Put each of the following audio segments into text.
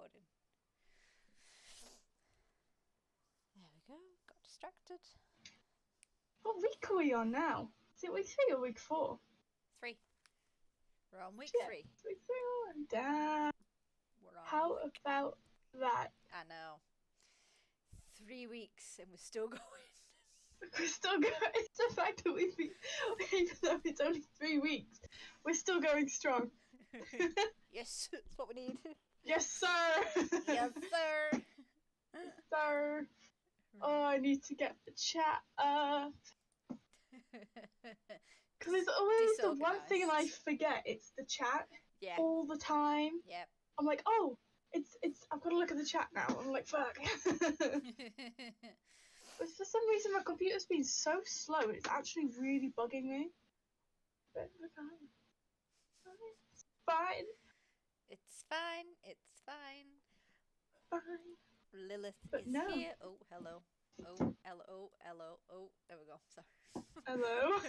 recording. There we go. Got distracted. What week are we on now? Is it week 3 or week 4? 3. We're on week 3. It's week 3. Damn. We're on How about that? I know. 3 weeks and we're still going. We're still going. It's the fact that we've been, even though it's only 3 weeks, we're still going strong. Yes, that's what we need. Yes, sir. Yes, sir. Sir. Oh, I need to get the chat up. Because it's always the one thing I forget. It's the chat. Yeah. All the time. Yep. I'm like, oh, it's. I've got to look at the chat now. I'm like, fuck. But for some reason, my computer's been so slow. It's actually really bugging me. But it's fine. It's fine. It's fine. Fine. Lilith But is no. here. Oh, hello. Oh, hello, hello. Oh, there we go. Sorry. Hello.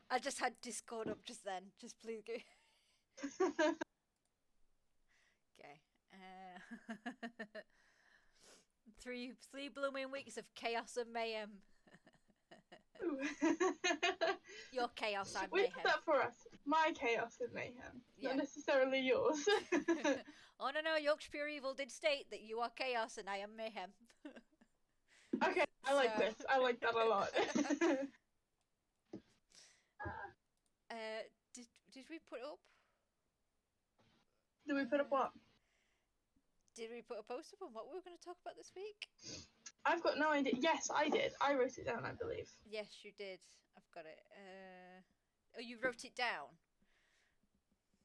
I just had Discord up just then. Just please go. Okay. 3 blooming weeks of chaos and mayhem. Your chaos and mayhem. We did that for us. My chaos and mayhem. Yeah. Not necessarily yours. Oh no, Yorkshire Pure Evil did state that you are chaos and I am mayhem. Okay, I like this. I like that a lot. Did we put up? Did we put up what? Did we put a post up on what we were going to talk about this week? I've got no idea. Yes, I did. I wrote it down, I believe. Yes, you did. I've got it. Oh, you wrote it down?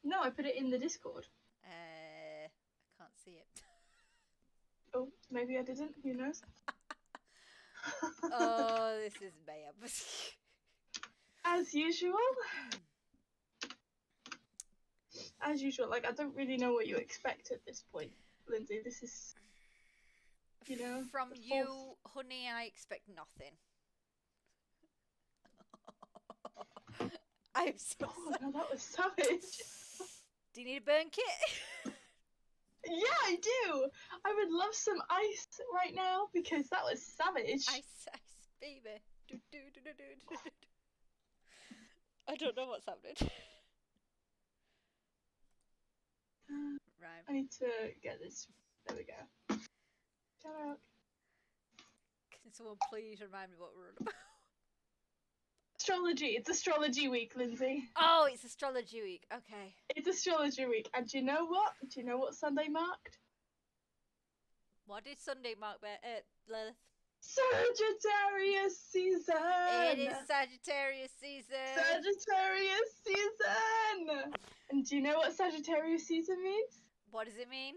No, I put it in the Discord. I can't see it. Oh, maybe I didn't. Who knows? Oh, this is mayhem. As usual. As usual. Like, I don't really know what you expect at this point, Lindsay. This is, you know... From you, honey, I expect nothing. I'm so sorry. No, that was savage. Do you need a burn kit? Yeah, I do. I would love some ice right now because that was savage. Ice, baby. I don't know what's happening. Right. I need to get this. There we go. Shout out. Can someone please remind me what we're on about? Astrology. It's astrology week, Lindsay. Oh, it's astrology week. Okay. It's astrology week. And do you know what? Do you know what Sunday marked? What did Sunday mark, Lilith? Sagittarius season! It is Sagittarius season! Sagittarius season! And do you know what Sagittarius season means? What does it mean?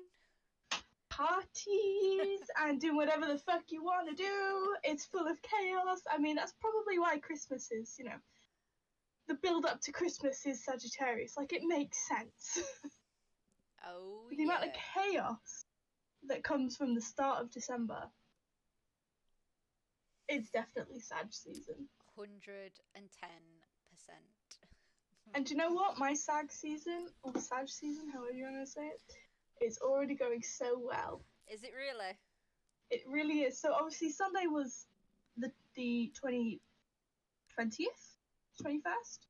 Parties and doing whatever the fuck you want to do. It's full of chaos. I mean, that's probably why Christmas is, you know, the build up to Christmas is Sagittarius. Like, it makes sense. Oh, The amount of chaos that comes from the start of December. It's definitely Sag season. 110%. And do you know what? My Sag season, or Sag season, however you want to say it, is already going so well. Is it really? It really is. So obviously Sunday was the 20th? 21st?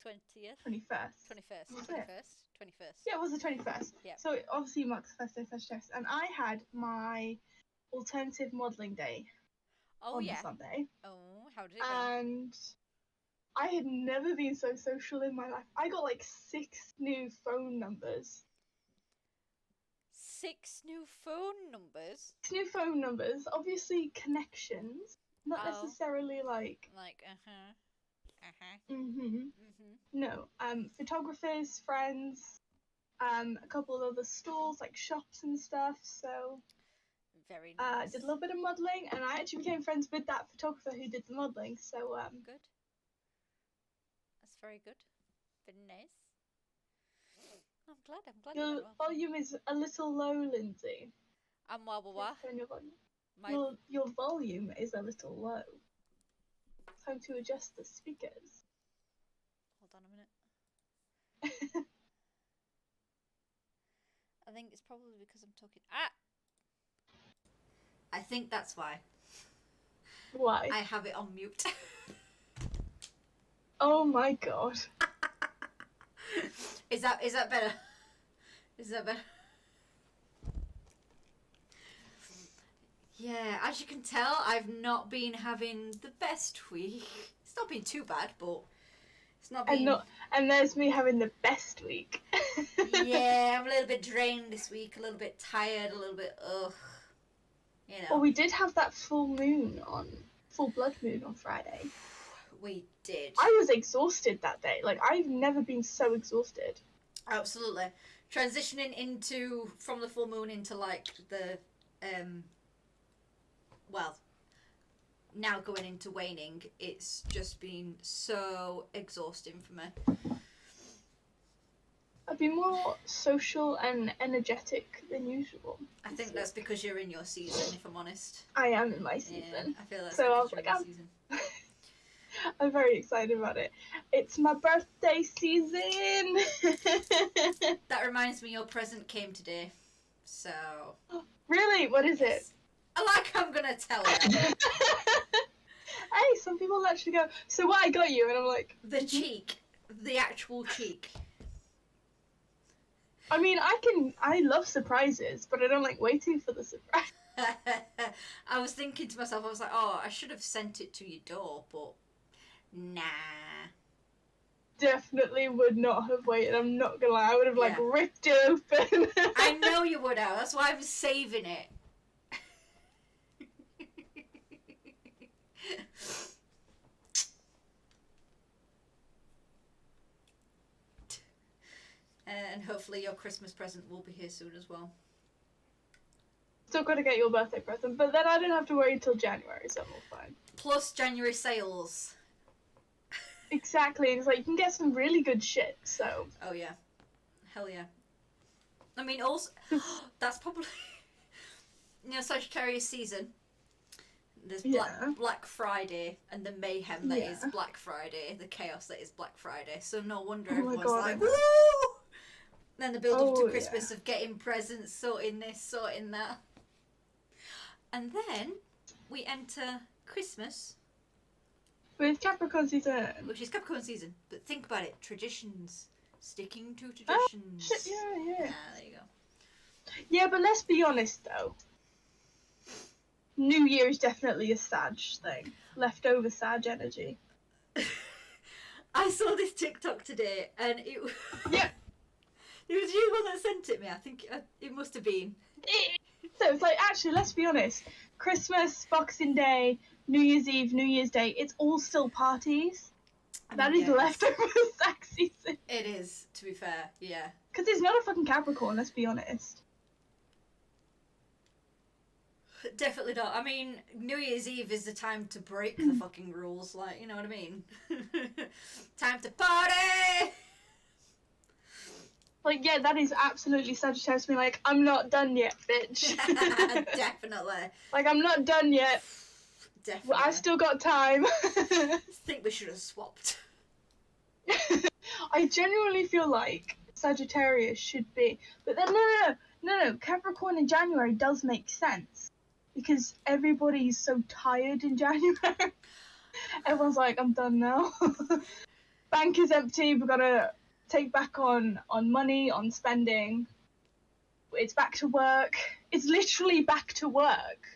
20th? 21st. 21st. Yeah, it was the 21st. Yeah. So it obviously marks the first day of Sagittarius. And I had my alternative modelling day on the Sunday. Oh, how did it go? And I had never been so social in my life. I got like 6 new phone numbers. 6 new phone numbers? 6 new phone numbers. Obviously connections. Not necessarily like... No. Photographers, friends, a couple of other stores, like shops and stuff, so... Very nice. Did a little bit of modelling, and I actually became friends with that photographer who did the modelling, so... Good. That's very good. Very nice. I'm glad. Your volume is a little low, Lindsay. And what? Turn your volume. Your volume is a little low. Time to adjust the speakers. Hold on a minute. think it's probably because I'm talking. I think that's why. Why? I have it on mute. Oh my god. Is that better? Is that better? Yeah, as you can tell, I've not been having the best week. It's not been too bad, but it's not been... And there's me having the best week. Yeah, I'm a little bit drained this week, a little bit tired, a little bit ugh. You know. Well, we did have that full blood moon on Friday. We did. I was exhausted that day. Like, I've never been so exhausted. Absolutely. Transitioning from the full moon into like the now going into waning, it's just been so exhausting for me. I've been more social and energetic than usual. I think that's because you're in your season, if I'm honest. I am in my season. Yeah, I feel that's so I was like, season. I'm very excited about it. It's my birthday season. That reminds me, your present came today. So. Really? What is it? I'm gonna tell you. Hey, some people actually go, so what I got you? And I'm like... The cheek. The actual cheek. I mean, I love surprises, but I don't like waiting for the surprise. I was thinking to myself, I was like, oh, I should have sent it to your door, but nah. Definitely would not have waited. I'm not gonna lie. I would have like ripped it open. I know you would have. That's why I'm saving it. And hopefully your Christmas present will be here soon as well. Still got to get your birthday present, but then I don't have to wait until January, so I'm all fine. Plus January sales. Exactly. It's like you can get some really good shit, so... Oh, yeah. Hell yeah. I mean, also... that's probably... Sagittarius season. There's Black Friday and the mayhem that is Black Friday, the chaos that is Black Friday. So no wonder everyone's like, woo! Then the build up to Christmas of getting presents, sorting this, sorting that. And then we enter Christmas. With Capricorn season. Which is Capricorn season. But think about it, traditions. Sticking to traditions. Shit, yeah. There you go. Yeah, but let's be honest though. New Year is definitely a Sag thing. Leftover Sag energy. I saw this TikTok today and it yeah. It was you one that sent it me. I think it must have been. So it's like, actually, let's be honest. Christmas, Boxing Day, New Year's Eve, New Year's Day, it's all still parties. That is leftover Sag season. It is, to be fair, yeah. Because it's not a fucking Capricorn, let's be honest. Definitely not. I mean, New Year's Eve is the time to break the fucking rules, like, you know what I mean? Time to party! Like, yeah, that is absolutely Sagittarius being like, I'm not done yet, bitch. Definitely. Like, I'm not done yet. Definitely. I've still got time. I think we should have swapped. I genuinely feel like Sagittarius should be... But then, no. Capricorn in January does make sense. Because everybody's so tired in January. Everyone's like, I'm done now. Bank is empty, we've got to take back on money, on spending. It's back to work. It's literally back to work.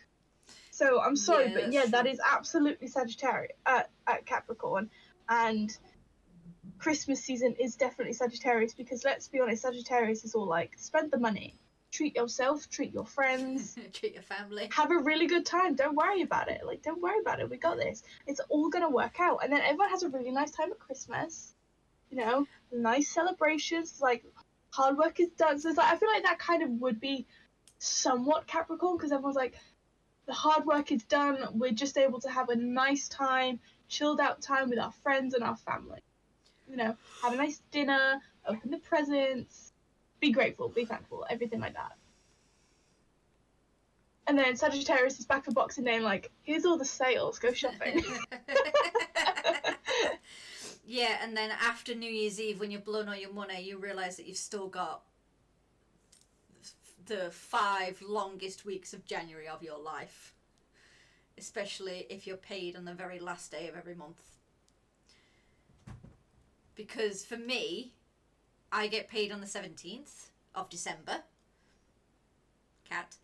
So I'm sorry, but yeah, that is absolutely Sagittarius at Capricorn. And Christmas season is definitely Sagittarius because let's be honest, Sagittarius is all like, spend the money. Treat yourself, treat your friends. Treat your family. Have a really good time. Don't worry about it. Like, don't worry about it. We got this. It's all going to work out. And then everyone has a really nice time at Christmas. You know, nice celebrations. Like, hard work is done. So it's like, I feel like that kind of would be somewhat Capricorn because everyone's like, the hard work is done. We're just able to have a nice time, chilled out time with our friends and our family. You know, have a nice dinner, open the presents, be grateful, be thankful, everything like that. And then Sagittarius is back for Boxing Day and like, here's all the sales, go shopping. Yeah, and then after New Year's Eve, when you've blown all your money, you realise that you've still got the 5 longest weeks of January of your life, especially if you're paid on the very last day of every month. Because for me, I get paid on the 17th of December. Cat.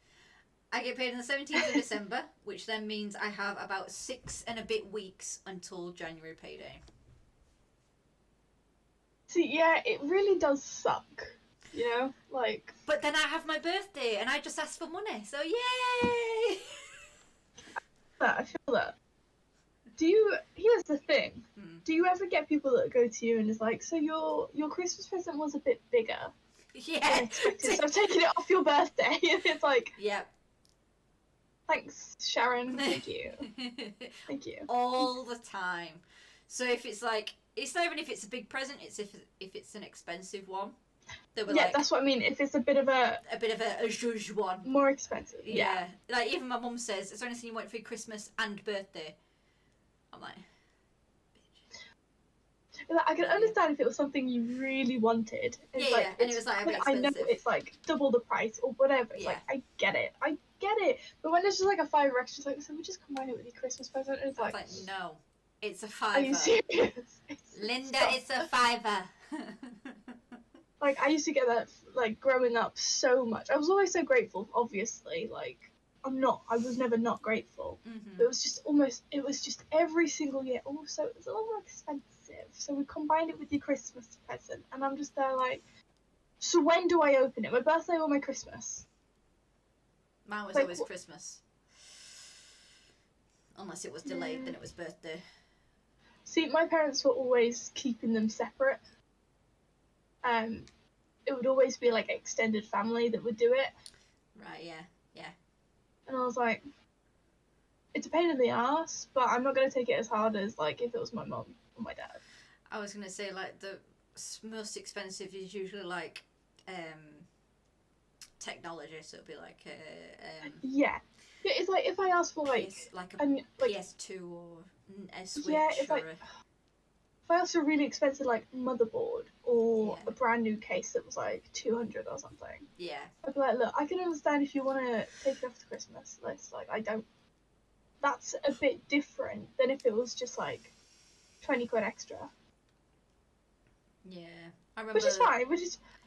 I get paid on the 17th of December, which then means I have about 6 and a bit weeks until January payday. See, yeah, it really does suck. You know, like. But then I have my birthday, and I just ask for money, so yay! I feel that. Here's the thing. Do you ever get people that go to you and is like, so your Christmas present was a bit bigger Yeah. than expected, so I've taken it off your birthday. And it's like, yeah. Thanks, Sharon. Thank you. Thank you. All the time. So if it's like, it's not even if it's a big present, it's if it's an expensive one. Yeah, like, that's what I mean. If it's a bit of a zhuzh one. More expensive. Yeah. Like even my mum says, is there anything you want for your Christmas and birthday? I'm like, bitch. I can understand if it was something you really wanted. It's like, and it was like a bit expensive. I know it's like double the price or whatever. It's like, I get it. But when it's just like a $5 extra, it's like, so we just combine it with your Christmas present. And it's like, no, it's a $5. Are you serious? Linda, it's a $5. Like, I used to get that, like, growing up so much. I was always so grateful, obviously. Like, I was never not grateful. Mm-hmm. It was just every single year. Also, it was a little more expensive. So we combined it with your Christmas present. And I'm just there like, so when do I open it? My birthday or my Christmas? Mine was always Christmas. Unless it was delayed, then it was birthday. See, my parents were always keeping them separate. It would always be like extended family that would do it. Right, yeah. And I was like, it's a pain in the ass, but I'm not going to take it as hard as like if it was my mum or my dad. I was going to say like the most expensive is usually like technology, so it'd be like yeah, it's like if I ask for like a PS2 or a Switch, it's like if I asked for a really expensive like motherboard or a brand new case that was like 200 or something, I'd be like, look, I can understand if you want to take it off the Christmas list. Like, I don't. That's a bit different than if it was just like 20 quid extra. Yeah, I remember. Which is fine.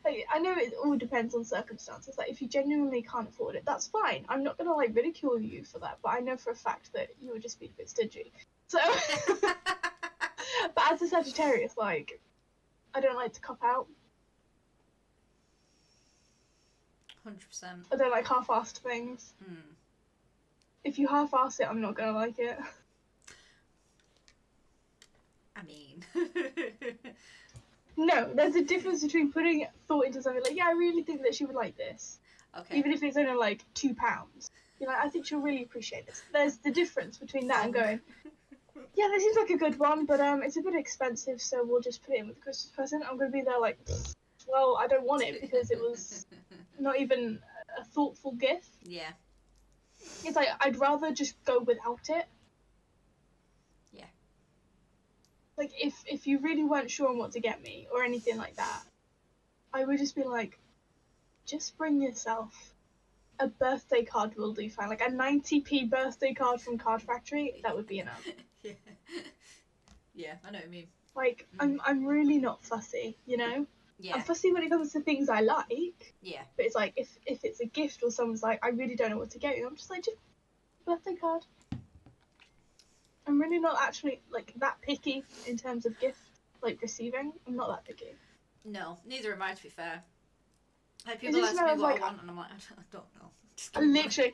Like, I know it all depends on circumstances. Like, if you genuinely can't afford it, that's fine. I'm not gonna like ridicule you for that, but I know for a fact that you would just be a bit stingy. So. But as a Sagittarius, like, I don't like to cop out. 100%. I don't like half-assed things. If you half-ass it, I'm not gonna like it. I mean... No, there's a difference between putting thought into something like, yeah, I really think that she would like this. Okay. Even if it's only like £2. You're like, I think she'll really appreciate this. There's the difference between that and going, yeah, that seems like a good one, but it's a bit expensive, so we'll just put it in with the Christmas present. I'm going to be there like, well, I don't want it because it was not even a thoughtful gift. Yeah. It's like, I'd rather just go without it. Yeah. Like, if you really weren't sure on what to get me or anything like that, I would just be like, just bring yourself a birthday card will do fine. Like a 90p birthday card from Card Factory, that would be enough. Yeah. Yeah, I know what you mean. Like, I'm really not fussy, you know? Yeah. I'm fussy when it comes to things I like. Yeah. But it's like, if it's a gift or someone's like, I really don't know what to get you, I'm just like, just birthday card. I'm really not actually, like, that picky in terms of gift, like, receiving. I'm not that picky. No, neither am I, to be fair. Like, people ask me what I want, and I'm like, I don't know. Literally,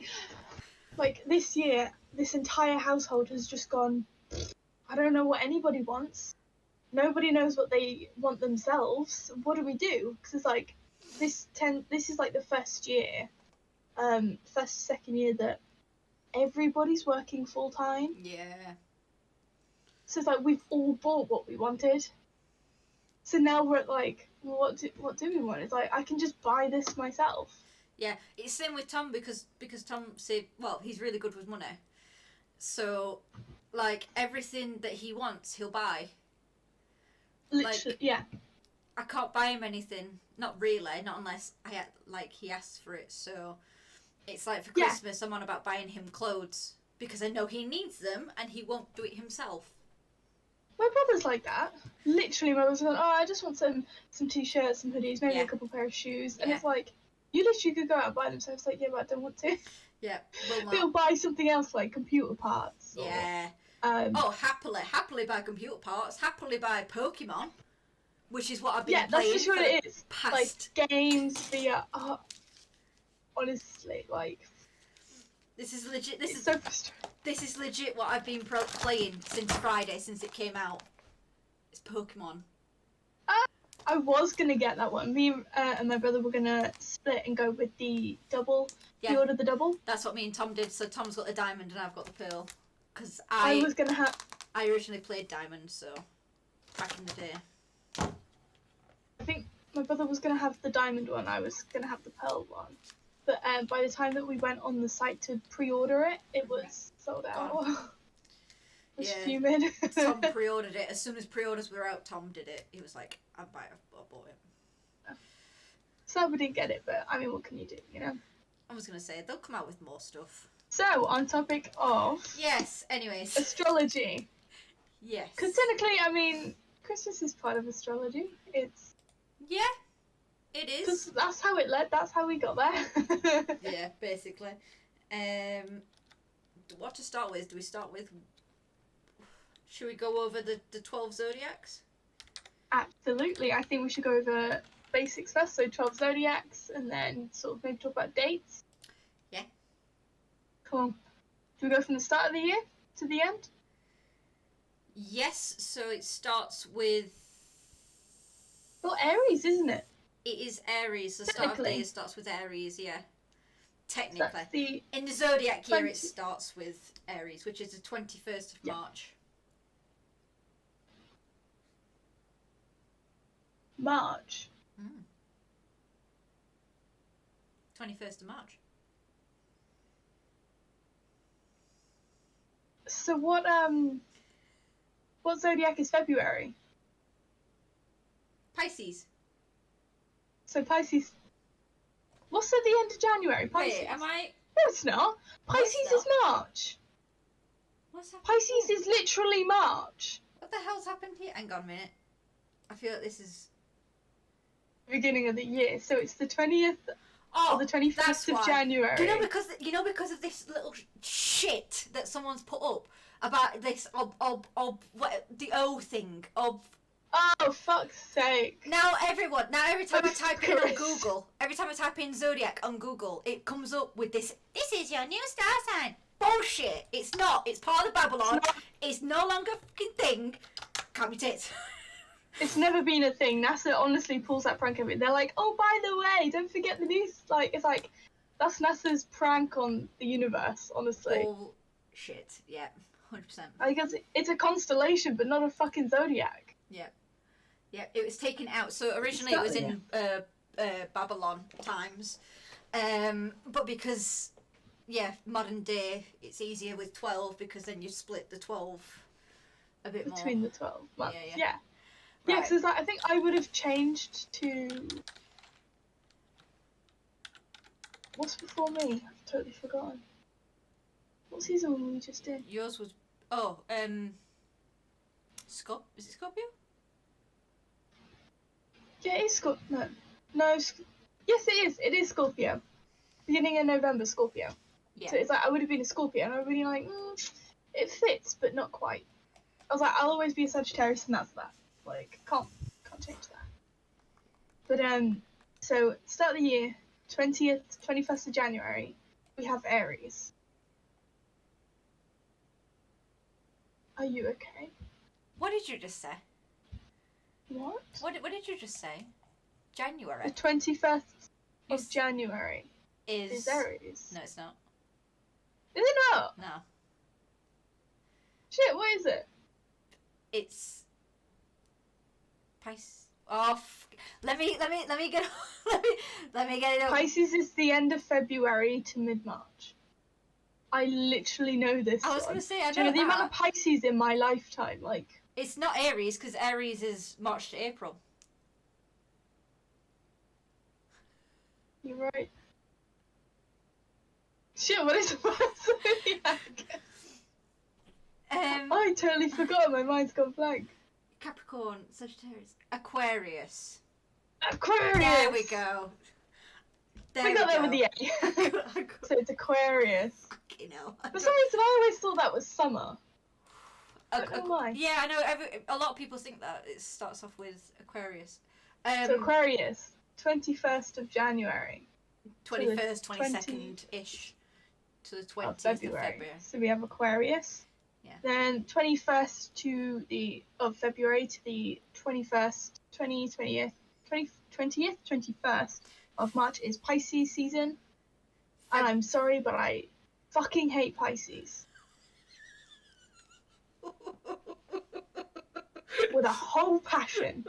like, this year, this entire household has just gone, I don't know what anybody wants. Nobody knows what they want themselves. What do we do? Because it's like, this is like the first year, second year that everybody's working full time. Yeah. So it's like, we've all bought what we wanted. So now we're at like, well, what do we want? It's like, I can just buy this myself. Yeah, it's same with Tom because Tom he's really good with money. So, like, everything that he wants, he'll buy. Literally, like, yeah. I can't buy him anything. Not really, not unless he asks for it. So it's like for Christmas, I'm on about buying him clothes because I know he needs them and he won't do it himself. My brother's like that. Literally, my brother's like, oh, I just want some t-shirts, some hoodies, maybe a couple pair of shoes. And it's like, you literally could go out and buy them. So I was like, yeah, but I don't want to. Yeah, will not. He'll buy something else like computer parts. Yeah. Happily buy computer parts. Happily buy Pokemon, which is what I've been playing. Yeah, that's just what it is. Like games, honestly, like. This is legit. This is so frustrating. This is legit what I've been playing since Friday, since it came out. It's Pokemon. I was gonna get that one. Me and my brother were gonna split and go with the double. Yeah. He ordered the double. That's what me and Tom did. So Tom's got the diamond and I've got the pearl. Because I was gonna have. I originally played diamond, so back in the day. I think my brother was gonna have the diamond one. I was gonna have the pearl one. But by the time that we went on the site to pre-order it, it was sold out. I was fuming. Tom pre-ordered it. As soon as pre-orders were out, Tom did it. He was like, I bought it. So we didn't get it, but I mean, what can you do, you know? I was going to say, they'll come out with more stuff. So, on topic of... Yes, anyways. Astrology. Yes. Because technically, I mean, Christmas is part of astrology. It's... Yeah. It is. Because that's how it led. That's how we got there. Yeah, basically. What to start with? Do we start with... Should we go over the 12 zodiacs? Absolutely. I think we should go over basics first. So 12 zodiacs and then sort of maybe talk about dates. Yeah. Come on. Do we go from the start of the year to the end? Yes. So it starts with... Well, Aries, isn't it? It is Aries. The start of the year starts with Aries, yeah. Technically. In the zodiac year, it starts with Aries, which is the 21st of March. March? 21st of March. So what zodiac is February? Pisces. So Pisces. What's at the end of January? Pisces. Wait, am I? No, it's not. Pisces is March. What's happening? Pisces is literally March. What the hell's happened here? Hang on a minute. I feel like this is beginning of the year. So it's the 20th. Oh, the 21st of January. You know because of this little shit that someone's put up about this the O thing of. Oh, fuck's sake. Now every time I type it in on Google, every time I type in Zodiac on Google, it comes up with this is your new star sign. Bullshit. It's not. It's part of Babylon. It's no longer a fucking thing. Can't be tits. It's never been a thing. NASA honestly pulls that prank of it. They're like, oh, by the way, don't forget the news. Like, it's like, that's NASA's prank on the universe, honestly. Bullshit. Yeah, 100%. I guess it's a constellation, but not a fucking zodiac. Yeah. Yeah, it was taken out. So originally it was in Babylon times. But because, modern day, it's easier with 12 because then you split the 12 a bit more. Between the 12 months. Yeah. Right. Yeah, because I think I would have changed to... What's before me? I've totally forgotten. What season were we just in? Yours was... Is it Scorpio? Yeah, it is Scorpio. No, yes it is. It is Scorpio. Beginning of November, Scorpio. Yeah. So it's like, I would have been a Scorpio, and I would be like, it fits, but not quite. I was like, I'll always be a Sagittarius, and that's that. Like, can't change that. But, so, start of the year, 21st of January, we have Aries. Are you okay? What did you just say? What? What did you just say? January? The 21st of January is Aries. No, it's not. Is it not? No. Shit, what is it? It's Pisces. Oh, let me get let me get it up. Pisces is the end of February to mid-March. I literally know this. I was going to say, I know that. The amount of Pisces in my lifetime, like... It's not Aries, because Aries is March to April. You're right. Shit, what is the first zodiac? I totally forgot. My mind's gone blank. Capricorn, Sagittarius, Aquarius. Aquarius! There we go. We got there with the A. So it's Aquarius. You know. For some reason, I always thought that was summer. Yeah, I know. A lot of people think that it starts off with Aquarius. So Aquarius, 21st of January. 21st, 22nd-ish to the 20th of February. So we have Aquarius. Yeah. Then 21st of February to the 21st, 21st of March is Pisces season. And I'm sorry, but I fucking hate Pisces. With a whole passion.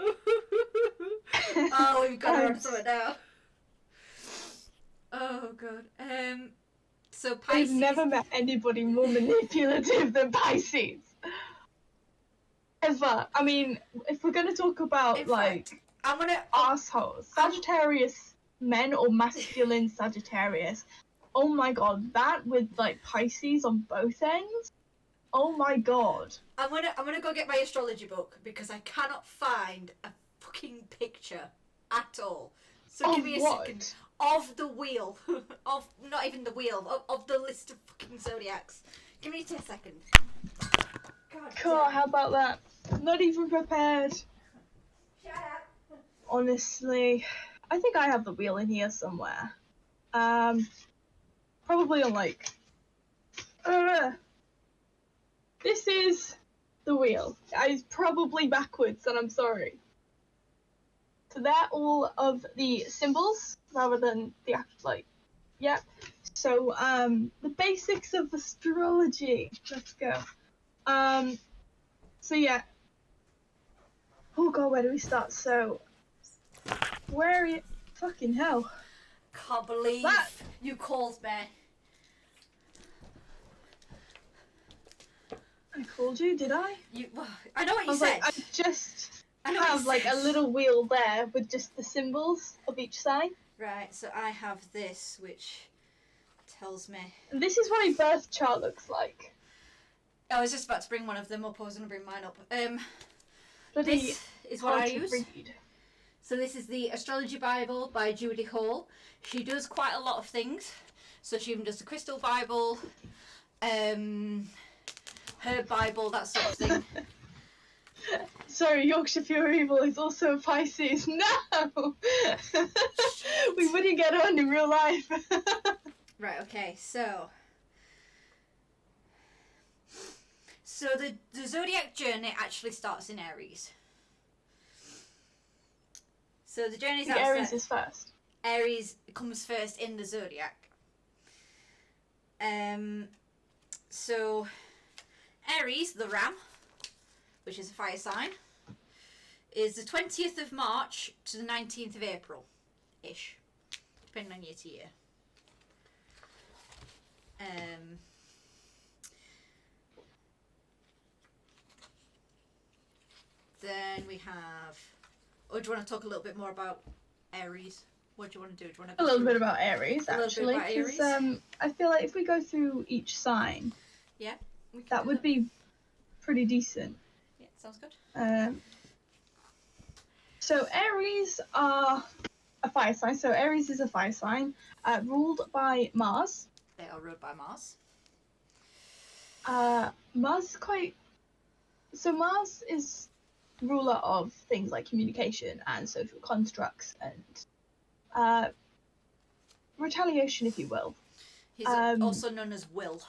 Oh, we've got to run through it now. Oh god. So Pisces. I've never met anybody more manipulative than Pisces. Ever. I mean, if we're gonna talk about assholes, Sagittarius men or masculine Sagittarius. Oh my god, that with like Pisces on both ends. Oh my god. I'm gonna go get my astrology book because I cannot find a fucking picture at all. So give me a second. Of the wheel. Of not even the wheel, of the list of fucking zodiacs. Give me a second. God, cool, how about that? Not even prepared. Shut up. Honestly. I think I have the wheel in here somewhere. Probably on like this is the wheel. It's probably backwards, and I'm sorry. So they're all of the symbols rather than the actual, yep. So, the basics of astrology. Let's go. So yeah. Oh god, where do we start? So, where are you? Fucking hell. Can't believe you called me. I called you, did I? I know what you said. I just have a little wheel there with just the symbols of each sign. Right, so I have this, which tells me. And this is what a birth chart looks like. I was just about to bring one of them up. I was going to bring mine up. This is what I use. Read. So this is the Astrology Bible by Judy Hall. She does quite a lot of things. So she even does the Crystal Bible, her Bible, that sort of thing. Sorry, Yorkshire Pure Evil is also a Pisces. No! We wouldn't get on in real life. Right, okay, so the zodiac journey actually starts in Aries. So the journey's outside. Aries is first. Aries comes first in the zodiac. So Aries, the ram, which is a fire sign, is the 20th of March to the 19th of April-ish, depending on year to year. Then we have... Oh, do you want to talk a little bit more about Aries? What do you want to do? Do you want to a little bit about Aries, actually, because I feel like if we go through each sign, yeah, that would be pretty decent. Yeah, sounds good. So Aries are a fire sign. So Aries is a fire sign, ruled by Mars. They are ruled by Mars. Mars is ruler of things like communication and social constructs and retaliation, if you will. He's also known as Will.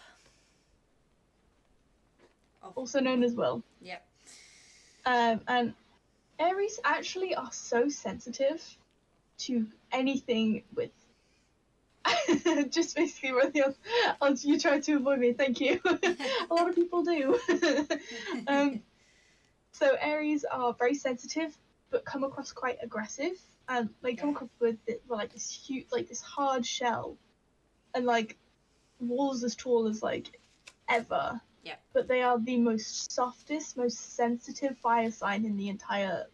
Also known as Will. Yep. And Aries actually are so sensitive to anything with just basically really you try to avoid me, thank you. A lot of people do. So Aries are very sensitive but come across quite aggressive, and they come across with this huge, this hard shell and walls as tall as ever. Yeah. But they are the most softest, most sensitive fire sign in the entire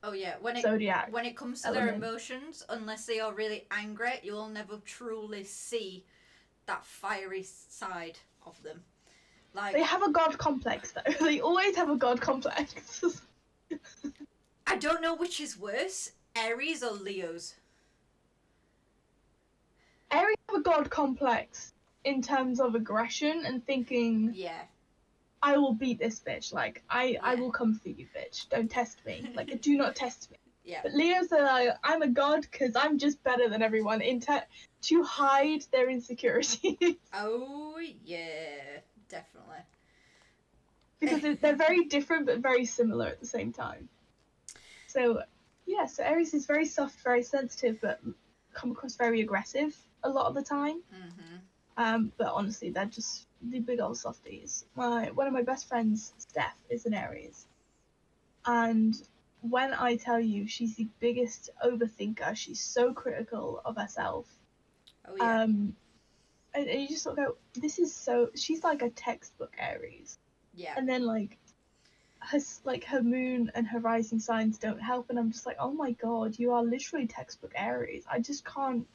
Oh yeah, zodiac when it comes to element. their emotions, unless they are really angry, you'll never truly see that fiery side of them. Like, they have a god complex though. They always have a god complex. I don't know which is worse, Aries or Leos. Aries have a god complex in terms of aggression and thinking, yeah, I will beat this bitch. Like, I will come for you, bitch. Don't test me. Like, do not test me. Yeah. But Leos are like, I'm a god because I'm just better than everyone to hide their insecurities. Oh, yeah, definitely. Because they're very different but very similar at the same time. So, yeah, so Aries is very soft, very sensitive, but come across very aggressive a lot of the time. But honestly, they're just the big old softies. One of my best friends, Steph, is an Aries. And when I tell you she's the biggest overthinker, she's so critical of herself. Oh, yeah. And you just sort of go, this is so... She's like a textbook Aries. Yeah. And then, like, her moon and her rising signs don't help, and I'm just like, oh my god, you are literally textbook Aries. I just can't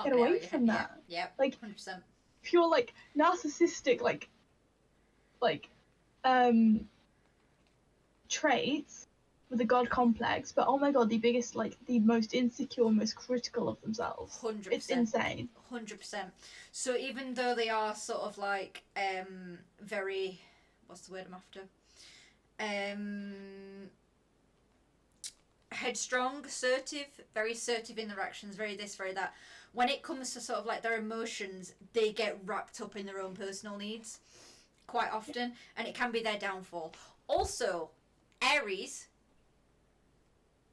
get away from that. Yeah, like 100%. Pure like narcissistic like traits with a god complex, but oh my god, the biggest, like, the most insecure, most critical of themselves. 100%. It's insane. 100%. So even though they are sort of like very, what's the word I'm after? Headstrong, very assertive in their actions, very this, very that. When it comes to sort of like their emotions, they get wrapped up in their own personal needs quite often, and it can be their downfall. Also, Aries,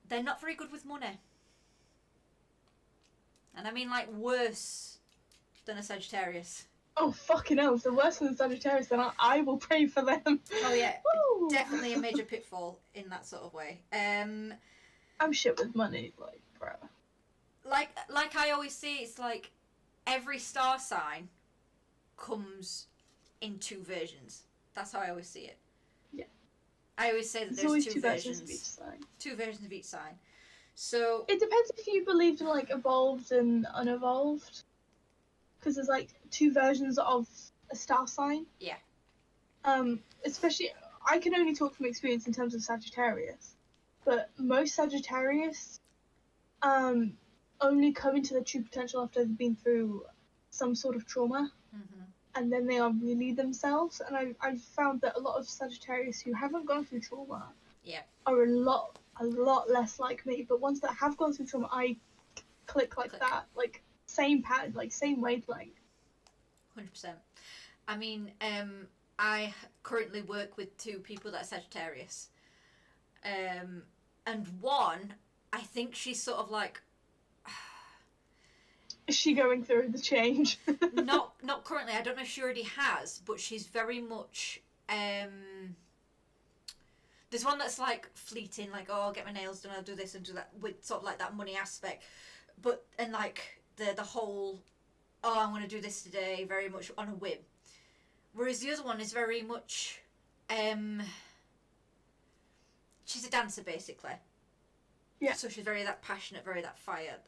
they're not very good with money. And I mean, like, worse than a Sagittarius. Oh, fucking hell, if they're worse than the Sagittarius, then I will pray for them. Oh, yeah. Woo! Definitely a major pitfall in that sort of way. I'm shit with money, like, bro. Like I always say, it's like every star sign comes in two versions. That's how I always see it. Yeah. I always say that there's two versions of each sign. Two versions of each sign. So it depends if you believed in, like, evolved and unevolved. Because there's, like, two versions of a star sign. Yeah. Especially, I can only talk from experience in terms of Sagittarius. But most Sagittarius, only come into their true potential after they've been through some sort of trauma. And then they are really themselves. And I've found that a lot of Sagittarius who haven't gone through trauma are a lot less like me. But ones that have gone through trauma, I click like that. Like, same pattern, like, same wavelength. 100%. I mean, I currently work with two people that are Sagittarius. And one, I think she's sort of like... Is she going through the change? not currently. I don't know if she already has, but she's very much... There's one that's like fleeting, like, oh, I'll get my nails done, I'll do this and do that, with sort of like that money aspect. But, and like the whole, oh, I'm going to do this today, very much on a whim. Whereas the other one is very much... she's a dancer, basically. Yeah. So she's very that passionate, very that fire.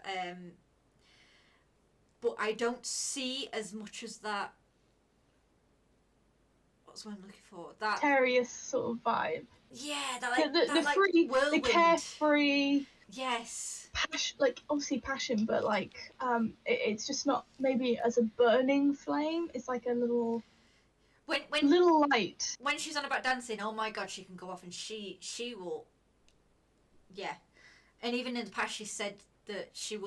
But I don't see as much as that... What's what I'm looking for? That Sagittarius sort of vibe. Yeah, that like... The that, like, free, whirlwind. the carefree... Yes. Like, obviously passion, but, like, it's just not maybe as a burning flame. It's like a little... little light. When she's on about dancing, oh my god, she can go off and she will... Yeah. And even in the past, she said that she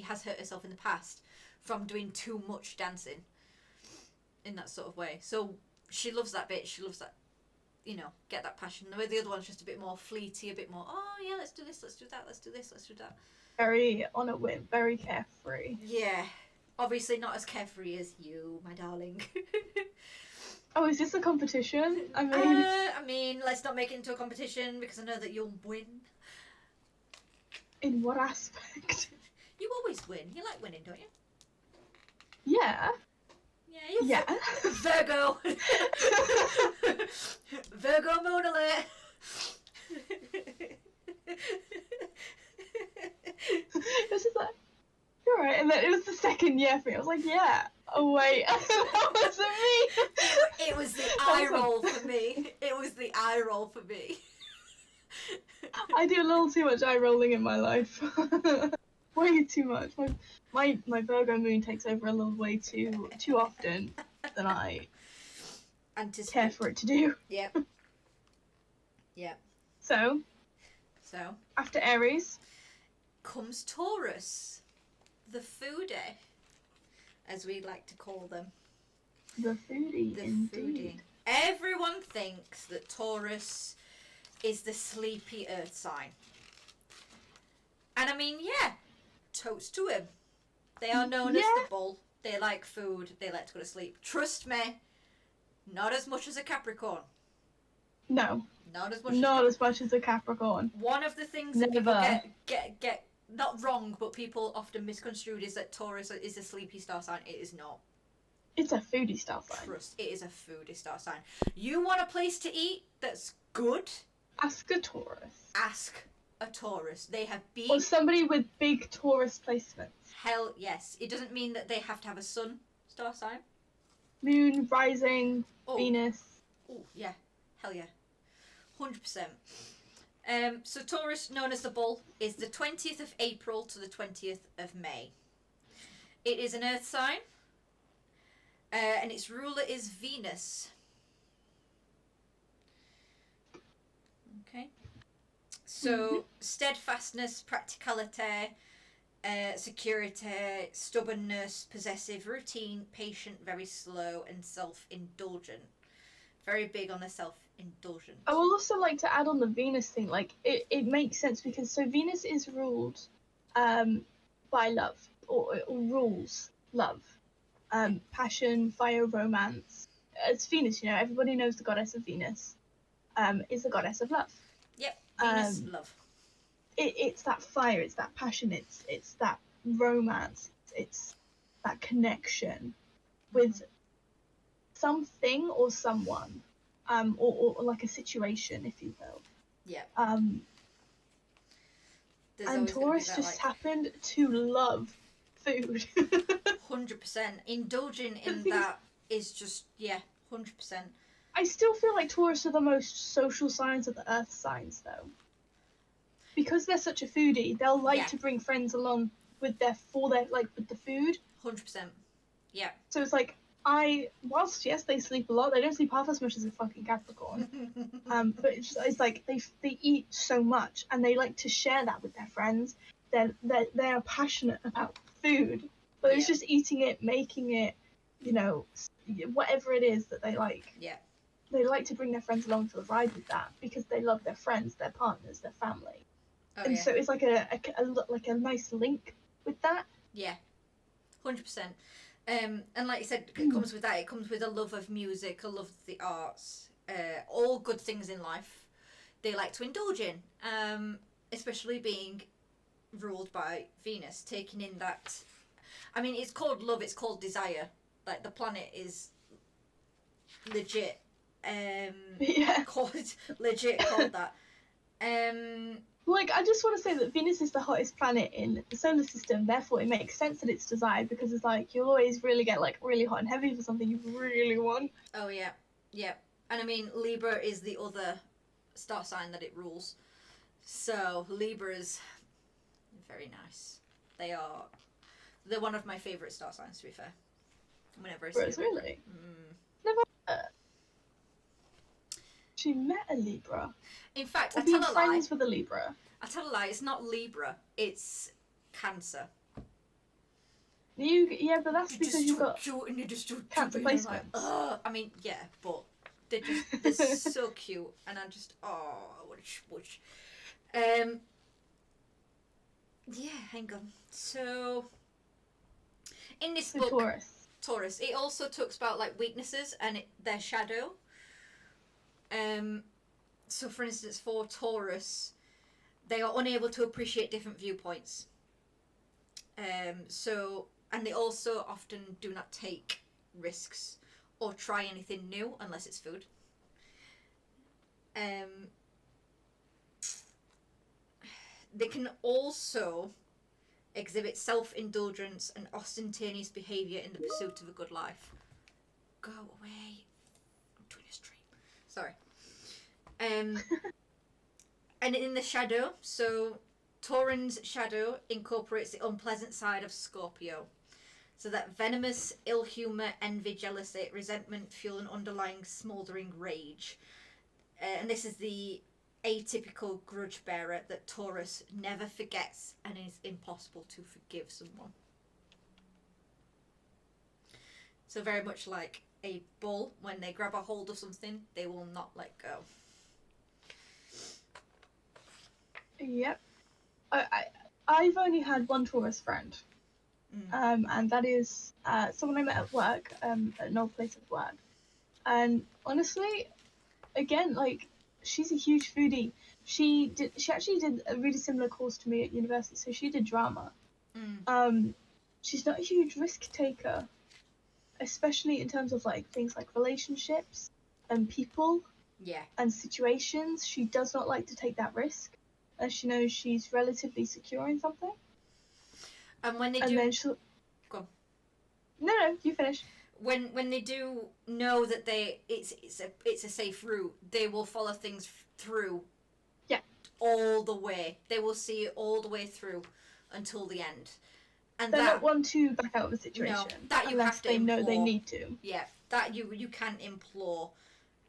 has hurt herself in the past from doing too much dancing in that sort of way. So she loves that bit. She loves that, you know, get that passion. The way the other one's just a bit more fleety, a bit more, oh yeah, let's do this, let's do that, let's do this, let's do that. Very on a whim, very carefree. Yeah. Obviously not as carefree as you, my darling. Oh, is this a competition? I mean, let's not make it into a competition because I know that you'll win. In what aspect? You always win. You like winning, don't you? Yeah. Yeah. Virgo. Virgo moon alert. It was just like, you're right. And then it was the second yeah for me. I was like, yeah. Oh wait, that wasn't me. It was the eye roll for me. It was the eye roll for me. I do a little too much eye rolling in my life. Way too much. My Virgo moon takes over a little way too often than I care for it to do. Yep. Yep. So after Aries comes Taurus, the foodie, as we like to call them. The foodie, indeed. Everyone thinks that Taurus is the sleepy earth sign. And I mean, yeah, totes to him. They are known as the bull. They like food. They like to go to sleep. Trust me, not as much as a Capricorn. No. Not as much. As much as a Capricorn. One of the things that people get not wrong, but people often misconstrued is that Taurus is a sleepy star sign. It is not. It's a foodie star sign. Trust, it is a foodie star sign. You want a place to eat that's good? Ask a Taurus. Ask a Taurus. They have been... Or somebody with big Taurus placements. Hell yes. It doesn't mean that they have to have a sun star sign. Moon, rising, Venus. Oh, yeah. Hell yeah. 100%. So Taurus, known as the bull, is the 20th of April to the 20th of May. It is an earth sign. And its ruler is Venus. Okay. So, steadfastness, practicality, security, stubbornness, possessive, routine, patient, very slow, and self-indulgent. Very big on the self-indulgent. I would also like to add on the Venus thing. Like, it makes sense because Venus is ruled by love, or rules love. Passion, fire, romance. It's Venus, you know, everybody knows the goddess of Venus is the goddess of love. Yep, Venus, love. It's that fire, it's that passion, it's that romance, it's that connection with something or someone, or like a situation, if you will. Yeah. And Taurus just happened to love food. 100%. Indulging in that is just, 100%. I still feel like Taurus are the most social signs of the earth signs, though. Because they're such a foodie, they'll like to bring friends along with the food. 100%. Yeah. So it's like, whilst yes, they sleep a lot, they don't sleep half as much as a fucking Capricorn. But it's like they eat so much, and they like to share that with their friends. They're passionate about food, but it's just eating it, making it, you know, whatever it is that they like. Yeah. They like to bring their friends along for the ride with that because they love their friends, their partners, their family. So it's like a nice link with that. Yeah, 100%. And like you said, it comes with that. It comes with a love of music, a love of the arts, all good things in life. They like to indulge in, especially being ruled by Venus, taking in that. I mean, it's called love. It's called desire. Like the planet is legit. Called that. Like, I just want to say that Venus is the hottest planet in the solar system, therefore it makes sense that it's desired, because it's like, you'll always really get, like, really hot and heavy for something you really want. Oh, yeah. Yeah. And I mean, Libra is the other star sign that it rules. So, Libras, very nice. They're one of my favourite star signs, to be fair. Whenever I see Libra. Really? Never she met a Libra. In fact, I tell a lie. Friends with a Libra. I tell a lie. It's not Libra. It's Cancer. But that's because you've got Cancer placements. Like, I mean, yeah, but they're so cute, and I just which. Yeah, hang on. So, in this book, Taurus. It also talks about like weaknesses and their shadow. So for instance, for Taurus, they are unable to appreciate different viewpoints. And they also often do not take risks or try anything new unless it's food. They can also exhibit self-indulgence and ostentatious behaviour in the pursuit of a good life. Go away. I'm doing a stream. Sorry. And in the shadow, so Taurin's shadow incorporates the unpleasant side of Scorpio. So that venomous ill humour, envy, jealousy, resentment fuel an underlying smouldering rage. And this is the atypical grudge bearer that Taurus never forgets and is impossible to forgive someone. So very much like a bull, when they grab a hold of something, they will not let go. Yep. I've only had one Taurus friend. And that is someone I met at work, at an old place at work. And honestly, again, like, she's a huge foodie. She actually did a really similar course to me at university, so she did drama. She's not a huge risk taker, especially in terms of like things like relationships and people and situations. She does not like to take that risk, as she knows she's relatively secure in something. And when they and do, then she'll... Go on. No, you finish. When they do know that it's a safe route, they will follow things through. Yeah. All the way. They will see it all the way through until the end. And they're not one to back out of a situation. No, that you have to implore. They know they need to. Yeah, that you can implore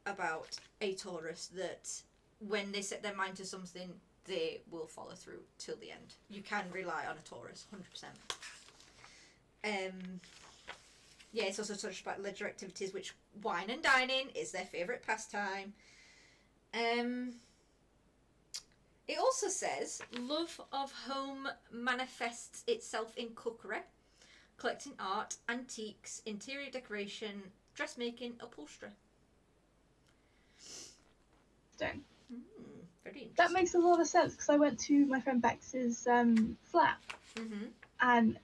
about a Taurus, that when they set their mind to something, they will follow through till the end. You can rely on a Taurus, 100%. Yeah, it's also touched about leisure activities, which wine and dining is their favourite pastime. It also says love of home manifests itself in cookery, collecting art, antiques, interior decoration, dressmaking, upholstery. Dang. Very interesting. That makes a lot of sense, because I went to my friend Bex's flat, and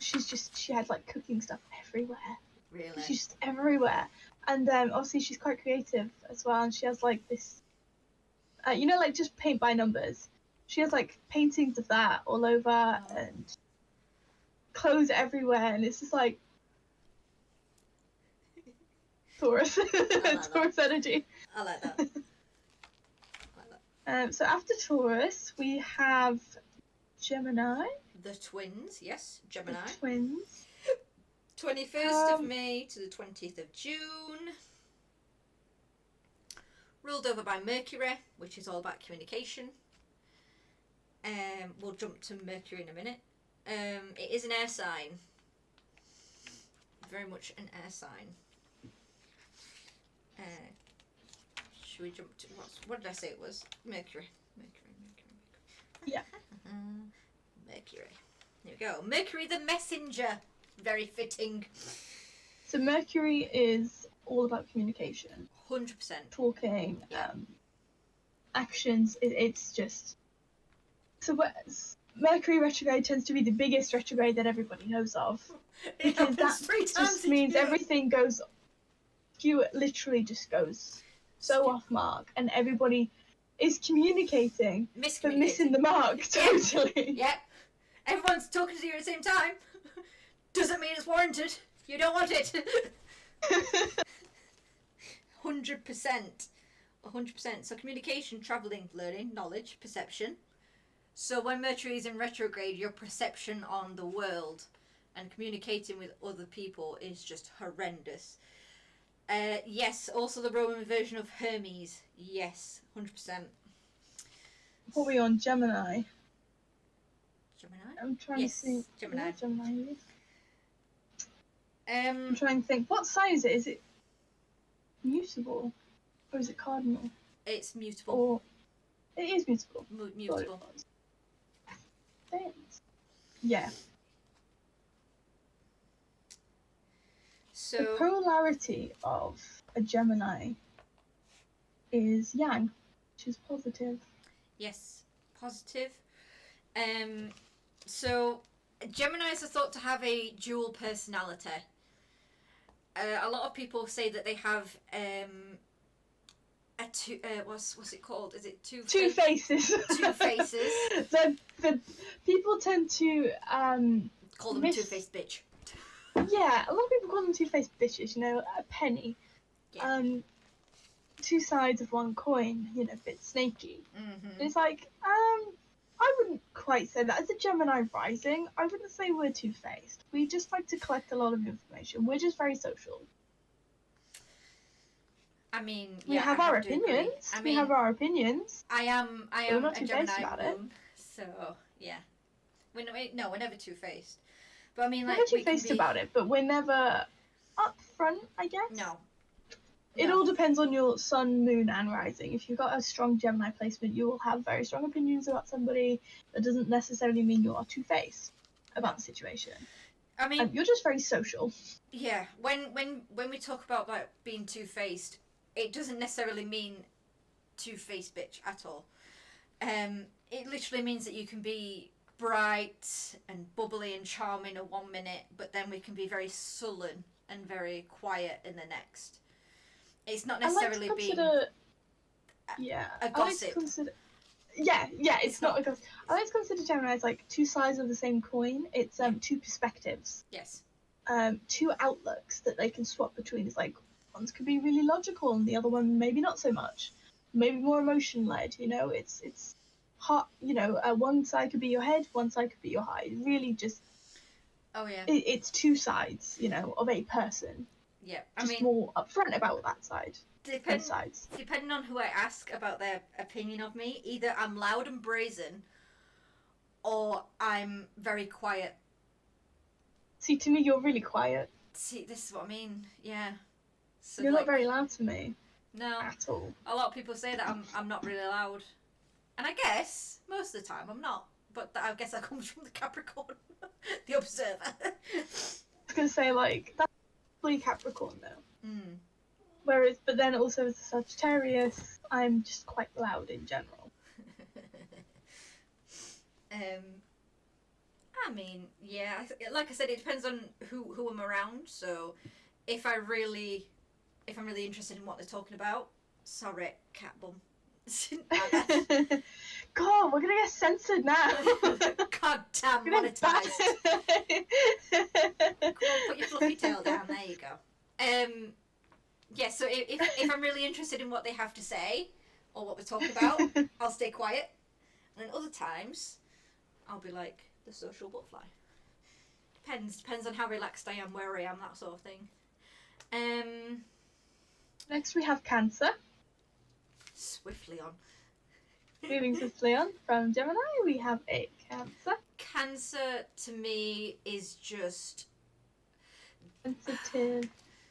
she had like cooking stuff everywhere. Really? She's just everywhere, and obviously she's quite creative as well, and she has like this, like just paint by numbers. She has like paintings of that all over and clothes everywhere, and it's just like Taurus, Taurus energy. I like that. So after Taurus, we have Gemini. The twins, yes, Gemini. The twins. 21st of May to the 20th of June. Ruled over by Mercury, which is all about communication. We'll jump to Mercury in a minute. It is an air sign. Very much an air sign. Should we jump to what did I say it was? Mercury. Yeah. Mercury. There we go. Mercury the messenger. Very fitting. So Mercury is all about communication. 100%. Talking, actions. It's just... So Mercury retrograde tends to be the biggest retrograde that everybody knows of. Because that just means everything goes... You literally just goes so off mark, and everybody is communicating, but missing the mark, totally. Yep. Everyone's talking to you at the same time. Doesn't mean it's warranted. You don't want it. 100%. 100%. So communication, travelling, learning, knowledge, perception. So when Mercury is in retrograde, your perception on the world and communicating with other people is just horrendous. Yes, also the Roman version of Hermes. Yes, 100%. What are we on? Gemini? Gemini? I'm trying to see. Gemini. Yeah, Gemini. I'm trying to think. What sign is it? Is it mutable? Or is it cardinal? It's mutable. Or... It is mutable. Mutable. Yeah. So, the polarity of a Gemini is yang, which is positive. Yes, positive. So Geminis are thought to have a dual personality. A lot of people say that they have what's it called? Is it two faces? Two faces. the people tend to call them two-faced bitch. Yeah, a lot of people call them two-faced bitches. You know, a penny. Yeah. Two sides of one coin. You know, a bit snaky. Mm-hmm. It's like I wouldn't quite say that. As a Gemini rising, I wouldn't say we're two-faced. We just like to collect a lot of information. We're just very social. I mean, we have our opinions. We have our opinions. I am a Gemini moon, so yeah. We're never two-faced. But I mean, like, we're two-faced about it, but we're never upfront, I guess. No. It all depends on your sun, moon, and rising. If you've got a strong Gemini placement, you will have very strong opinions about somebody. That doesn't necessarily mean you are two-faced about the situation. I mean, you're just very social. Yeah, when we talk about like being two-faced, it doesn't necessarily mean two-faced bitch at all. It literally means that you can be bright and bubbly and charming in 1 minute, but then we can be very sullen and very quiet in the next. It's not necessarily being a gossip. It's not a gossip. I like to consider Gemini as like two sides of the same coin. It's two perspectives. Yes. Two outlooks that they can swap between. It's like one's could be really logical and the other one maybe not so much. Maybe more emotion led, you know, it's hot, you know, one side could be your head, one side could be your heart. It really just it's two sides, you know, of a person. Yeah, just more upfront about that side. Both sides. Depending on who I ask about their opinion of me, either I'm loud and brazen, or I'm very quiet. See, to me, you're really quiet. See, this is what I mean. Yeah. So you're not very loud to me. No. At all. A lot of people say that I'm not really loud, and I guess most of the time I'm not. But I guess that comes from the Capricorn, the observer. I was gonna say like that's fully Capricorn though. Mm. Whereas, but then also as a Sagittarius, I'm just quite loud in general. I mean, yeah, like I said, it depends on who I'm around. So, if I'm really interested in what they're talking about, sorry, cat bum. God, we're gonna get censored now. God damn, monetized. Come on, put your fluffy tail down. There you go. Yeah, so if I'm really interested in what they have to say or what we're talking about, I'll stay quiet. And then other times, I'll be like the social butterfly. Depends on how relaxed I am, where I am, that sort of thing. Next we have Cancer. Swiftly on. Moving swiftly on from Gemini, we have a Cancer. Cancer to me is just sensitive.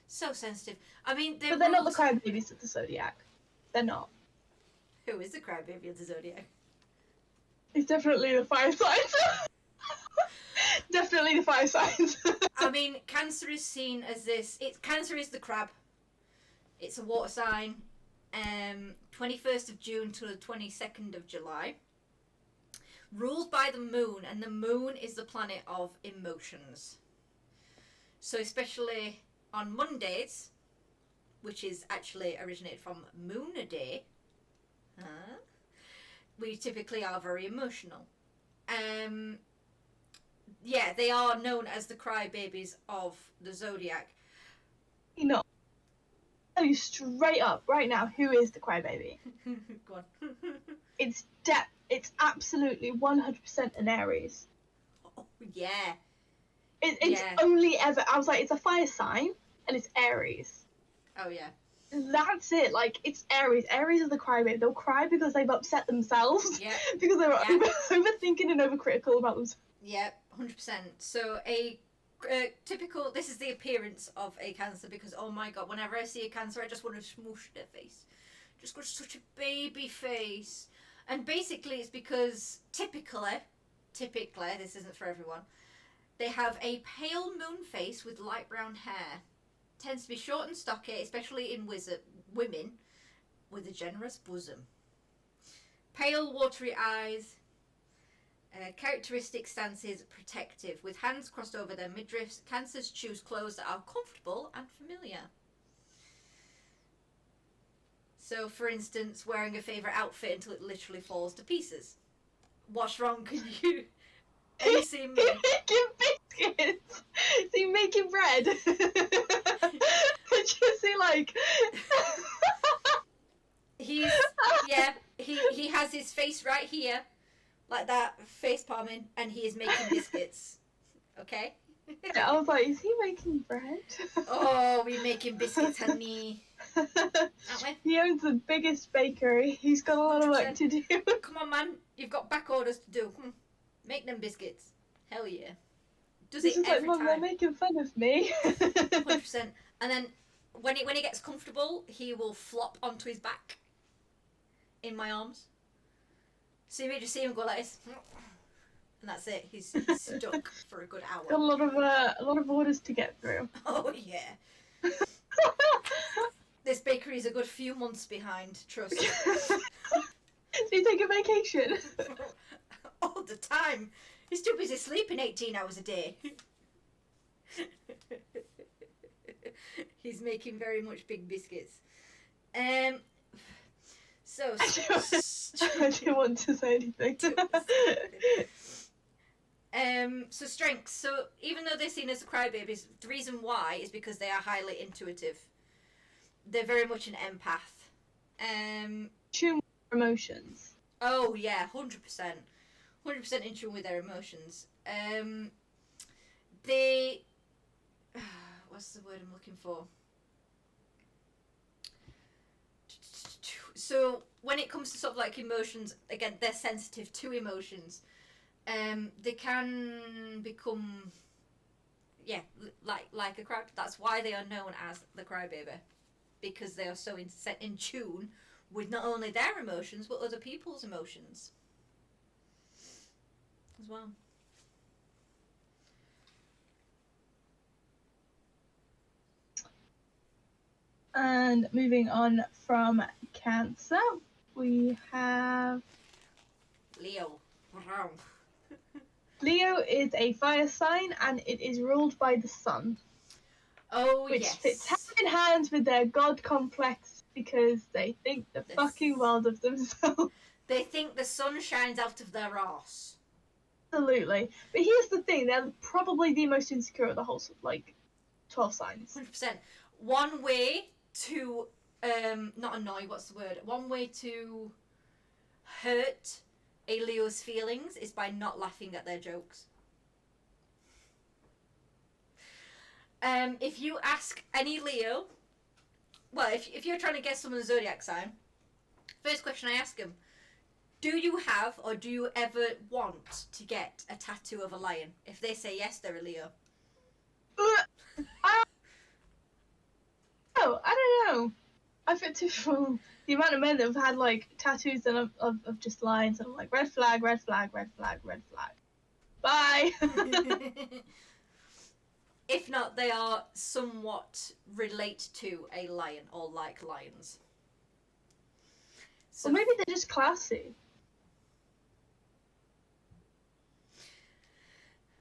So sensitive. I mean, but they're not the crybabies of the zodiac. They're not. Who is the crybaby of the zodiac? It's definitely the fire signs. Definitely the fire signs. I mean, Cancer is seen as this. Cancer is the crab. It's a water sign. 21st of June to the 22nd of July. Ruled by the moon, and the moon is the planet of emotions. So especially on Mondays, which is actually originated from Moon Day, we typically are very emotional. Yeah, they are known as the crybabies of the zodiac. You know, I'll tell you straight up right now who is the crybaby. Go on. It's absolutely 100% an Aries. Oh, yeah. It's only ever. I was like, it's a fire sign, and it's Aries. Oh yeah. That's it. Like, it's Aries. Aries are the crybaby. They'll cry because they've upset themselves. Yeah. Because they're overthinking and overcritical about themselves. Yeah, 100%. So a typical. This is the appearance of a Cancer, because oh my god, whenever I see a Cancer, I just want to smush their face. Just got such a baby face. And basically, it's because typically, this isn't for everyone. They have a pale moon face with light brown hair. Tends to be short and stocky, especially in women, with a generous bosom. Pale, watery eyes. Characteristic stance is protective, with hands crossed over their midriffs. Cancers choose clothes that are comfortable and familiar. So, for instance, wearing a favourite outfit until it literally falls to pieces. What's wrong? Can you... Are you seeing me? Making biscuits. Is he making bread? Just see, like... He has his face right here, like that, face palming, and he is making biscuits. Okay? I was like, is he making bread? Oh, we're making biscuits, honey. He owns the biggest bakery. He's got a lot of work to do. Come on, man. You've got back orders to do. Come on. Make them biscuits. Hell yeah. Does This it is every like, time. Mum, they're making fun of me. 100%. And then when he gets comfortable, he will flop onto his back in my arms. So you may just see him go like this. And that's it. He's stuck for a good hour. Got a lot of orders to get through. Oh yeah. This bakery is a good few months behind, trust. So you take a vacation? All the time. He's too busy sleeping 18 hours a day. He's making very much big biscuits. So I didn't want to say anything. So strengths. So even though they're seen as crybabies, the reason why is because they are highly intuitive. They're very much an empath. Tune emotions. Oh yeah, 100%. 100% in tune with their emotions. They... What's the word I'm looking for? So when it comes to sort of like emotions, again, they're sensitive to emotions. They can become, like a cry. That's why they are known as the crybaby, because they are so in tune with not only their emotions but other people's emotions as well. And moving on from Cancer, we have Leo. Wow. Leo is a fire sign, and it is ruled by the sun. Oh, which yes. fits hand in hand with their god complex, because they think the fucking world of themselves. They think the sun shines out of their arse. Absolutely. But here's the thing, they're probably the most insecure of the whole, 12 signs. 100%. One way to, not annoy, what's the word? One way to hurt a Leo's feelings is by not laughing at their jokes. If you ask any Leo, well, if you're trying to guess someone's zodiac sign, first question I ask them, do you have or do you ever want to get a tattoo of a lion? If they say yes, they're a Leo. Oh, I don't know. I fit to the amount of men that have had like tattoos of just lions, and I'm like, red flag, red flag, red flag, red flag. Bye. If not, they are somewhat relate to a lion or like lions. So or maybe they're just classy.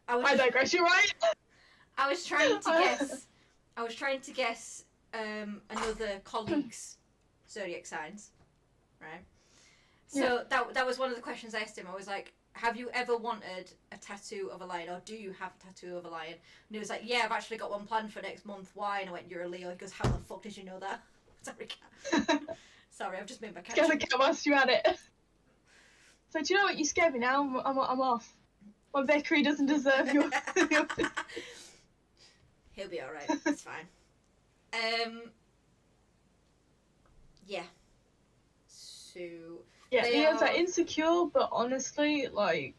I digress. You're right. I was trying to guess. Another colleague's zodiac signs, right? So that was one of the questions I asked him. I was like, have you ever wanted a tattoo of a lion, or do you have a tattoo of a lion? And he was like, yeah, I've actually got one planned for next month. Why? And I went, you're a Leo. He goes, how the fuck did you know that? Sorry, cat. Sorry, I've just made my cat. Scared the cat whilst you had it. So do you know what? You scared me now. I'm off. My bakery doesn't deserve your. He'll be all right. It's fine. Yeah. So. Yeah, Leos are insecure, but honestly, like,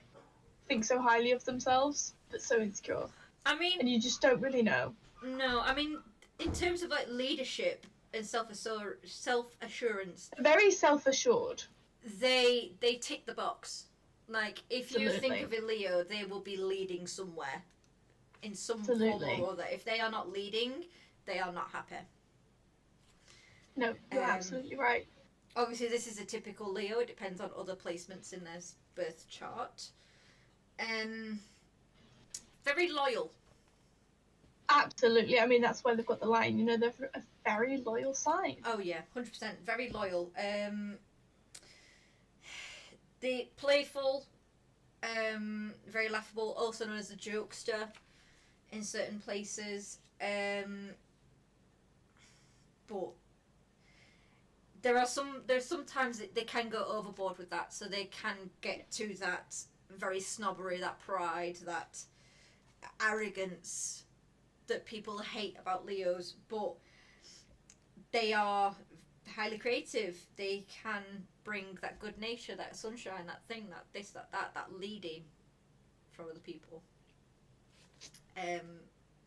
think so highly of themselves, but so insecure. I mean. And you just don't really know. No, I mean, in terms of like leadership and self-assurance. Very self-assured. They tick the box. Like, if Absolutely. you think of a Leo, they will be leading somewhere. In some Absolutely. form or other. If they are not leading, they are not happy. No, you're absolutely right. Obviously, this is a typical Leo. It depends on other placements in their birth chart. Very loyal. Absolutely. I mean, that's why they've got the line. You know, they're a very loyal sign. Oh yeah, 100%, very loyal. The playful, very laughable, also known as a jokester in certain places. But there's sometimes they can go overboard with that, so they can get to that very snobbery, that pride, that arrogance that people hate about Leos. But they are highly creative. They can bring that good nature, that sunshine, that thing, that this, that leading from other people.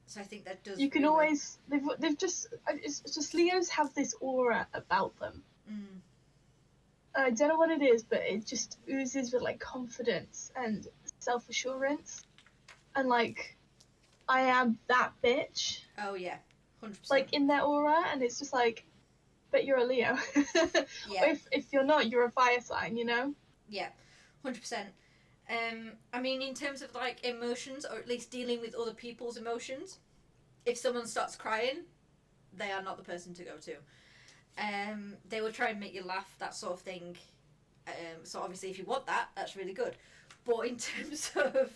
So I think that does. You can really... always they've just it's just Leos have this aura about them. I don't know what it is, but it just oozes with like confidence and self-assurance, and like, I am that bitch. Oh yeah, 100%. Like in their aura, and it's just like, but you're a Leo. Yeah. If you're not, you're a fire sign, you know? Yeah, 100%. I mean, in terms of like emotions, or at least dealing with other people's emotions, if someone starts crying, they are not the person to go to. They will try and make you laugh, that sort of thing. So obviously, if you want that, that's really good. But in terms of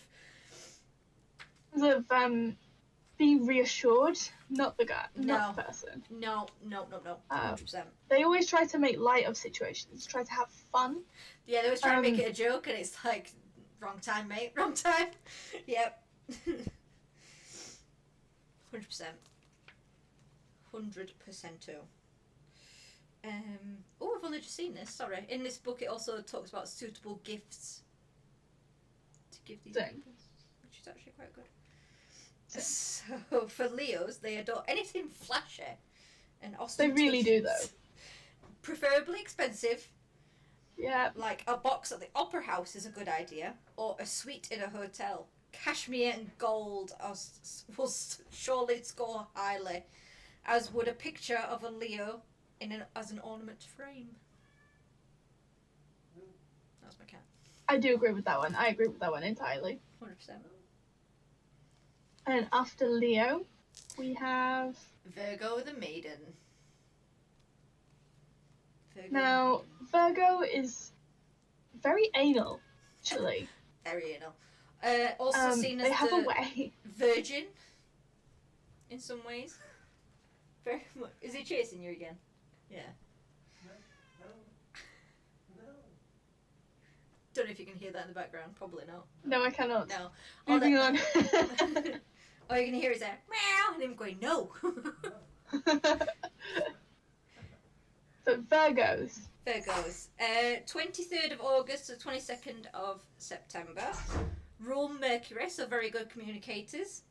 being reassured, not the guy, not the person. No, 100%. They always try to make light of situations, try to have fun. Yeah, they always try to make it a joke, and it's like, wrong time, mate, wrong time. Yep. 100%. 100% too. Oh, I've only just seen this, sorry. In this book, it also talks about suitable gifts to give these people, which is actually quite good. So, for Leos, they adore anything flashy and ostentatious. They really do, though. Preferably expensive. Yeah. Like a box at the opera house is a good idea, or a suite in a hotel. Cashmere and gold will surely score highly, as would a picture of a Leo as an ornament frame. That's my cat. I do agree with that one. I agree with that one entirely. 100%. And after Leo, we have Virgo the Maiden. Now, Virgo is very anal, actually. Very anal. Also seen as they have a way. Virgin, in some ways. Very much. Is he chasing you again? Yeah. No. Don't know if you can hear that in the background. Probably not. No, I cannot. No. Moving on. All you're going to hear is a meow, and him going, no. But Virgos. 23rd of August to 22nd of September. Rule Mercury, so very good communicators.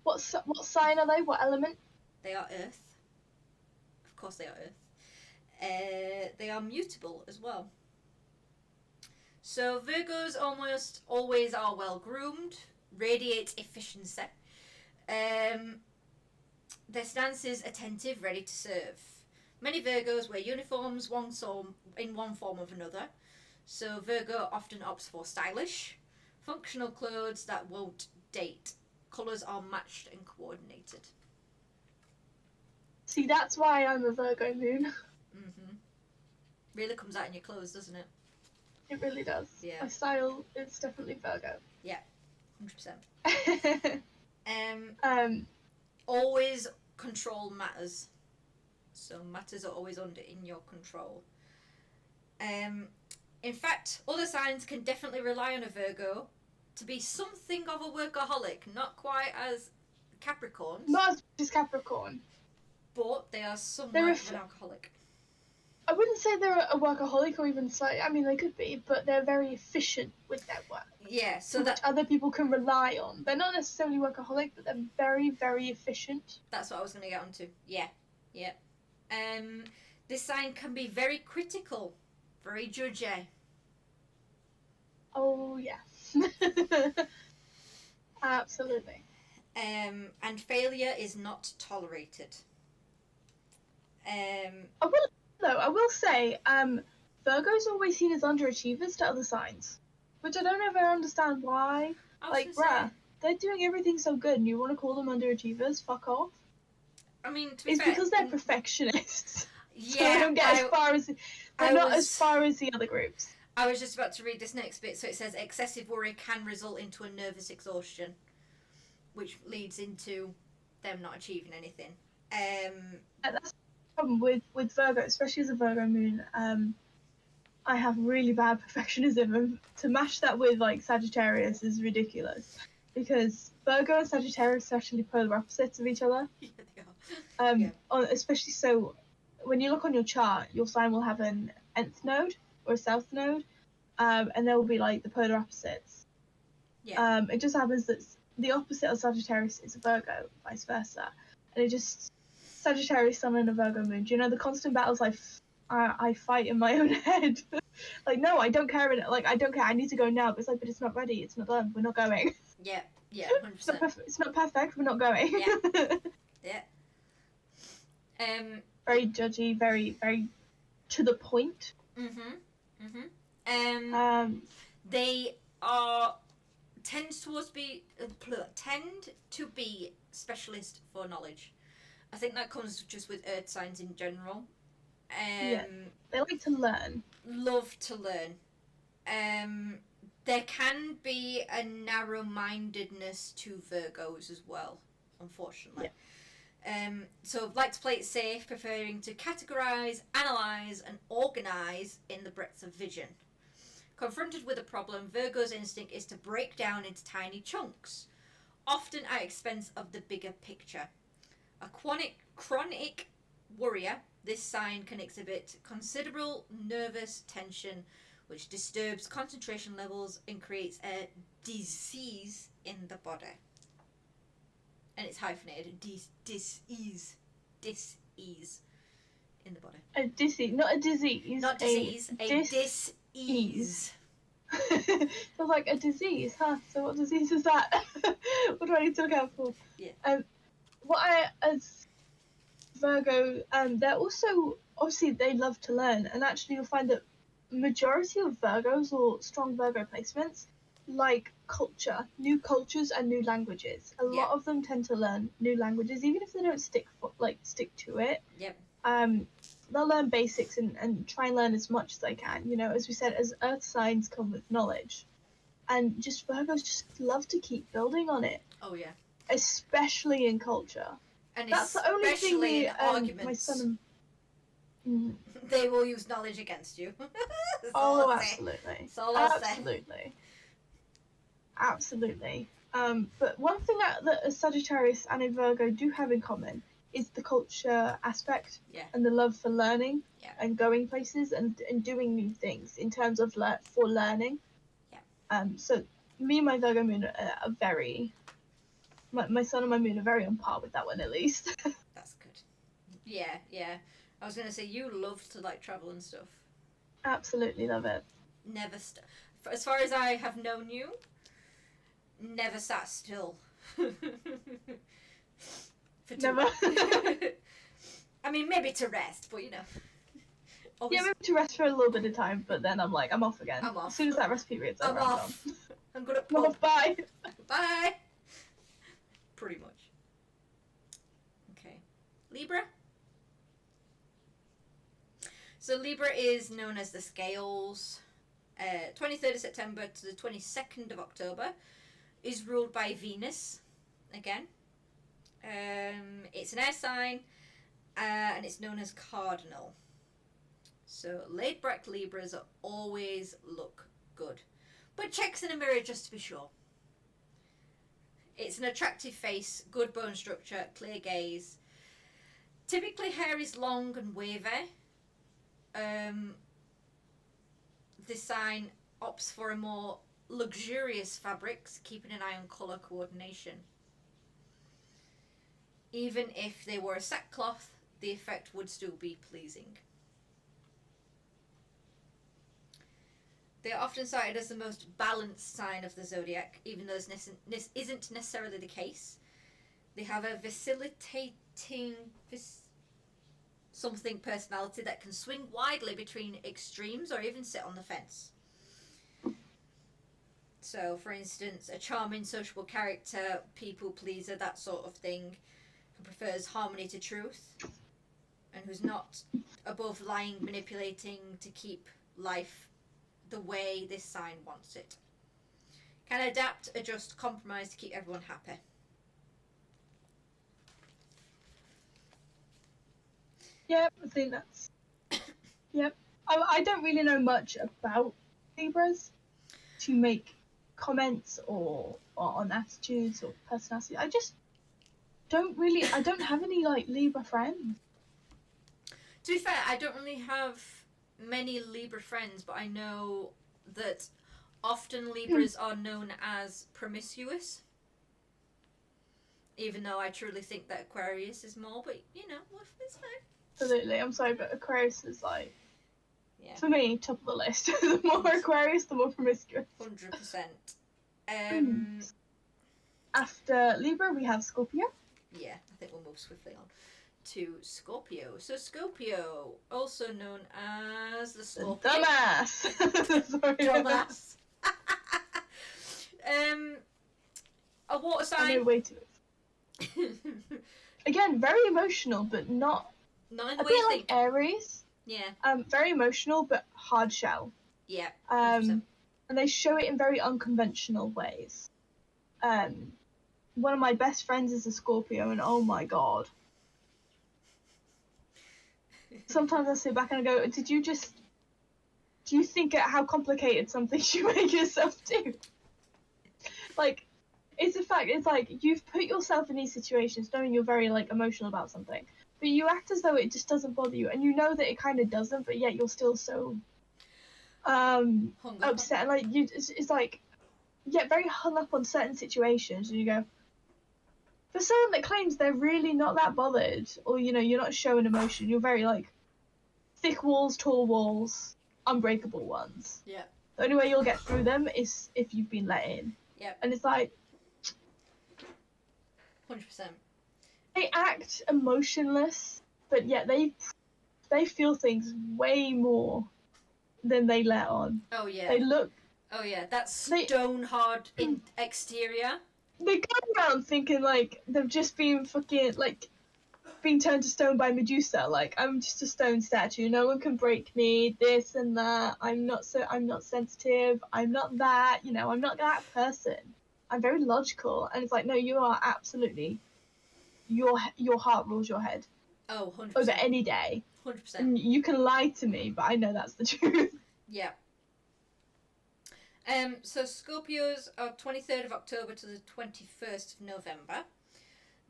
What sign are they? What element? They are Earth. Of course they are Earth. They are mutable as well. So Virgos almost always are well groomed, radiate efficiency. Their stance is attentive, ready to serve. Many Virgos wear uniforms in one form or another. So Virgo often opts for stylish, functional clothes that won't date. Colours are matched and coordinated. See, that's why I'm a Virgo moon. Really comes out in your clothes, doesn't it? It really does. Yeah. My style is definitely Virgo. Yeah, 100%. Always control matters. So matters are always in your control. In fact, other signs can definitely rely on a Virgo to be something of a workaholic, not quite as Capricorn. Not as just Capricorn. But they are somewhat of an alcoholic. I wouldn't say they're a workaholic or even slightly. I mean, they could be, but they're very efficient with their work. Yeah, so that other people can rely on. They're not necessarily workaholic, but they're very, very efficient. That's what I was going to get onto. Yeah. This sign can be very critical, very judgy. Oh yeah. Absolutely. And failure is not tolerated. I will say, Virgo's always seen as underachievers to other signs, which I don't ever understand why. Like, bruh, they're doing everything so good, and you want to call them underachievers? Fuck off. I mean, to be it's fair, because they're perfectionists. Yeah, so they don't get as far as they're not as far as the other groups. I was just about to read this next bit. So it says excessive worry can result into a nervous exhaustion, which leads into them not achieving anything. That's the problem with Virgo, especially as a Virgo moon. I have really bad perfectionism, and to match that with like Sagittarius is ridiculous, because Virgo and Sagittarius are actually polar opposites of each other. Yeah, they are. Especially so, when you look on your chart, your sign will have an nth node or a south node, and there will be like the polar opposites. Yeah. It just happens that the opposite of Sagittarius is a Virgo, vice versa, and it just Sagittarius sun and a Virgo moon. Do you know the constant battles I fight in my own head? Like, no, I don't care. I don't care. I need to go now. But it's like, but it's not ready. It's not done. We're not going. Yeah. 100%. It's not perfect. We're not going. Yeah. Very judgy. Very, very to the point. They are tend to be specialist for knowledge. I think that comes just with earth signs in general. They like to learn. Love to learn. There can be a narrow-mindedness to Virgos as well, unfortunately. So like to play it safe, preferring to categorise, analyse and organise in the breadth of vision. Confronted with a problem, Virgo's instinct is to break down into tiny chunks, often at expense of the bigger picture. A chronic worrier, this sign can exhibit considerable nervous tension, which disturbs concentration levels and creates a disease in the body. And it's hyphenated. Dis-ease in the body. A disease, not a disease. Not disease, a dis-ease. So like a disease, huh? So what disease is that? What do I need to look out for? Yeah. As Virgo, they're also, obviously they love to learn, and actually you'll find that majority of Virgos or strong Virgo placements like culture, new cultures and new languages. A lot of them tend to learn new languages, even if they don't stick to it. Yep. They'll learn basics and try and learn as much as they can. You know, as we said, as earth signs come with knowledge, and just Virgos just love to keep building on it. Oh yeah. Especially in culture. And that's the only thing my son and they will use knowledge against you. Absolutely. Absolutely. But one thing that a Sagittarius and a Virgo do have in common is the culture aspect and the love for learning and going places and doing new things in terms of for learning. So me and my Virgo moon are very... My sun and my moon are very on par with that one, at least. That's good. Yeah. I was gonna say, you love to like travel and stuff. Absolutely love it. Never as far as I have known you, never sat still. Never. I mean, maybe to rest, but you know. Yeah, maybe to rest for a little bit of time, but then I'm off again. I'm off. As soon as that rest period's over, I'm off. I'm gonna. I'm off. Bye. Bye. Pretty much. Okay. Libra. So Libra is known as the scales. 23rd of September to the 22nd of October is ruled by Venus again. It's an air sign and it's known as cardinal. So laid back Libras always look good, but checks in a mirror just to be sure. It's an attractive face, good bone structure, clear gaze. Typically hair is long and wavy. This sign opts for a more luxurious fabrics, keeping an eye on colour coordination. Even if they wore a sackcloth, the effect would still be pleasing. They are often cited as the most balanced sign of the zodiac, even though this isn't necessarily the case. They have a vacillating personality that can swing widely between extremes or even sit on the fence. So, for instance, a charming, sociable character, people pleaser, that sort of thing, who prefers harmony to truth, and who's not above lying, manipulating to keep life the way this sign wants it. Can adapt, adjust, compromise to keep everyone happy. Yep, I think that's... Yep. I don't really know much about Libras to make comments or on attitudes or personality. I just I don't have any, like, Libra friends. To be fair, I don't really have many Libra friends, but I know that often Libras are known as promiscuous. Even though I truly think that Aquarius is more, but you know, it's fine. Absolutely, I'm sorry, but Aquarius is like, yeah, for me, top of the list. The more Aquarius, the more promiscuous. 100%. After Libra, we have Scorpio. Yeah, I think we'll move swiftly on to Scorpio. So Scorpio, also known as the Scorpio. Dumbass. Sorry. Dumbass. A water sign. I know way too. Again, very emotional, but not Not a bit like Aries. Yeah. Very emotional, but hard shell. Yeah. And they show it in very unconventional ways. One of my best friends is a Scorpio, and oh my god. Sometimes I sit back and I go, do you think how complicated some things you make yourself do? Like, it's a fact, it's like, you've put yourself in these situations knowing you're very, like, emotional about something, but you act as though it just doesn't bother you, and you know that it kind of doesn't, but yet you're still so, upset, and, like, it's like, you get very hung up on certain situations, and you go, for someone that claims they're really not that bothered, or, you know, you're not showing emotion, you're very, like, thick walls, tall walls, unbreakable ones. Yeah. The only way you'll get through them is if you've been let in. Yeah. And it's like... 100%. They act emotionless, but yet they feel things way more than they let on. Oh, yeah. They look... Oh, yeah. That stone hard exterior. They go around thinking, like, they've just been fucking, like... being turned to stone by Medusa, like, I'm just a stone statue, no one can break me, this and that, I'm not sensitive, I'm not that, you know, I'm not that person, I'm very logical, and it's like, no, you are absolutely, your heart rules your head. Oh, 100%. Over any day. 100%. And you can lie to me, but I know that's the truth. Yeah. So Scorpios are 23rd of October to the 21st of November.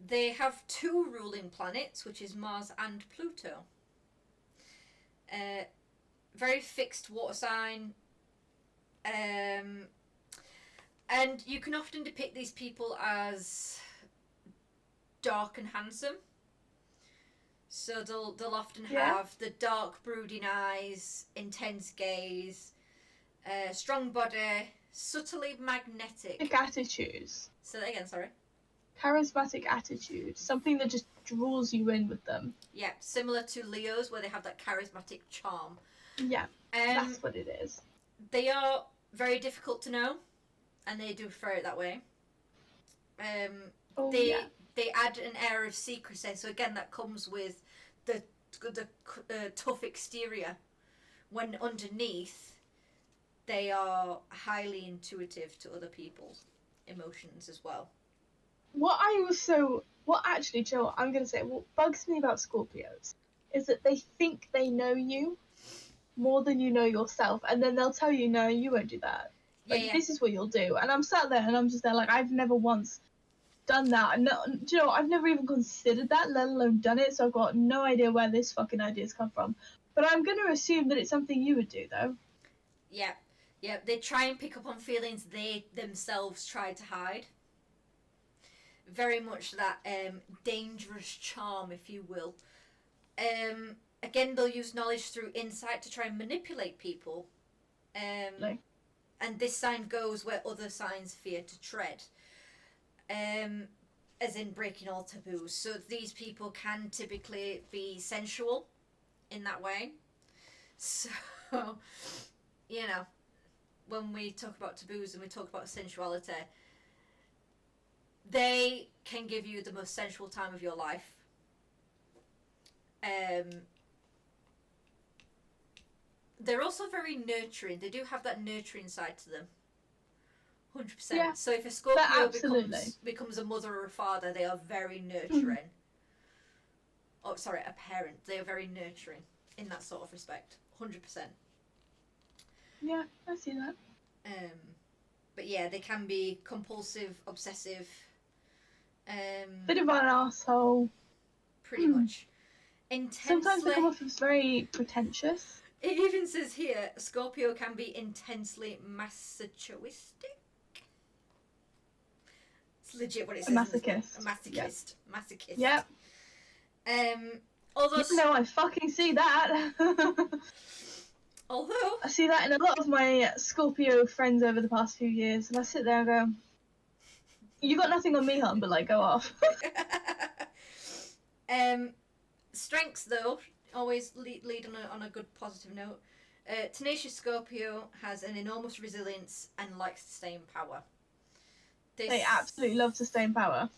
They have two ruling planets, which is Mars and Pluto. Very fixed water sign. And you can often depict these people as dark and handsome. So they'll often have the dark, brooding eyes, intense gaze, strong body, subtly magnetic. Attitudes. Say that again, sorry. Charismatic attitude, something that just draws you in with them. Yeah, similar to Leos, where they have that charismatic charm. Yeah, that's what it is. They are very difficult to know, and they do prefer it that way. They add an air of secrecy, so again, that comes with the tough exterior, when underneath they are highly intuitive to other people's emotions as well. What actually, Joe, I'm going to say, what bugs me about Scorpios is that they think they know you more than you know yourself, and then they'll tell you, no, you won't do that. Like, this is what you'll do. And I'm sat there and I'm just there like, I've never once done that. No, do you know, I've never even considered that, let alone done it, so I've got no idea where this fucking idea's come from. But I'm going to assume that it's something you would do, though. Yeah. Yeah, they try and pick up on feelings they themselves try to hide. Very much that dangerous charm, if you will. Again, they'll use knowledge through insight to try and manipulate people. And this sign goes where other signs fear to tread. As in breaking all taboos. So these people can typically be sensual in that way. So, you know, when we talk about taboos and we talk about sensuality, they can give you the most sensual time of your life. They're also very nurturing. They do have that nurturing side to them. 100%. Yeah, so if a Scorpio becomes a mother or a father, they are very nurturing. Oh, sorry, a parent. They are very nurturing in that sort of respect. 100%. Yeah, I see that. But yeah, they can be compulsive, obsessive. Bit of an arsehole. Pretty much. Intensely. Sometimes they come off as very pretentious. It even says here, Scorpio can be intensely masochistic. It's legit what it says. A masochist. A masochist. Yep. Masochist. Yep. Although... No, I fucking see that. Although... I see that in a lot of my Scorpio friends over the past few years, and I sit there and go, you got nothing on me, hon, but, like, go off. Strengths, though, always lead on a good positive note. Tenacious Scorpio has an enormous resilience and likes to stay in power. They absolutely love to stay in power.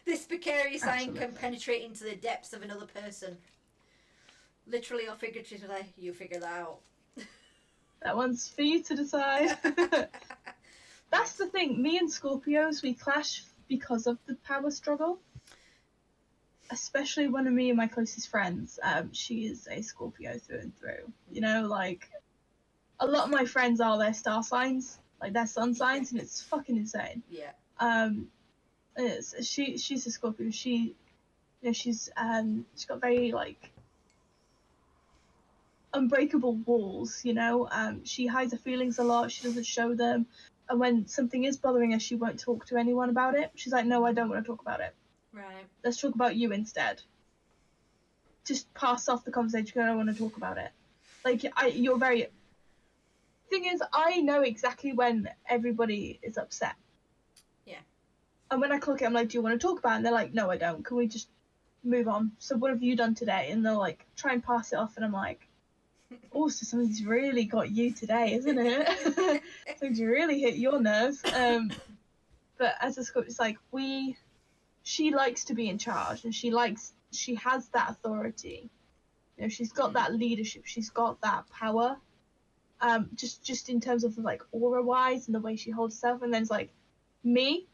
This precarious sign can penetrate into the depths of another person. Literally or figuratively, you figure that out. That one's for you to decide. That's the thing. Me and Scorpios, we clash because of the power struggle. Especially one of me and my closest friends. She is a Scorpio through and through. You know, like, a lot of my friends are their star signs, like their sun signs, and it's fucking insane. Yeah. She's a Scorpio. She's got very, like, unbreakable walls, you know. She hides her feelings a lot. She doesn't show them. And when something is bothering her, she won't talk to anyone about it. She's like, no, I don't want to talk about it. Right. Let's talk about you instead. Just pass off the conversation because I don't want to talk about it. Like, you're very... Thing is, I know exactly when everybody is upset. Yeah. And when I clock it, I'm like, do you want to talk about it? And they're like, no, I don't. Can we just move on? So what have you done today? And they'll, like, try and pass it off. And I'm like, oh, so something's really got you today, isn't it? Something's really hit your nerves. But as a Scorpio, it's like, she likes to be in charge, and she has that authority. You know, she's got that leadership, she's got that power. Just in terms of, like, aura wise and the way she holds herself. And then it's like, me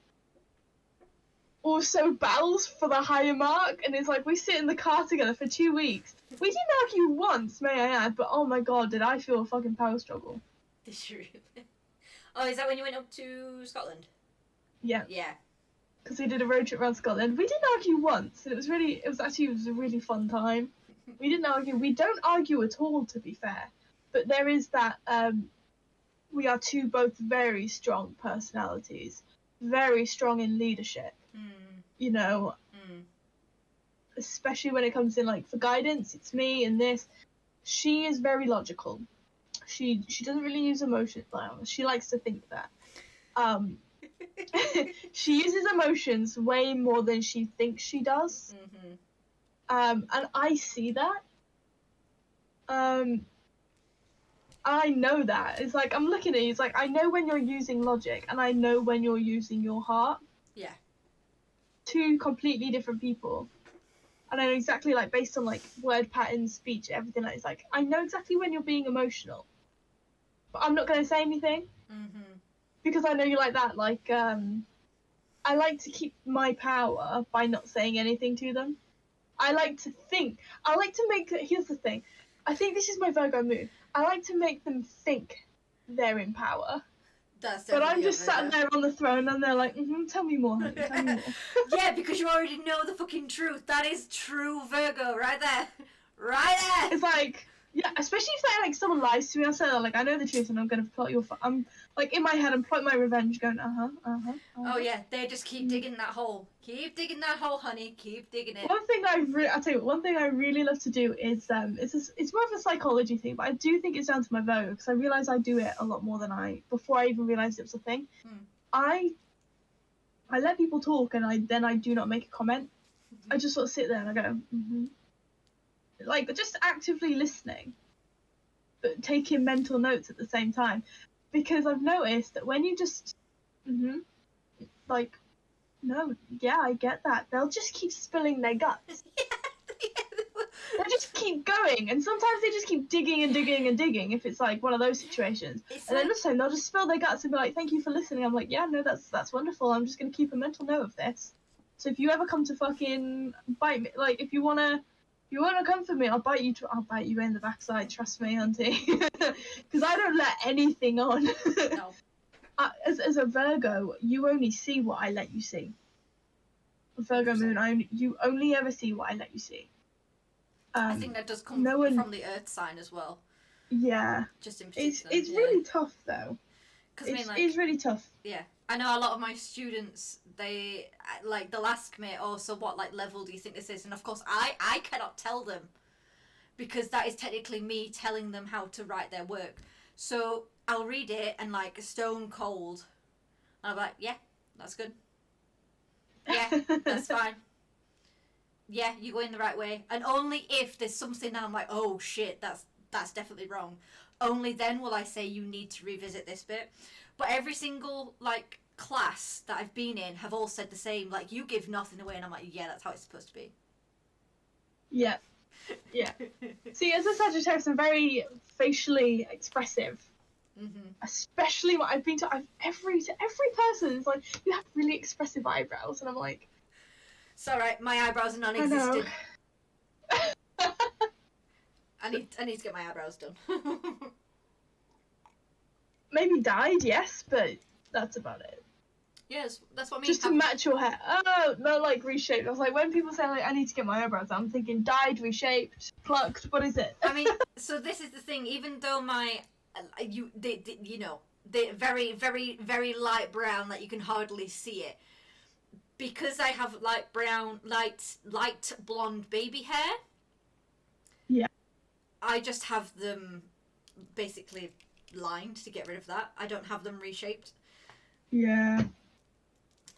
also battles for the higher mark, and it's like, we sit in the car together for 2 weeks. We didn't argue once, may I add, but oh my god, did I feel a fucking power struggle. Did you really? Oh, is that when you went up to Scotland? Yeah. Yeah. Because we did a road trip around Scotland. We didn't argue once, and it was a really fun time. We didn't argue. We don't argue at all, to be fair. But there is that, we are both very strong personalities, very strong in leadership, you know, especially when it comes in, like, for guidance, it's me and this. She is very logical. She doesn't really use emotion. Well, she likes to think that. She uses emotions way more than she thinks she does. And I see that. I know that. It's like, I'm looking at you, it's like, I know when you're using logic, and I know when you're using your heart. Yeah. Two completely different people. And I know exactly, like, based on, like, word patterns, speech, everything, like, it's like, I know exactly when you're being emotional. But I'm not going to say anything. Because I know you like that. Like, I like to keep my power by not saying anything to them. I like to think. I like to make... Here's the thing. I think this is my Virgo mood. I like to make them think they're in power. But I'm just sat there on the throne, and they're like, tell me more, honey, tell me more. Yeah, because you already know the fucking truth. That is true Virgo, right there. Right there. It's like, yeah, especially if like someone lies to me, I'll say, like, I know the truth, and I'm going to plot I'm, like, in my head, I'm plotting my revenge, going, Oh, yeah, they just keep digging that hole. Keep digging that hole, honey. Keep digging it. One thing I'll tell you, one thing I really love to do is, it's more of a psychology thing, but I do think it's down to my Virgo, because I realise I do it a lot more than before I even realised it was a thing. I let people talk, and I do not make a comment. I just sort of sit there and I go, like, just actively listening. but taking mental notes at the same time. Because I've noticed that when you just, like, no, yeah, I get that. They'll just keep spilling their guts. They just keep going, and sometimes they just keep digging and digging and digging if it's like one of those situations. And then this time they'll just spill their guts and be like, "Thank you for listening." I'm like, "Yeah, no, that's wonderful. I'm just gonna keep a mental note of this. So if you ever come to fucking bite me, like if you wanna come for me, I'll bite you in the backside. Trust me, auntie, because I don't let anything on." No. As a Virgo, you only see what I let you see. Virgo 100%. moon, you only ever see what I let you see. I think that does come from the Earth sign as well. Yeah. Just in particular. It's really tough though. It's really tough. Yeah. I know a lot of my students, they'll ask me, "Oh, so what level do you think this is?" And of course I cannot tell them, because that is technically me telling them how to write their work. So I'll read it and stone cold, and I'll be like, "Yeah, that's good. Yeah, that's fine. Yeah, you're going the right way." And only if there's something that I'm like, "Oh shit, that's definitely wrong," only then will I say you need to revisit this bit. But every single class that I've been in have all said the same, you give nothing away, and I'm like, "Yeah, that's how it's supposed to be." Yeah. Yeah. See, as a Sagittarius, I'm very facially expressive. Mm-hmm. Especially what I've been to every person is like, "You have really expressive eyebrows," and I'm like, "It's alright, my eyebrows are non-existent." I need to get my eyebrows done. Maybe dyed, yes, but that's about it. Yes, that's what I mean. Just to match your hair. Oh, no, reshaped. I was like, when people say I need to get my eyebrows done, I'm thinking dyed, reshaped, plucked. What is it? I mean, so this is the thing. Even though they're very, very, very light brown, you can hardly see it, because I have light blonde baby hair. Yeah. I just have them basically lined to get rid of that. I don't have them reshaped. Yeah.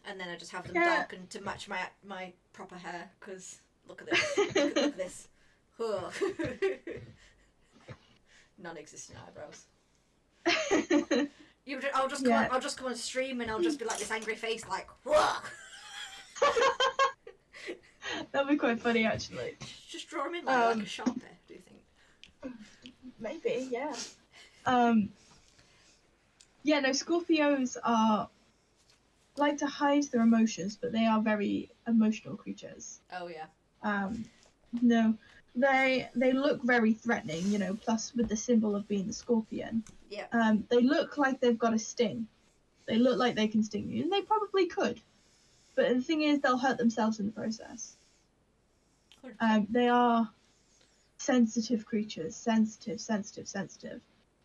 And then I just have them darkened to match my proper hair, because look at this. Look at this. Oh. Non-existent eyebrows. I'll just come on stream and I'll just be this angry face, whoa. That'd be quite funny, actually. Just draw them in like a Sharpie, do you think? Maybe, yeah. Yeah, no, Scorpios like to hide their emotions, but they are very emotional creatures. Oh yeah. No, they look very threatening, plus with the symbol of being the scorpion. Yeah. They look like they've got a sting. They look like they can sting you, and they probably could. But the thing is, they'll hurt themselves in the process. They are sensitive creatures. Sensitive.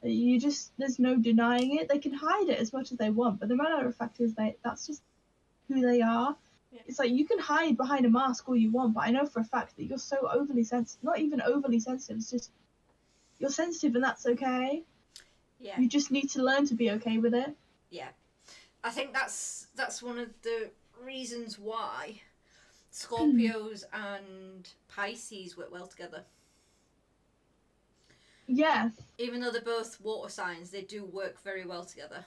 There's no denying it. They can hide it as much as they want, but the matter of fact is that's just who they are. Yeah. It's you can hide behind a mask all you want, but I know for a fact that you're so overly sensitive. Not even overly sensitive, it's just you're sensitive, and that's okay. Yeah. You just need to learn to be okay with it. Yeah. I think that's one of the reasons why Scorpios and Pisces work well together. Yeah. Even though they're both water signs, they do work very well together.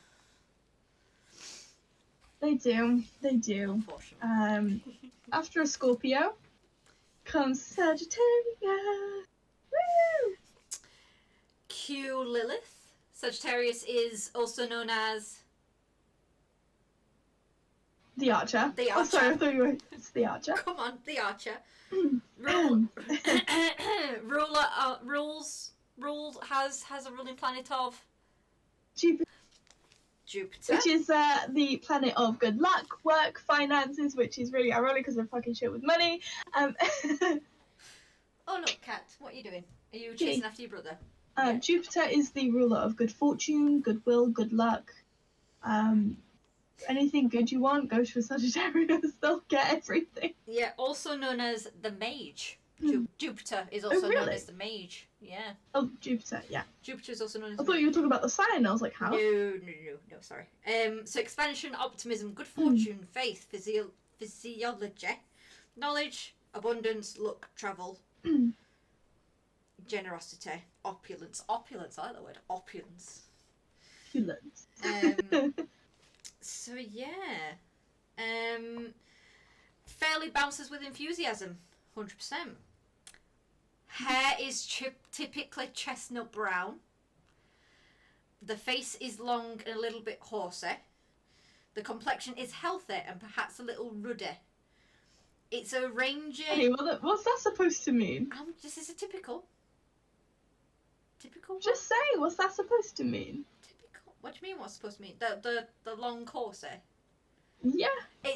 They do. Unfortunately. After a Scorpio comes Sagittarius. Woo! Q Lilith. Sagittarius is also known as the Archer. The Archer. Oh, sorry, I thought you were. It's the Archer. Come on, the Archer. Has a ruling planet of Jupiter. Which is the planet of good luck, work, finances, which is really ironic because they're fucking shit with money. Oh look, Kat, what are you doing? Are you chasing after your brother? Yeah. Jupiter is the ruler of good fortune, goodwill, good luck. Anything good you want, go to a Sagittarius. They'll get everything. Yeah, also known as the Mage. Jupiter is also known as the Mage. Yeah. Oh, Jupiter, yeah. Jupiter is also known as. I thought you were talking about the sign. I was like, how? No, sorry. So expansion, optimism, good fortune, faith, physiology, knowledge, abundance, luck, travel. generosity, opulence. Opulence, I like the word opulence. Opulence. So yeah. Fairly bounces with enthusiasm, 100%. Hair is typically chestnut brown. The face is long and a little bit horsey. The complexion is healthy and perhaps a little ruddy. It's a rangy... Hey, what's that supposed to mean? This is a typical. Typical? Just say, what's that supposed to mean? Typical. What do you mean what's supposed to mean? The long horsey? Yeah.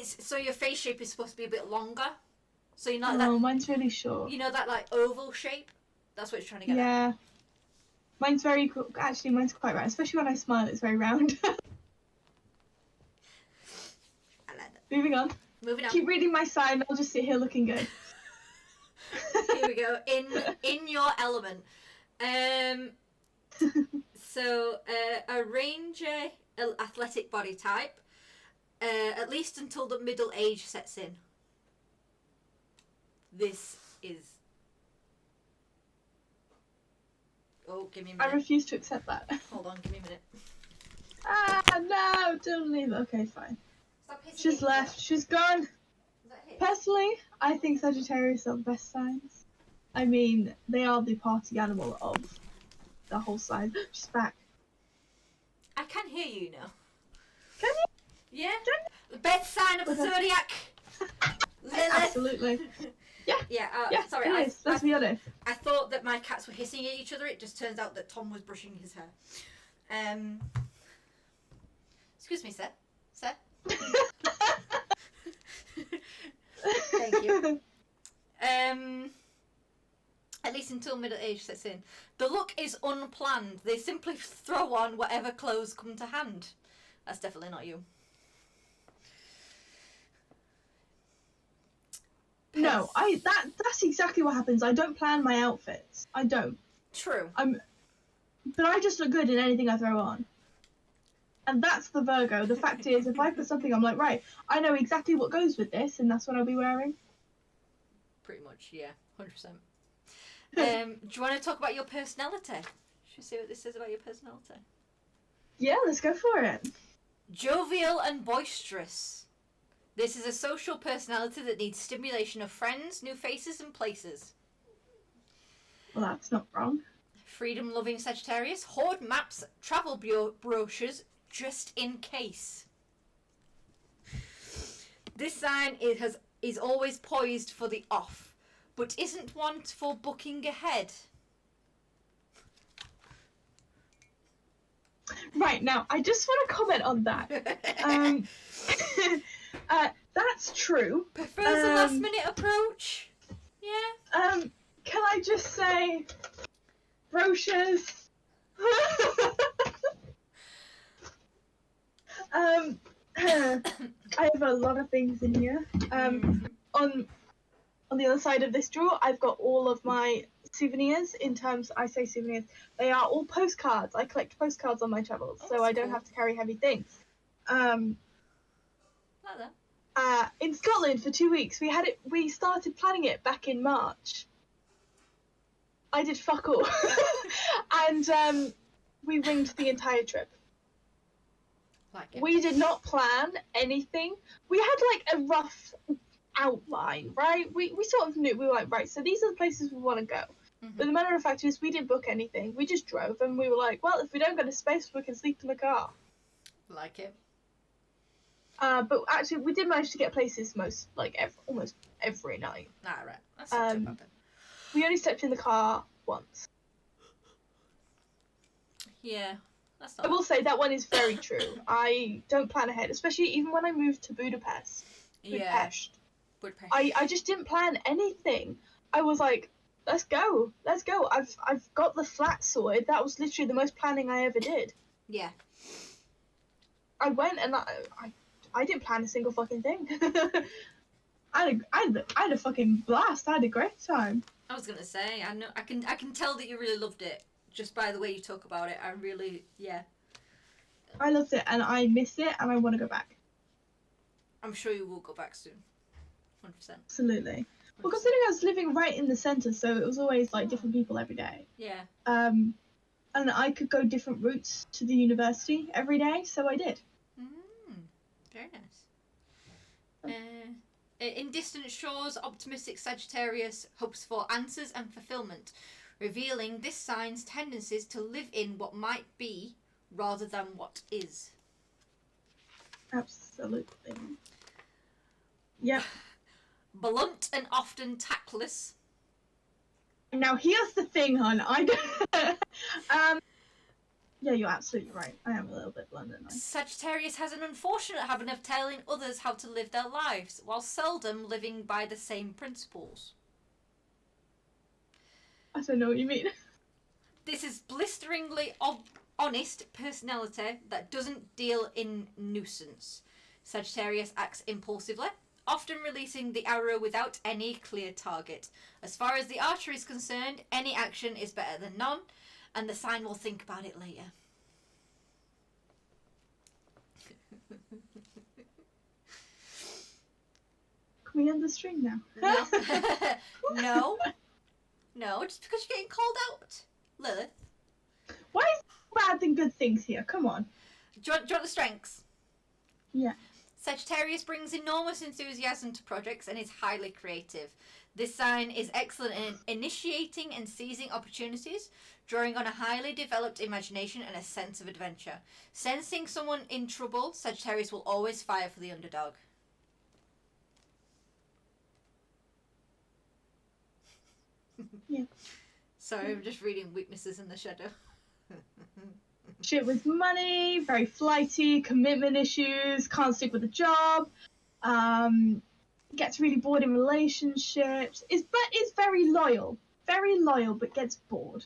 So your face shape is supposed to be a bit longer. So you're not mine's really short. You know that like oval shape? That's what it's trying to get at. Yeah. Mine's mine's quite round. Especially when I smile, it's very round. I like that. Moving on. Keep reading my sign. I'll just sit here looking good. Here we go. In your element. So a rangy athletic body type. At least until the middle age sets in. This is... Oh, give me a minute. I refuse to accept that. Hold on, give me a minute. No, don't leave. Okay, fine. She's left. She's gone. Personally, I think Sagittarius are the best signs. I mean, they are the party animal of the whole sign. She's back. I can hear you now. Can you? Yeah. The best sign of the zodiac. Lilith. Absolutely. Yeah. Yeah. Sorry. Let's be honest. I thought that my cats were hissing at each other. It just turns out that Tom was brushing his hair. Excuse me, sir. Sir. Thank you. At least until middle age sets in. The look is unplanned. They simply throw on whatever clothes come to hand. That's definitely not you. No, that's exactly what happens. I don't plan my outfits. I don't. True. But I just look good in anything I throw on. And that's the Virgo. The fact is, if I put something, I'm like, right, I know exactly what goes with this, and that's what I'll be wearing. Pretty much, yeah, 100%. Do you want to talk about your personality? Should we see what this says about your personality? Yeah, let's go for it. Jovial and boisterous. This is a social personality that needs stimulation of friends, new faces and places. Well, that's not wrong. Freedom-loving Sagittarius. Hoard maps, travel brochures, just in case. This sign is always poised for the off, but isn't one for booking ahead. Right, now, I just want to comment on that. That's true. Prefers a last-minute approach. Yeah. Can I just say... brochures. I have a lot of things in here. On the other side of this drawer, I've got all of my souvenirs. I say souvenirs, they are all postcards. I collect postcards on my travels, so I don't have to carry heavy things. Like that. In Scotland for 2 weeks, we started planning it back in March. I did fuck all. And we winged the entire trip. Like it. We did not plan anything. We had like a rough outline, right? We sort of knew. We were like, right, so these are the places we want to go. Mm-hmm. But the matter of fact is we didn't book anything. We just drove and we were like, well, if we don't go to space, we can sleep in the car. Like it. But actually, we did manage to get places almost every night. Ah, right. That's not too bad then. We only slept in the car once. Yeah, that's not... I will say that one is very true. I don't plan ahead, especially even when I moved to Budapest. Budapest. I just didn't plan anything. I was like, let's go. I've got the flat sorted. That was literally the most planning I ever did. Yeah. I went and I didn't plan a single fucking thing. I had a fucking blast. I had a great time. I was gonna say, I know, I can tell that you really loved it just by the way you talk about it. I loved it and I miss it and I want to go back. I'm sure you will go back soon. 100%. Absolutely. Well, considering I was living right in the centre, so it was always like different people every day. Yeah. And I could go different routes to the university every day, so I did. Very nice. In distant shores, optimistic Sagittarius hopes for answers and fulfillment, revealing this sign's tendencies to live in what might be rather than what is. Absolutely. Yep. Blunt and often tactless. Now here's the thing, hon. I don't. Yeah, you're absolutely right. I am a little bit blunt, aren't I? Sagittarius has an unfortunate habit of telling others how to live their lives, while seldom living by the same principles. I don't know what you mean. This is blisteringly honest personality that doesn't deal in nuisance. Sagittarius acts impulsively, often releasing the arrow without any clear target. As far as the archer is concerned, any action is better than none, and the sign will think about it later. Can we end the stream now? No. No, just because you're getting called out, Lilith. Why is bad than good things here? Come on. Do you want the strengths? Yeah. Sagittarius brings enormous enthusiasm to projects and is highly creative. This sign is excellent in initiating and seizing opportunities, drawing on a highly developed imagination and a sense of adventure. Sensing someone in trouble, Sagittarius will always fire for the underdog. Yeah. Sorry, I'm just reading weaknesses in the shadow. Shit with money, very flighty, commitment issues, can't stick with a job, gets really bored in relationships, is very loyal, but gets bored.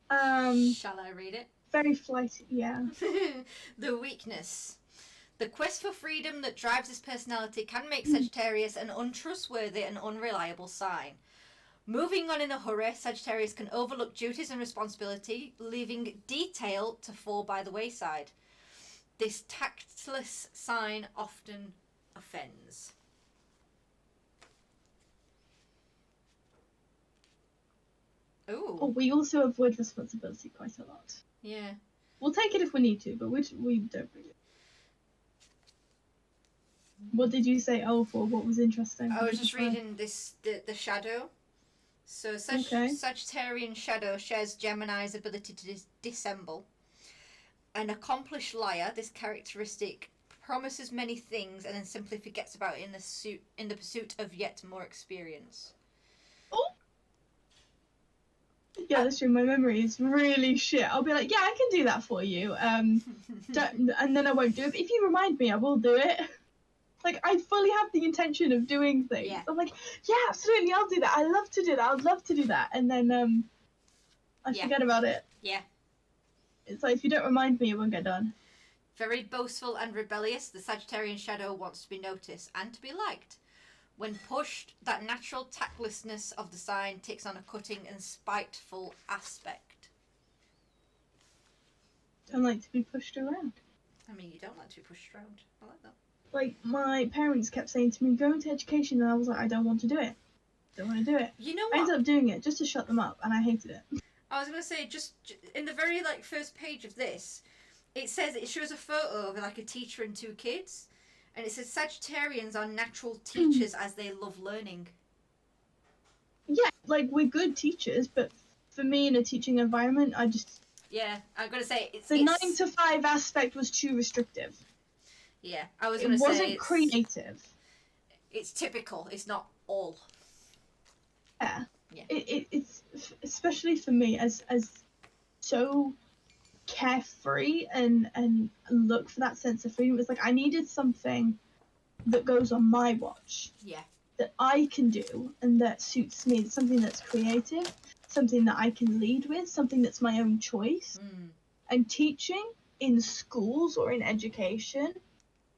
Shall I read it? Very flighty, yeah. The weakness. The quest for freedom that drives this personality can make Sagittarius an untrustworthy and unreliable sign. Moving on in a hurry, Sagittarius can overlook duties and responsibility, leaving detail to fall by the wayside. This tactless sign often offends. Ooh. Oh, we also avoid responsibility quite a lot. Yeah. We'll take it if we need to, but we don't really. What did you say? Oh, for what was interesting? I was just reading the shadow. So Sagittarian shadow shares Gemini's ability to dissemble. An accomplished liar, this characteristic promises many things and then simply forgets about it in the pursuit of yet more experience. Oh. Yeah, that's true. My memory is really shit. I'll be like, yeah, I can do that for you. And then I won't do it. But if you remind me, I will do it. Like, I fully have the intention of doing things. Yeah. I'm like, yeah, absolutely, I'll do that. I love to do that. I would love to do that. And then I forget about it. Yeah. It's like, if you don't remind me, it won't get done. Very boastful and rebellious, the Sagittarian shadow wants to be noticed and to be liked. When pushed, that natural tactlessness of the sign takes on a cutting and spiteful aspect. Don't like to be pushed around. I mean, you don't like to be pushed around. I like that. Like, my parents kept saying to me, go into education, and I was like, I don't want to do it. Don't want to do it. You know what? I ended up doing it just to shut them up, and I hated it. I was going to say, just in the very, first page of this, it shows a photo of, a teacher and two kids, and it says, Sagittarians are natural teachers as they love learning. Yeah, we're good teachers, but for me in a teaching environment, Yeah, I've got to say, it's... The 9 to 5 aspect was too restrictive. Yeah, I was going to say... It wasn't creative. It's typical, it's not all. Yeah. Yeah. It's especially for me as so carefree and look for that sense of freedom. It's like I needed something that goes on my watch. Yeah. That I can do and that suits me. It's something that's creative, something that I can lead with, something that's my own choice. And teaching in schools or in education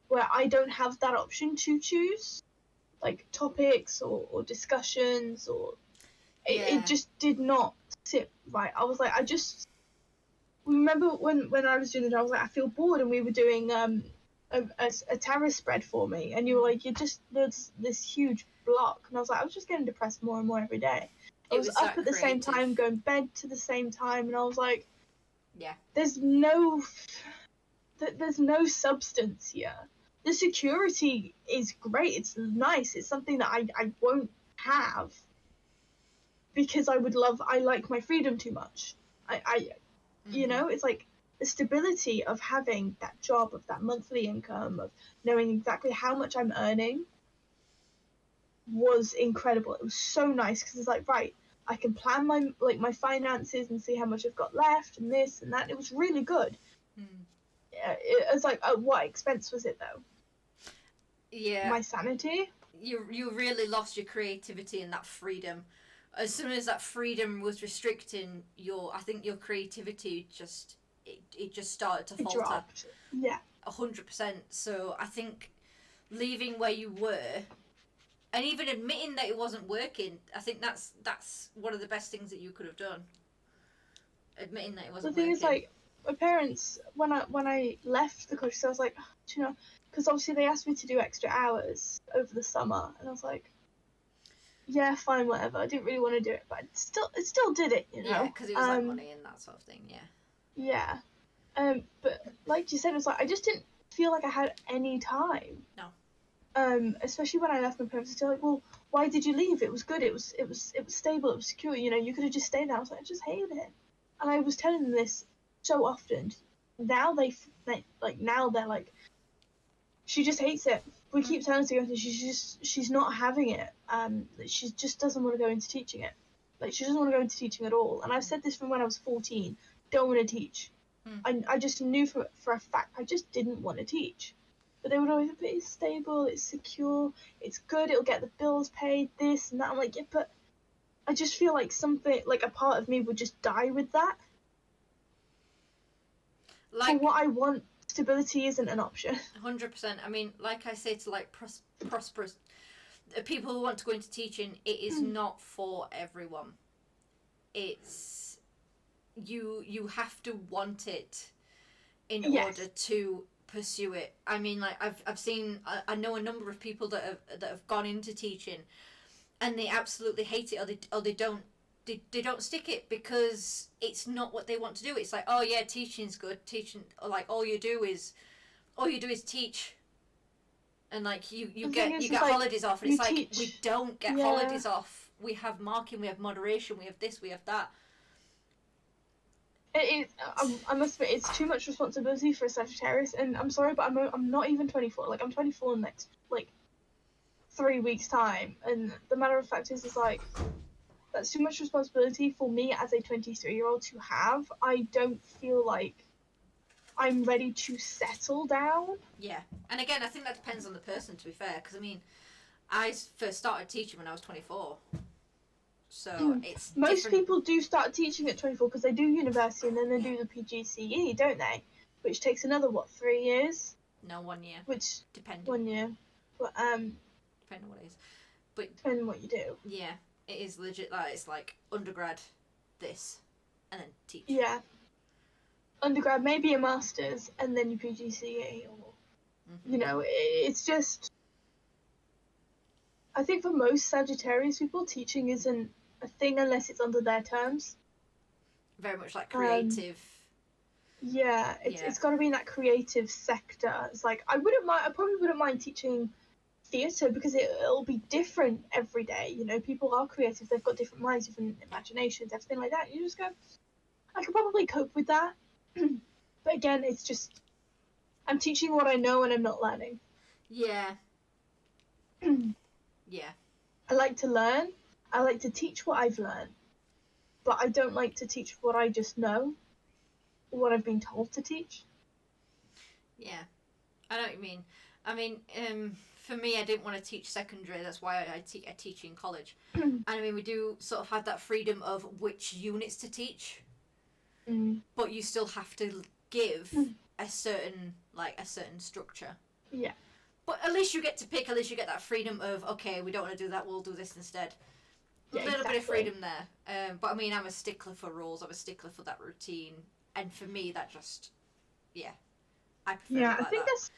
where I don't have that option to choose, like topics or discussions or it just did not sit right. I was like, remember when I was doing it, I was like, I feel bored, and we were doing a tarot spread for me, and you were like, there's this huge block, and I was like, I was just getting depressed more and more every day. I was up at the same time, going to bed to the same time, and I was like, yeah, there's no substance here. The security is great, it's nice, it's something that I won't have because I like my freedom too much. You know, it's like the stability of having that job, of that monthly income, of knowing exactly how much I'm earning was incredible. It was so nice because it's like, right, I can plan my finances and see how much I've got left and this and that. It was really good. It was like, what expense was it though? Yeah. My sanity. You really lost your creativity and that freedom. As soon as that freedom was restricting I think your creativity just started to falter. It dropped. Yeah. 100%. So I think leaving where you were, and even admitting that it wasn't working, I think that's one of the best things that you could have done. Admitting that it wasn't working. The thing is, like, my parents, when I left the country, so I was like, do you know, because obviously they asked me to do extra hours over the summer, and I was like, yeah, fine, whatever. I didn't really want to do it, but I still did it, you know. Yeah, because it was like money and that sort of thing. Yeah. Yeah. But like you said, it was like I just didn't feel like I had any time. No. Especially when I left my parents, they're like, well, why did you leave? It was good. It was stable. It was secure. You know, you could have just stayed there. I was like, I just hated it. And I was telling them this so often. Now now they're like, she just hates it. We keep telling her to go, she's not having it. She just doesn't want to go into teaching it. Like, she doesn't want to go into teaching at all. And I've said this from when I was 14. Don't want to teach. I just knew for a fact I just didn't want to teach. But they would always be, it's stable, it's secure, it's good, it'll get the bills paid, this and that. I'm like, yeah, but I just feel like something, like a part of me would just die with that. Like, for what I want, stability isn't an option. 100%. I mean, like I say to like prosperous people who want to go into teaching, it is not for everyone. It's you have to want it in order to pursue it. I mean, like I've seen, I know a number of people that have gone into teaching, and they absolutely hate it, or they don't stick it because it's not what they want to do. It's like, oh yeah, teaching's good. Teaching, like all you do is teach, and like you get like, holidays off, and it's like we don't get holidays off. We have marking, we have moderation, we have this, we have that. It is. I must admit, it's too much responsibility for a Sagittarius, and I'm sorry, but I'm not even 24. Like, I'm 24 in next 3 weeks time, and the matter of fact is like, that's too much responsibility for me as a 23-year-old to have. I don't feel like I'm ready to settle down. Yeah, and again, I think that depends on the person, to be fair, because I mean, I first started teaching when I was 24. So it's most different. people do start teaching at 24 because they do university and then they do the PGCE, don't they? Which takes another 3 years? No, 1 year. Which depending. 1 year, but depending on what it is, but depending on what you do. Yeah, it is legit. Like, it's like undergrad, this, and then teach. Yeah, undergrad, maybe a master's, and then your PGCE, or you know, it's just. I think for most Sagittarius people, teaching isn't a thing unless it's under their terms. Very much like creative. Yeah, it's got to be in that creative sector. It's like I probably wouldn't mind teaching theatre because it'll be different every day. You know, people are creative; they've got different minds, different imaginations, everything like that. You just go, I could probably cope with that. But again, it's just I'm teaching what I know and I'm not learning. Yeah. Yeah. I like to learn. I like to teach what I've learned. But I don't like to teach what I just know. Or what I've been told to teach. Yeah. I know what you mean. I mean, for me, I didn't want to teach secondary. That's why I teach in college. And I mean, we do sort of have that freedom of which units to teach. But you still have to give a certain structure. Yeah. But at least you get to pick, at least you get that freedom of, okay, we don't want to do that, we'll do this instead. Yeah, a little bit of freedom there. But I mean, I'm a stickler for rules, I'm a stickler for that routine. And for me, that just, I prefer it like I think that.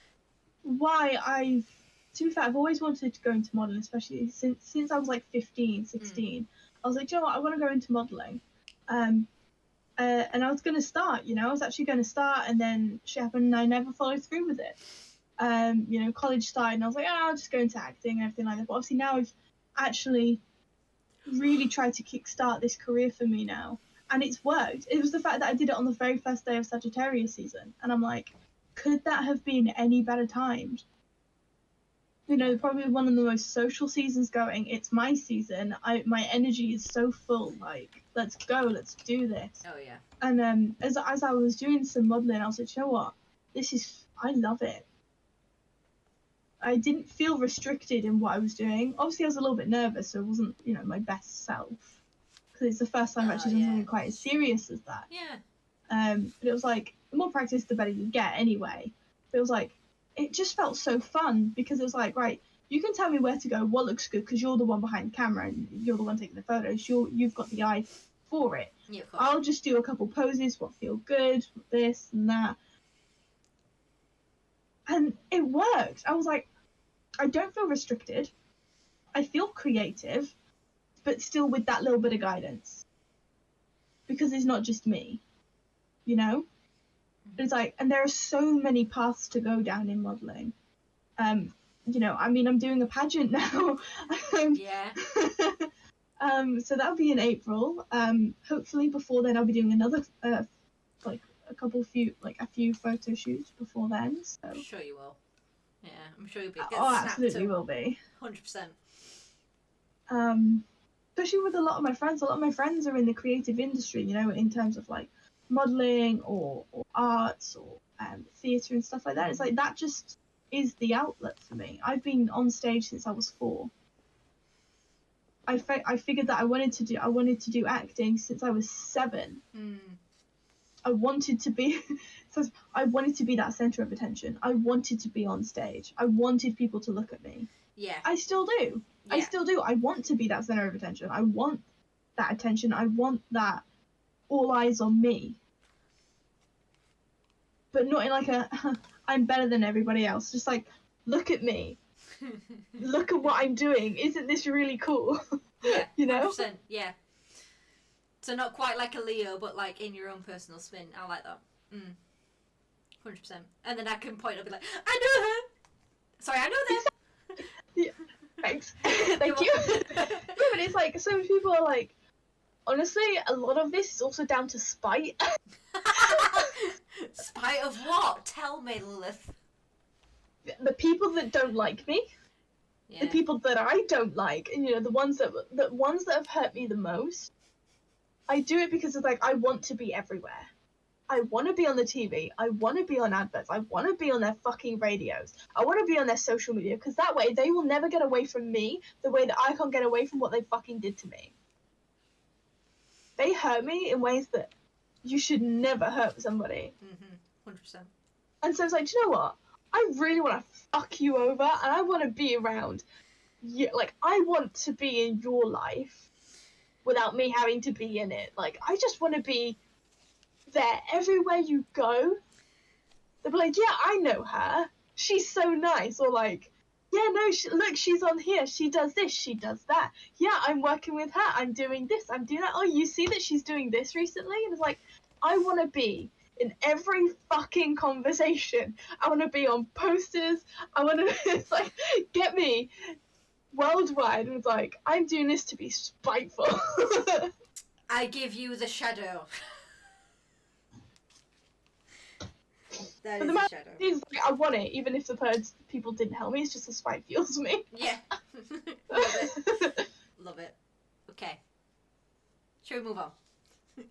why to be fair, I've always wanted to go into modelling, especially since I was like 15, 16. I was like, you know what, I want to go into modelling. And I was going to start, I was actually going to start, and then shit happened and I never followed through with it. College started and I was like, I'll just go into acting and everything like that. But obviously now I've actually really tried to kickstart this career for me now. And it's worked. It was the fact that I did it on the very first day of Sagittarius season. And I'm like, could that have been any better timed? Probably one of the most social seasons going. It's my season. My energy is so full. Like, let's go. Let's do this. Oh, yeah. And as I was doing some modelling, I was like, you know what? I love it. I didn't feel restricted in what I was doing. Obviously, I was a little bit nervous, so it wasn't, my best self. Because it's the first time I've actually done something quite as serious as that. Yeah. But it was like, the more practice, the better you get anyway. But it was like, it just felt so fun, because it was like, right, you can tell me where to go, what looks good, because you're the one behind the camera, and you're the one taking the photos. You've got the eye for it. Yeah, I'll just do a couple poses, what feel good, this and that. And it worked. I was like, I don't feel restricted. I feel creative, but still with that little bit of guidance. Because it's not just me, It's like, and there are so many paths to go down in modelling. I'm doing a pageant now. Yeah. So that'll be in April. Hopefully before then I'll be doing another, a few photo shoots before then. So. I'm sure you will. Yeah, I'm sure you'll be. Absolutely will be. 100%. Especially with a lot of my friends. A lot of my friends are in the creative industry, in terms of like modelling or arts or theatre and stuff like that. It's like that just is the outlet for me. I've been on stage since I was 4. I figured that I wanted to do acting since I was 7. I wanted to be that center of attention. I wanted to be on stage. I wanted people to look at me. Yeah. I still do. Yeah. I still do. I want to be that center of attention. I want that attention. I want that all eyes on me. But not in like a I'm better than everybody else. Just like, look at me. Look at what I'm doing. Isn't this really cool? Yeah. 100%. Yeah. So not quite like a Leo, but like in your own personal spin. I like that. 100%. And then I can point and be like, I know her. Sorry, I know them. Yeah. Thanks. Thank you. Yeah, but it's like, so people are like, honestly, a lot of this is also down to spite. Spite of what? Tell me, Lilith. The people that don't like me. Yeah. The people that I don't like, and the ones that have hurt me the most. I do it because it's like, I want to be everywhere. I want to be on the TV. I want to be on adverts. I want to be on their fucking radios. I want to be on their social media, because that way they will never get away from me the way that I can't get away from what they fucking did to me. They hurt me in ways that you should never hurt somebody. 100%. And so it's like, do you know what? I really want to fuck you over, and I want to be around. Like, I want to be in your life without me having to be in it. Like, I just want to be there everywhere you go. They'll be like, yeah, I know her. She's so nice. Or like, yeah, no, look, she's on here. She does this. She does that. Yeah, I'm working with her. I'm doing this. I'm doing that. Oh, you see that she's doing this recently? And it's like, I want to be in every fucking conversation. I want to be on posters. I want to, it's like, get me worldwide. And it's like, I'm doing this to be spiteful. I give you the shadow. That but is the a shadow. Is, like, I want it, even if the people didn't help me. It's just the spite fuels me. Yeah. Love it. Love it. Okay. Shall we move on?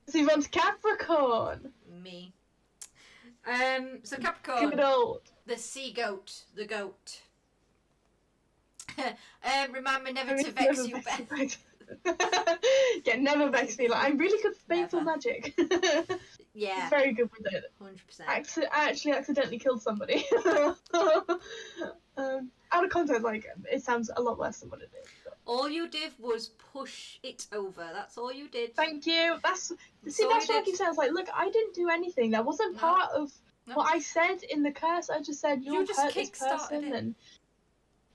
So you want Capricorn. Me. So Capricorn. Good old. The sea goat. The goat. Remind me never to vex you, Beth. Yeah, never vex me. Like, I'm really good for painful magic. Yeah. Very good with it. 100%. I actually accidentally killed somebody. Out of context, like, it sounds a lot worse than what it is. But... All you did was push it over. That's all you did. Thank you. That's what I keep saying. It's like, look, I didn't do anything. That wasn't part of No. What I said in the curse, I just said you'll hurt this person, and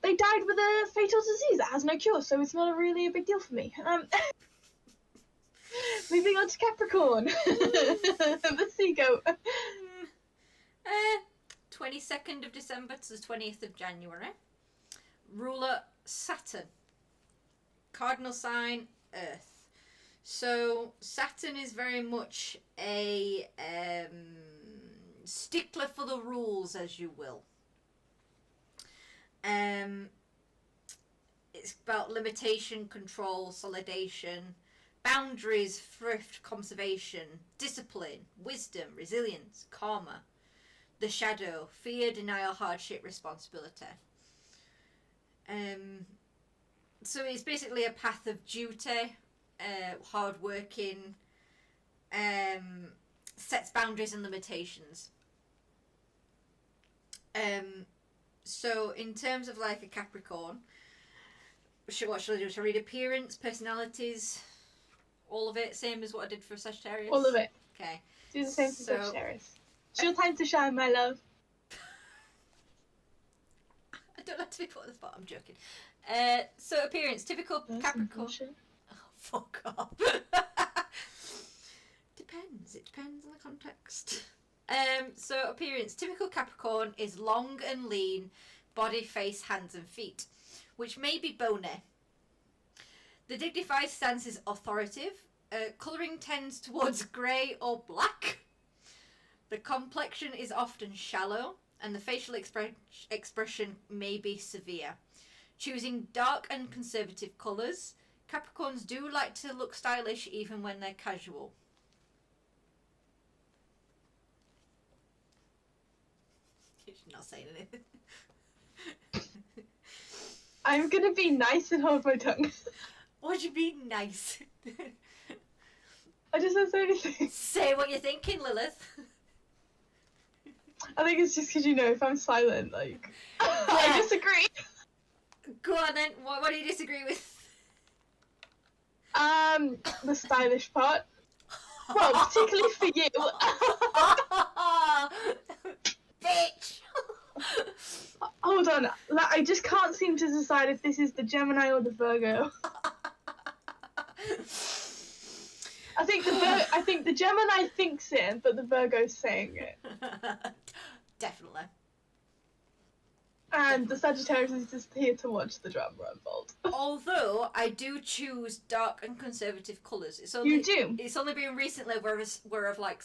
they died with a fatal disease that has no cure, so it's not really a big deal for me. Moving on to Capricorn. The sea goat. 22nd of December to the 20th of January. Ruler Saturn. Cardinal sign Earth. So Saturn is very much a stickler for the rules, as you will. It's about limitation, control, solidation, boundaries, thrift, conservation, discipline, wisdom, resilience, karma, the shadow, fear, denial, hardship, responsibility. So it's basically a path of duty, hard working, sets boundaries and limitations. So in terms of like a Capricorn, what should I do? Should I read appearance, personalities, all of it? Same as what I did for Sagittarius? All of it. Okay. Do the same for Sagittarius. It's your time to shine, my love. I don't like to be put on the spot, I'm joking. So appearance, typical Capricorn. Oh, fuck off. Depends. It depends on the context. So appearance, typical Capricorn is long and lean, body, face, hands and feet, which may be bony. The dignified stance is authoritative. Colouring tends towards grey or black. The complexion is often shallow, and the facial expression may be severe. Choosing dark and conservative colours. Capricorns do like to look stylish even when they're casual. You're not saying anything. I'm gonna be nice and hold my tongue. What do you mean nice? I just don't say anything. Say what you're thinking, Lilith. I think it's just because, you know, if I'm silent, like... I disagree. Go on then, what do you disagree with? The stylish part. Well, particularly for you. Bitch! Hold on, I just can't seem to decide if this is the Gemini or the Virgo. I think the Gemini thinks it, but the Virgo's saying it. Definitely. And the Sagittarius is just here to watch the drama unfold. Although I do choose dark and conservative colours. You do? It's only been recently where I've like...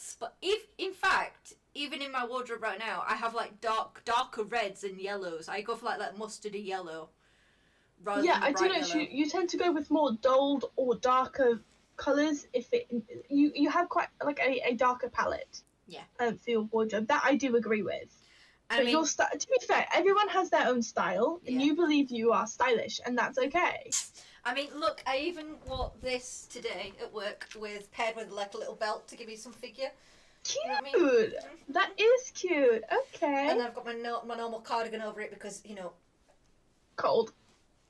in fact, even in my wardrobe right now, I have like darker reds and yellows. I go for like mustardy yellow. Yeah, I do know. You tend to go with more dulled or darker colours if you have quite like a darker palette. Yeah. For your wardrobe. That I do agree with. But your to be fair, everyone has their own style, and you believe you are stylish, and that's okay. I mean, look, I even wore this today at work paired with like a little belt to give you some figure. Cute. You know what I mean? That is cute. Okay. And I've got my normal cardigan over it because, you know, cold.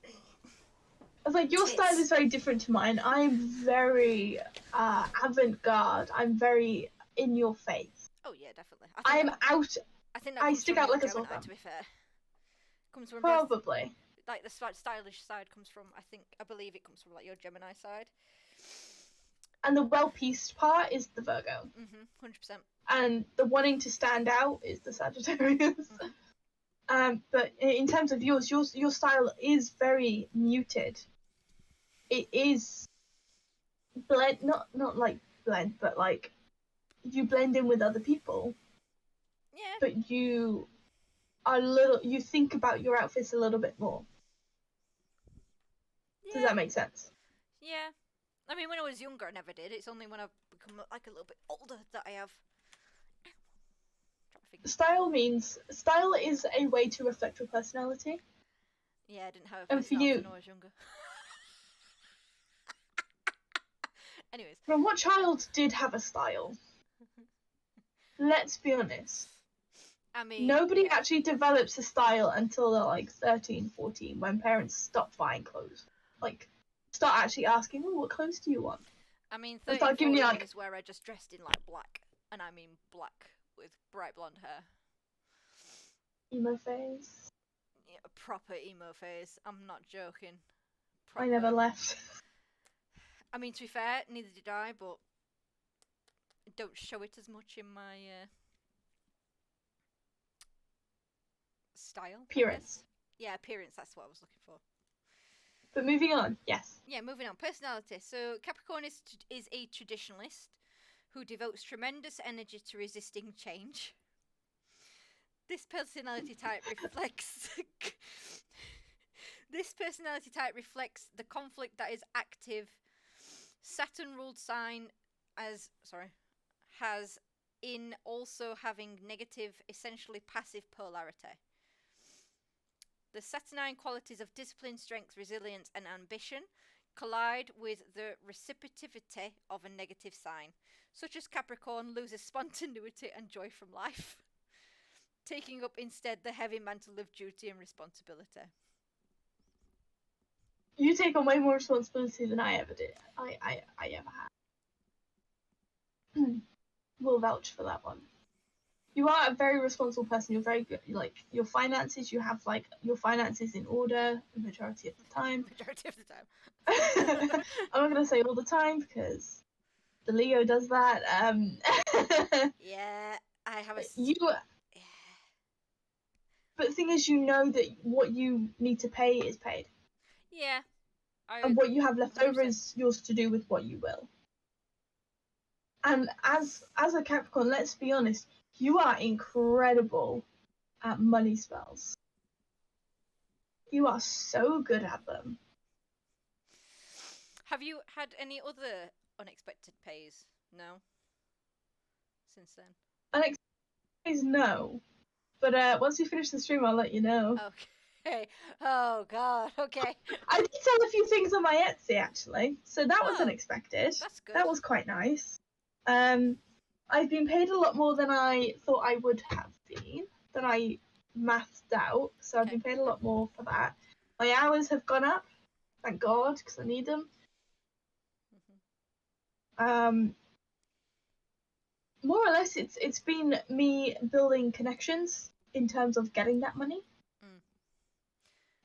I was like, your style is very different to mine. I'm very avant-garde. I'm very in your face. Oh yeah, definitely. I stick out like a sore thumb. To be fair, comes from probably like the stylish side comes from. I believe it comes from like your Gemini side. And the well-pieced part is the Virgo. 100%. And the wanting to stand out is the Sagittarius. But in terms of yours, your style is very muted. It is blend, not like blend, but like you blend in with other people. Yeah. But you think about your outfits a little bit more. Yeah. Does that make sense? Yeah. I mean, when I was younger, I never did. It's only when I've become like a little bit older that I have. Style is a way to reflect your personality. Yeah, I didn't have a personality when I was younger. Anyways. From what child did have a style? Let's be honest. I mean, nobody actually develops a style until they're like 13, 14, when parents stop buying clothes. Like, start actually asking, what clothes do you want? I mean, 13, 14 is where I just dressed in like black, and I mean black with bright blonde hair. Emo phase. Yeah, a proper emo phase. I'm not joking. I never left. I mean, to be fair, neither did I, but I don't show it as much in my style. Appearance. Yeah, appearance, that's what I was looking for. But moving on, yes. Yeah, moving on. Personality. So Capricorn is a traditionalist who devotes tremendous energy to resisting change. This personality type reflects the conflict that is active. Saturn ruled sign has in also having negative, essentially passive polarity. The Saturnine qualities of discipline, strength, resilience, and ambition collide with the reciprocativity of a negative sign, such as Capricorn loses spontaneity and joy from life, taking up instead the heavy mantle of duty and responsibility. You take on way more responsibility than I ever did. I ever had. We'll vouch for that one. You are a very responsible person. You're very good. Like, your finances, you have, like, your finances in order the majority of the time. Majority of the time. I'm not going to say all the time because the Leo does that. Yeah, I have a... Yeah. But the thing is, you know that what you need to pay is paid. Yeah. And what you have left 100%. Over is yours to do with what you will. And as a Capricorn, let's be honest, you are incredible at money spells. You are so good at them. Have you had any other unexpected pays? No? Since then? Unexpected pays, no. But once we finish the stream, I'll let you know. Okay. Oh, God. Okay. I did sell a few things on my Etsy, actually. So that was unexpected. That's good. That was quite nice. I've been paid a lot more than I thought I would have been, than I mathed out. So I've been paid a lot more for that. My hours have gone up, thank God, because I need them. More or less, it's been me building connections in terms of getting that money.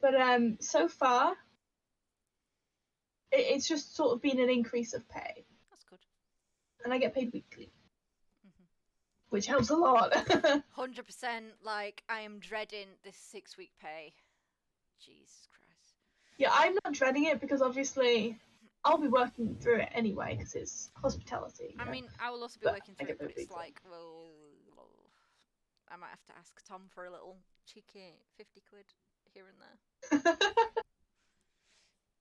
But so far, it's just sort of been an increase of pay. That's good. And I get paid weekly. Which helps a lot. 100%. Like, I am dreading this 6-week pay. Jesus Christ. Yeah, I'm not dreading it because obviously I'll be working through it anyway because it's hospitality. I mean, I will also be working through it, but it's like, well, I might have to ask Tom for a little cheeky 50 quid here and there.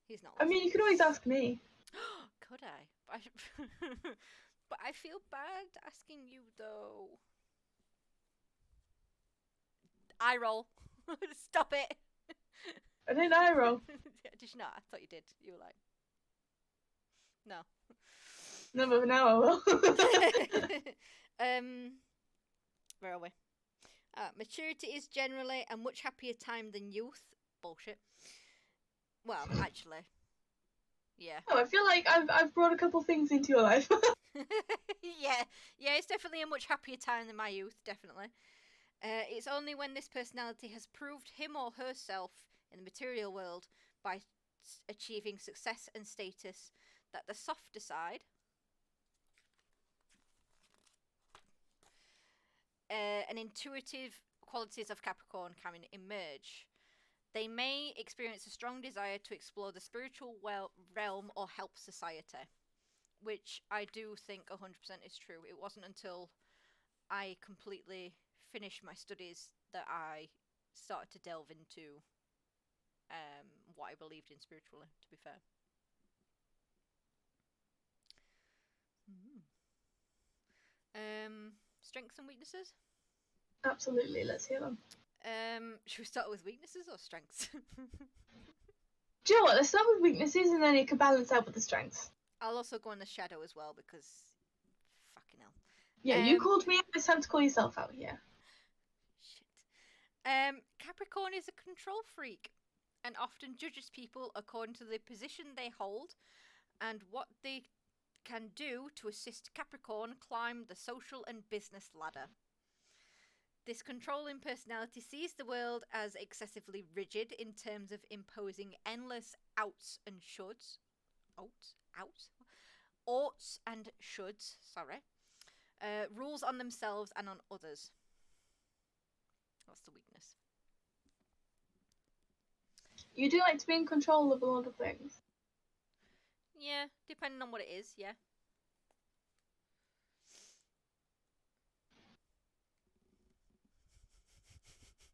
He's not listening. I mean, you could always ask me. Could I? But I feel bad asking you, though. Eye roll. Stop it. I didn't eye roll. Did you not? I thought you did. You were like, no. No, but now I will. Where are we? Maturity is generally a much happier time than youth. Bullshit. Well, actually. Yeah. Oh, I feel like I've brought a couple things into your life. Yeah, it's definitely a much happier time than my youth, definitely. It's only when this personality has proved him or herself in the material world by achieving success and status that the softer side and intuitive qualities of Capricorn can emerge. They may experience a strong desire to explore the spiritual realm or help society, which I do think 100% is true. It wasn't until I completely finished my studies that I started to delve into what I believed in spiritually, to be fair. Strengths and weaknesses? Absolutely, let's hear them. Should we start with weaknesses or strengths? Do you know what? Let's start with weaknesses and then it can balance out with the strengths. I'll also go on the shadow as well because fucking hell. Yeah, you called me out. It's time to call yourself out here. Shit. Capricorn is a control freak and often judges people according to the position they hold and what they can do to assist Capricorn climb the social and business ladder. This controlling personality sees the world as excessively rigid in terms of imposing endless oughts and shoulds. Oughts and shoulds, sorry. Rules on themselves and on others. That's the weakness. You do like to be in control of a lot of things. Yeah, depending on what it is, yeah.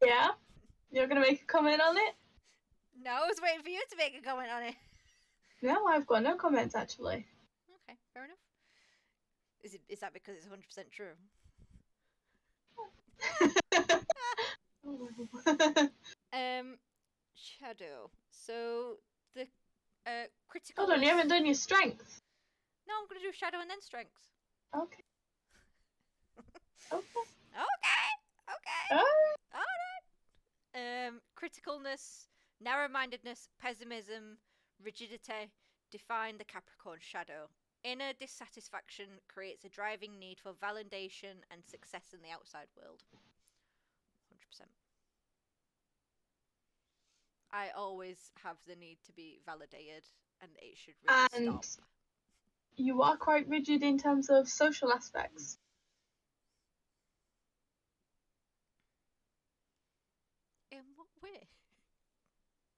Yeah? You're going to make a comment on it? No, I was waiting for you to make a comment on it. No, I've got no comments, actually. Okay, fair enough. Is that because it's 100% true? Shadow. So, the critical... Hold on, you haven't done your strengths. No, I'm going to do shadow and then strengths. Okay. Okay. Okay. Alright. Criticalness, narrow-mindedness, pessimism, rigidity define the Capricorn shadow. Inner dissatisfaction creates a driving need for validation and success in the outside world. 100%. I always have the need to be validated, and it should really stop. You are quite rigid in terms of social aspects. In what way?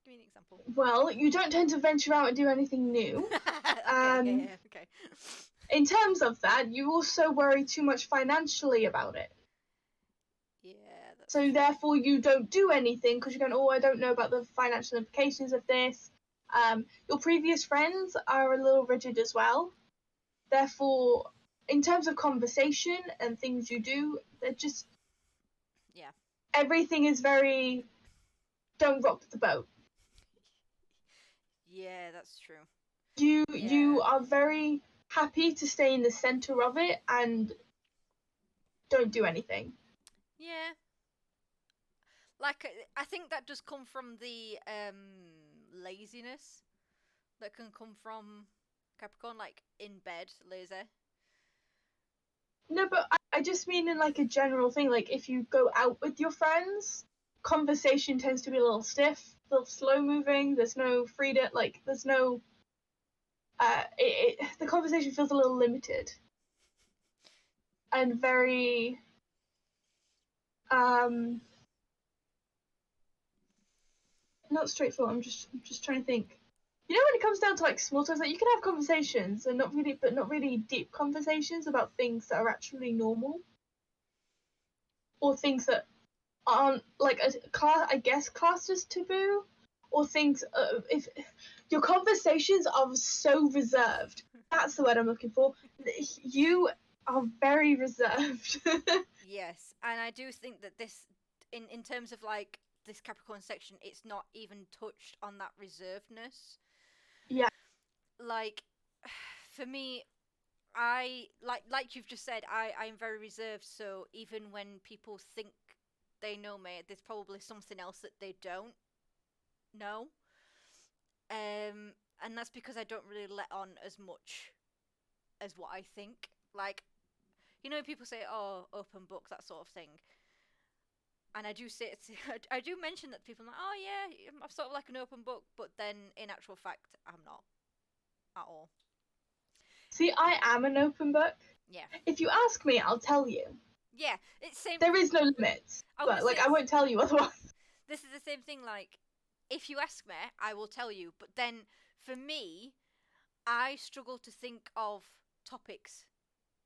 Give me an example. Well, you don't tend to venture out and do anything new. Okay. In terms of that, you also worry too much financially about it. Yeah. So true. Therefore, you don't do anything because you're going, oh, I don't know about the financial implications of this. Your previous friends are a little rigid as well. Therefore, in terms of conversation and things you do, they're just... Yeah. Everything is very... Don't rock the boat. Yeah, that's true. You are very happy to stay in the center of it and don't do anything. Yeah. Like, I think that does come from the laziness that can come from Capricorn, like in bed, lazy. No, but I just mean in like a general thing. Like if you go out with your friends, conversation tends to be a little stiff, a little slow moving. There's no freedom. Like there's no. The conversation feels a little limited and very. Not straightforward. I'm just trying to think. You know, when it comes down to like small talk, like you can have conversations and not really deep conversations about things that are actually normal, or things that aren't like classed as taboo, or things. If your conversations are so reserved, that's the word I'm looking for. You are very reserved. Yes, and I do think that this, in terms of like this Capricorn section, it's not even touched on that reservedness. Yeah. Like, for me, I like you've just said, I'm very reserved. So even when people think they know me, there's probably something else that they don't know. And that's because I don't really let on as much as what I think. Like, you know, people say, "Oh, open book," that sort of thing. And I do I do mention that to people. I'm like, "Oh yeah, I'm sort of like an open book," but then in actual fact, I'm not at all. See, I am an open book. Yeah. If you ask me, I'll tell you. Yeah, it's same. There is no limits, but like I won't tell you otherwise. This is the same thing. Like, if you ask me, I will tell you. But then, for me, I struggle to think of topics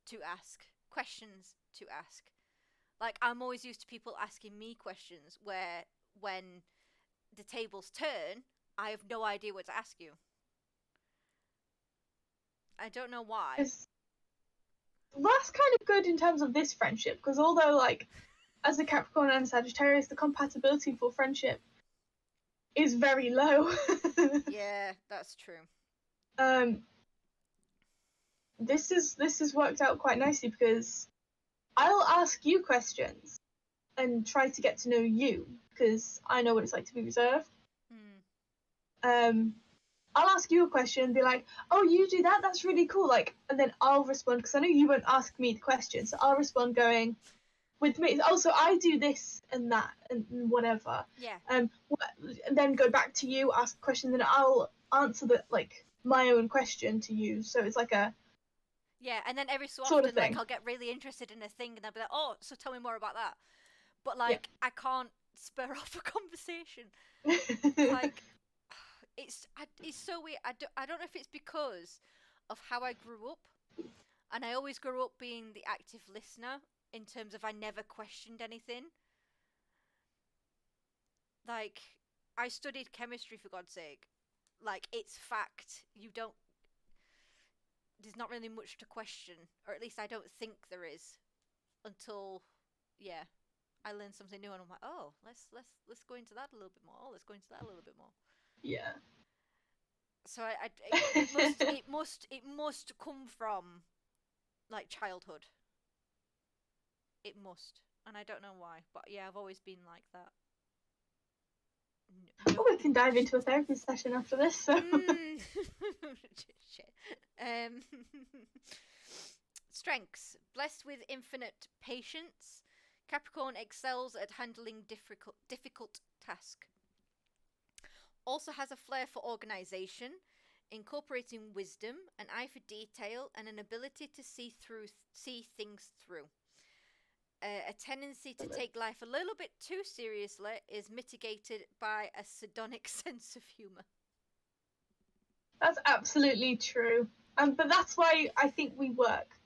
to ask, questions to ask. Like, I'm always used to people asking me questions where, when the tables turn, I have no idea what to ask you. I don't know why. That's kind of good in terms of this friendship, because although, like, as a Capricorn and a Sagittarius, the compatibility for friendship is very low. Yeah, that's true. This has worked out quite nicely because I'll ask you questions and try to get to know you because I know what it's like to be reserved. I'll ask you a question and be like, "Oh, you do that? That's really cool." Like, and then I'll respond because I know you won't ask me the question, so I'll respond going, with me. Also, I do this and that and whatever. Yeah. And then go back to you, ask questions, and I'll answer my own question to you. So it's like a yeah, and then every so sort often, of thing. like, I'll get really interested in a thing, and I'll be like, "Oh, so tell me more about that." But like, I can't spur off a conversation. Like, it's so weird. I don't know if it's because of how I grew up, and I always grew up being the active listener in terms of I never questioned anything. Like, I studied chemistry, for God's sake. Like, it's fact. There's not really much to question, or at least I don't think there is, until, yeah, I learn something new, and I'm like, oh, let's go into that a little bit more. Oh, let's go into that a little bit more. Yeah. So it must come from, like, childhood. It must, and I don't know why, but yeah, I've always been like that. No, we can dive into a therapy session after this. So. Shit. Strengths: blessed with infinite patience. Capricorn excels at handling difficult tasks. Also has a flair for organization, incorporating wisdom, an eye for detail, and an ability to see things through. A tendency to take life a little bit too seriously is mitigated by a sardonic sense of humor. That's absolutely true. But that's why I think we work.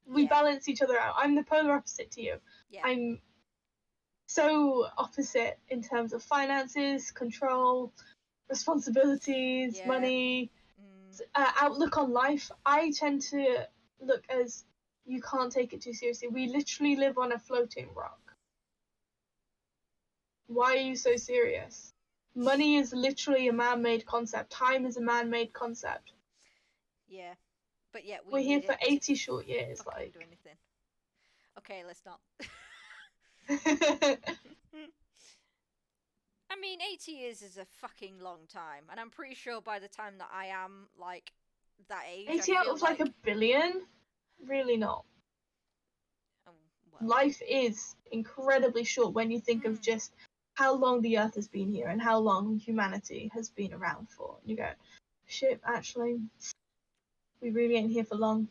We balance each other out. I'm the polar opposite to you. Yeah. I'm so opposite in terms of finances, control, responsibilities, money, outlook on life. I tend to look as you can't take it too seriously. We literally live on a floating rock. Why are you so serious? Money is literally a man-made concept. Time is a man-made concept. Yeah, but yet we're here for 80 short years. Like, do anything. Okay, let's not. I mean, 80 years is a fucking long time, and I'm pretty sure by the time that I am, like, that age, 80 out of like a billion? Really not. Well. Life is incredibly short when you think of just how long the Earth has been here and how long humanity has been around for. You go, shit, actually, we really ain't here for long.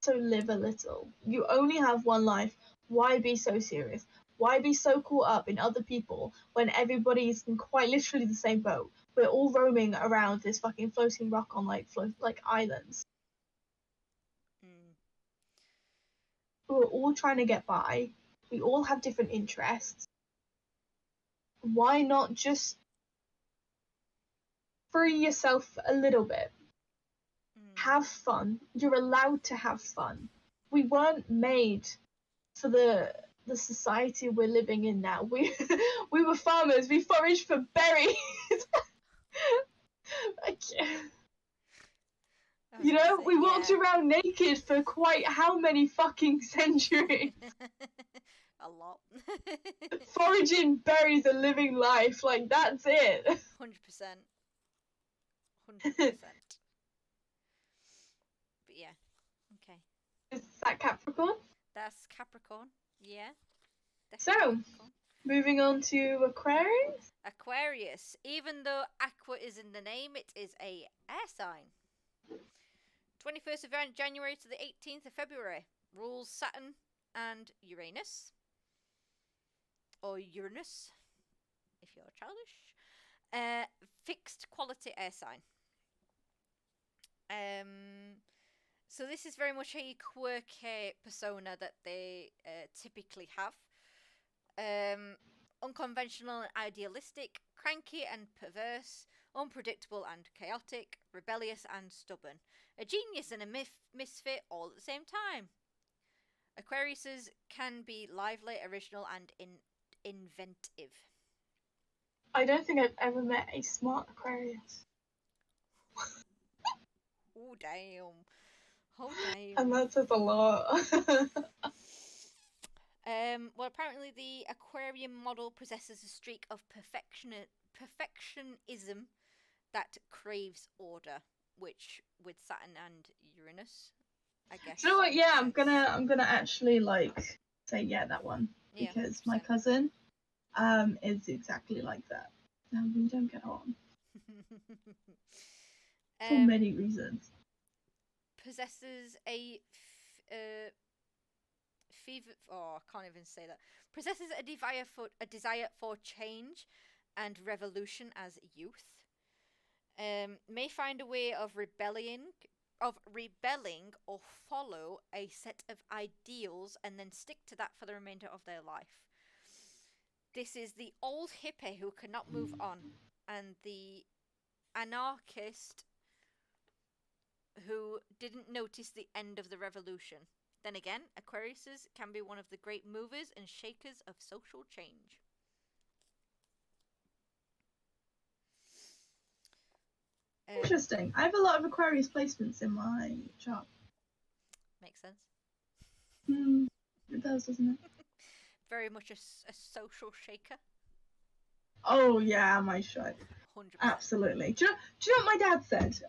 So live a little. You only have one life. Why be so serious? Why be so caught up in other people when everybody's in quite literally the same boat? We're all roaming around this fucking floating rock on like islands. We're all trying to get by. We all have different interests. Why not just free yourself a little bit? Have fun. You're allowed to have fun. We weren't made for the society we're living in now. We were farmers. We foraged for berries. You know, we walked around naked for quite how many fucking centuries? A lot. Foraging berries and living life, like, that's it. 100%. 100%. But yeah, okay. Is that Capricorn? That's Capricorn, yeah. So, moving on to Aquarius. Aquarius. Even though aqua is in the name, it is a air sign. 21st of January to the 18th of February. Rules Saturn and Uranus. Or Uranus, if you're childish. Fixed quality air sign. So this is very much a quirky persona that they typically have. Unconventional and idealistic, cranky and perverse, unpredictable and chaotic, rebellious and stubborn. A genius and a misfit all at the same time. Aquariuses can be lively, original, and inventive. I don't think I've ever met a smart Aquarius. Oh, damn. Oh, damn. And that says a lot. Well, apparently the Aquarian model possesses a streak of perfectionism that craves order, which, with Saturn and Uranus, I guess. Do you know what? Yeah, I'm gonna actually like say yeah that one because my cousin is exactly like that. And we don't get on for many reasons. Possesses a fever. Oh, I can't even say that. Possesses a desire for change and revolution as youth. May find a way of rebelling or follow a set of ideals and then stick to that for the remainder of their life. This is the old hippie who cannot move on, and the anarchist who didn't notice the end of the revolution. Then again, Aquariuses can be one of the great movers and shakers of social change. Interesting. I have a lot of Aquarius placements in my chart. Makes sense. It does, doesn't it? Very much a social shaker. Oh yeah, my chart. 100%. Absolutely. Do you know what my dad said?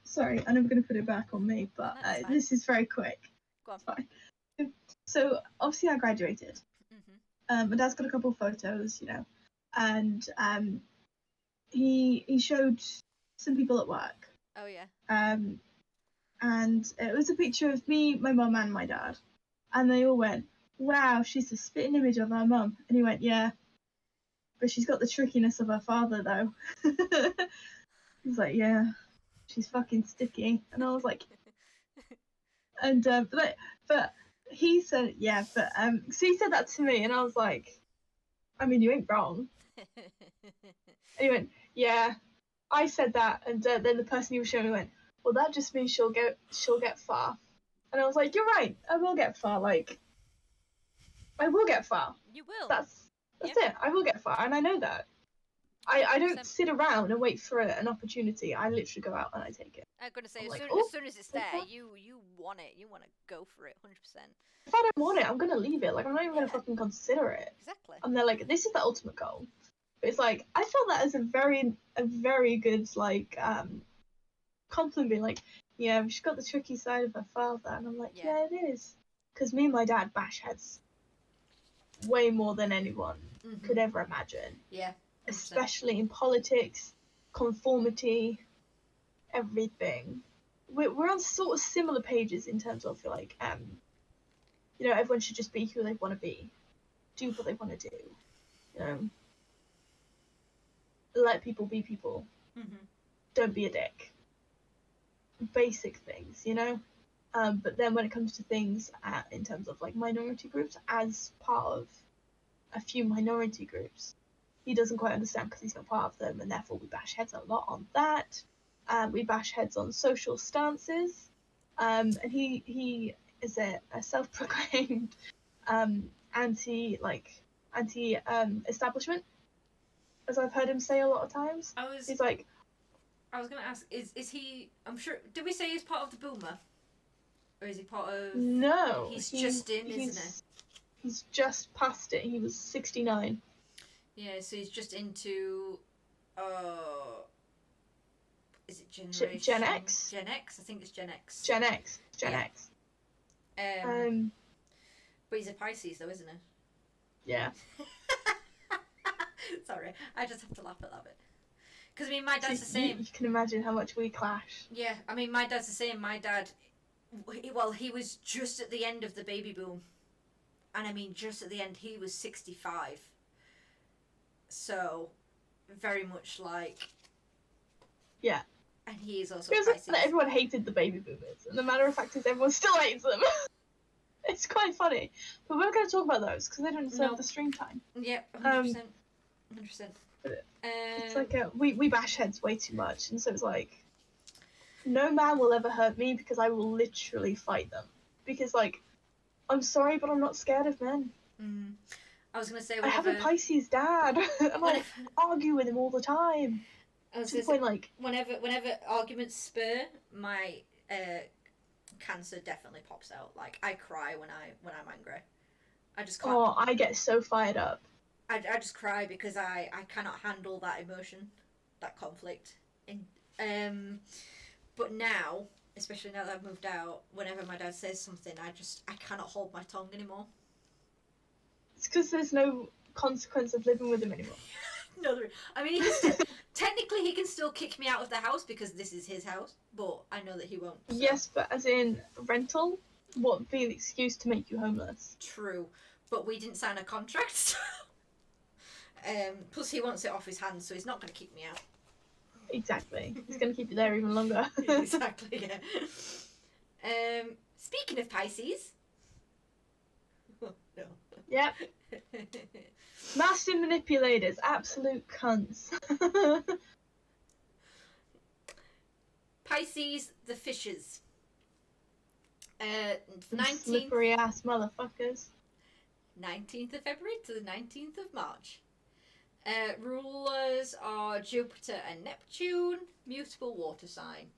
Sorry, and I'm going to put it back on me, but this is very quick. Go on. It's fine. So obviously I graduated. My dad's got a couple of photos, you know, and he showed some people at work. Oh yeah. And it was a picture of me, my mum, and my dad, and they all went, "Wow, she's a spitting image of our mum." And he went, "Yeah, but she's got the trickiness of her father, though." He was like, "Yeah, she's fucking sticky," and I was like, and but he said, "Yeah, but so he said that to me, and I was like, I mean, you ain't wrong." And he went, "Yeah, I said that," and then the person he was showing me went, "Well, that just means she'll get far." And I was like, "You're right, I will get far. Like, I will get far. You will. That's it. I will get far, and I know that. I don't sit around and wait for an opportunity. I literally go out and I take it." I'm gonna say, like, as soon as it's there, you want it. You want to go for it, 100%. If I don't want it, I'm gonna leave it. Like, I'm not even gonna fucking consider it. Exactly. And they're like, "This is the ultimate goal." But it's like, I felt that as a very good like compliment. Being like, "Yeah, she's got the tricky side of her father," and I'm like, "Yeah, it is." Because me and my dad bash heads way more than anyone could ever imagine. Yeah. 100%. Especially in politics, conformity, everything. We're on sort of similar pages in terms of like you know, everyone should just be who they want to be, do what they want to do, you know, let people be people, don't be a dick, basic things, you know. But then when it comes to things in terms of like minority groups, as part of a few minority groups, he doesn't quite understand because he's not part of them, and therefore we bash heads a lot on that. We bash heads on social stances, and he is a self-proclaimed anti establishment, as I've heard him say a lot of times. He's like, I was gonna ask, is he? I'm sure. Did we say he's part of the Boomer, or is he part of? No, he's just in, isn't he? He's just past it. He was 69. Yeah, so he's just into. Is it generation? Gen X? Gen X? I think it's Gen X. Gen X. But he's a Pisces though, isn't he? Yeah. Sorry, I just have to laugh at that bit. Because, I mean, my dad's the same. You can imagine how much we clash. Yeah, I mean, my dad's the same. My dad, he was just at the end of the baby boom. And, I mean, just at the end, he was 65. So, very much like... Yeah. And he is also Pisces. That everyone hated the baby boomers. And the matter of fact is everyone still hates them. It's quite funny. But we're going to talk about those because they don't deserve the stream time. Yeah, 100%. 100%. It's like we bash heads way too much, and so it's like no man will ever hurt me because I will literally fight them. Because like, I'm sorry, but I'm not scared of men. I was gonna say I have a Pisces dad, and I argue with him all the time. To the point like whenever arguments spur, my Cancer definitely pops out. Like I cry when I'm angry. I just can't. Oh, I get so fired up. I just cry because I cannot handle that emotion, that conflict. But now especially now that I've moved out, whenever my dad says something, I cannot hold my tongue anymore. It's because there's no consequence of living with him anymore. No, I mean, technically he can still kick me out of the house because this is his house, but I know that he won't. So. Yes, but as in rental, what would be an excuse to make you homeless? True, but we didn't sign a contract. Plus he wants it off his hands, so he's not going to kick me out. Exactly. He's going to keep you there even longer. Exactly, yeah. Speaking of Pisces. Oh, no. Yep. Master manipulators, absolute cunts. Pisces, the fishes. 19th, slippery ass motherfuckers. 19th of February to the 19th of March. Rulers are Jupiter and Neptune, mutable water sign.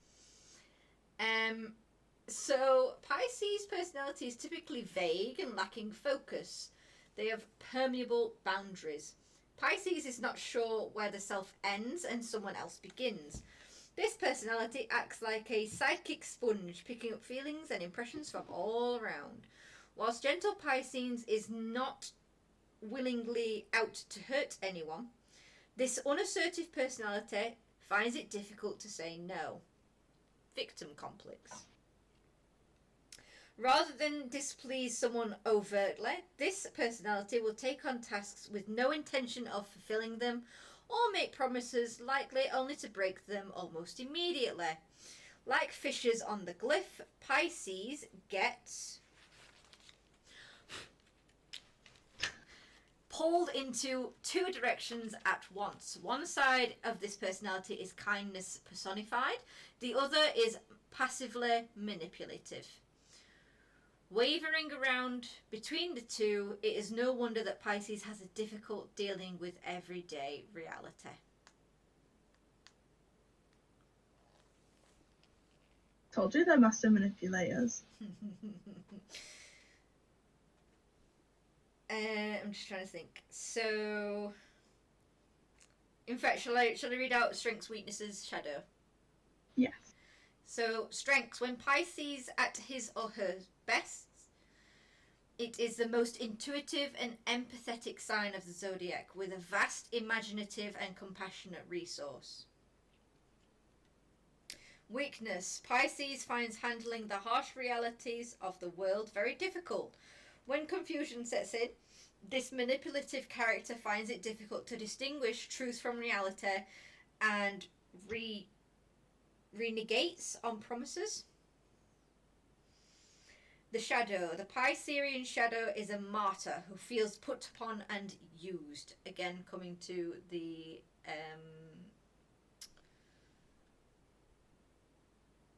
So Pisces' personality is typically vague and lacking focus. They have permeable boundaries. Pisces is not sure where the self ends and someone else begins. This personality acts like a psychic sponge, picking up feelings and impressions from all around. Whilst gentle Pisces is not willingly out to hurt anyone, this unassertive personality finds it difficult to say no. Victim complex. Rather than displease someone overtly, this personality will take on tasks with no intention of fulfilling them or make promises likely only to break them almost immediately. Like fishes on the glyph, Pisces gets pulled into two directions at once. One side of this personality is kindness personified, the other is passively manipulative. Wavering around between the two, it is no wonder that Pisces has a difficult dealing with everyday reality. Told you they're master manipulators. I'm just trying to think. So, in fact, shall I read out strengths, weaknesses, shadow? Yes. So, strengths. When Pisces at his or her best, it is the most intuitive and empathetic sign of the zodiac, with a vast imaginative and compassionate resource. Weakness. Pisces finds handling the harsh realities of the world very difficult. When confusion sets in, this manipulative character finds it difficult to distinguish truth from reality and renegates on promises. The shadow. The Piscean shadow is a martyr who feels put upon and used. Again, coming to the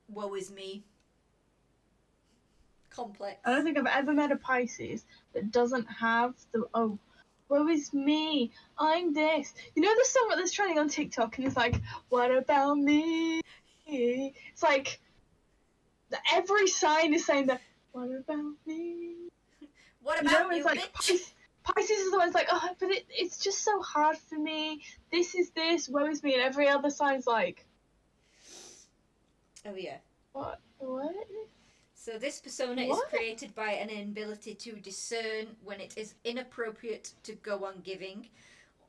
woe is me complex. I don't think I've ever met a Pisces that doesn't have the woe is me, I'm this. You know the song that's trending on TikTok and it's like, what about me? It's like every sign is saying that, what about me? What about you, it's like bitch? Pisces is the one that's like, oh, but it's just so hard for me. This is this, woe is me, and every other sign's like, oh yeah. What? So this persona is created by an inability to discern when it is inappropriate to go on giving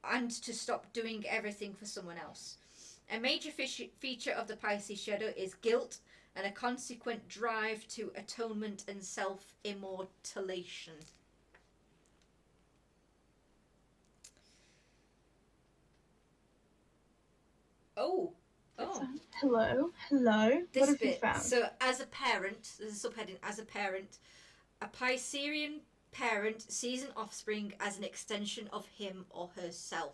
and to stop doing everything for someone else. A major feature of the Pisces shadow is guilt and a consequent drive to atonement and self-immortalation. Oh. Hello. This what have bit. you found? So, as a parent, there's a subheading. As a parent, a Piscean parent sees an offspring as an extension of him or herself,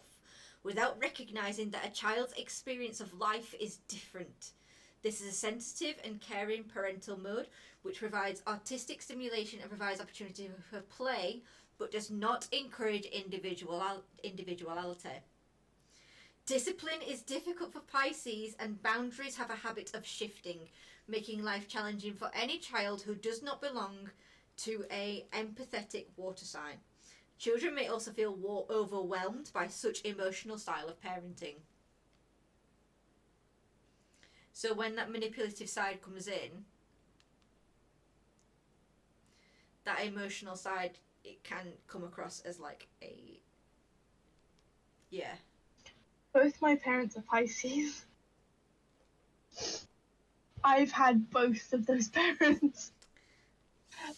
without recognizing that a child's experience of life is different. This is a sensitive and caring parental mode, which provides artistic stimulation and provides opportunity for play, but does not encourage individuality. Discipline is difficult for Pisces, and boundaries have a habit of shifting, making life challenging for any child who does not belong to a empathetic water sign. Children may also feel overwhelmed by such emotional style of parenting. So when that manipulative side comes in, that emotional side, it can come across as like a... Yeah. Both my parents are Pisces. I've had both of those parents.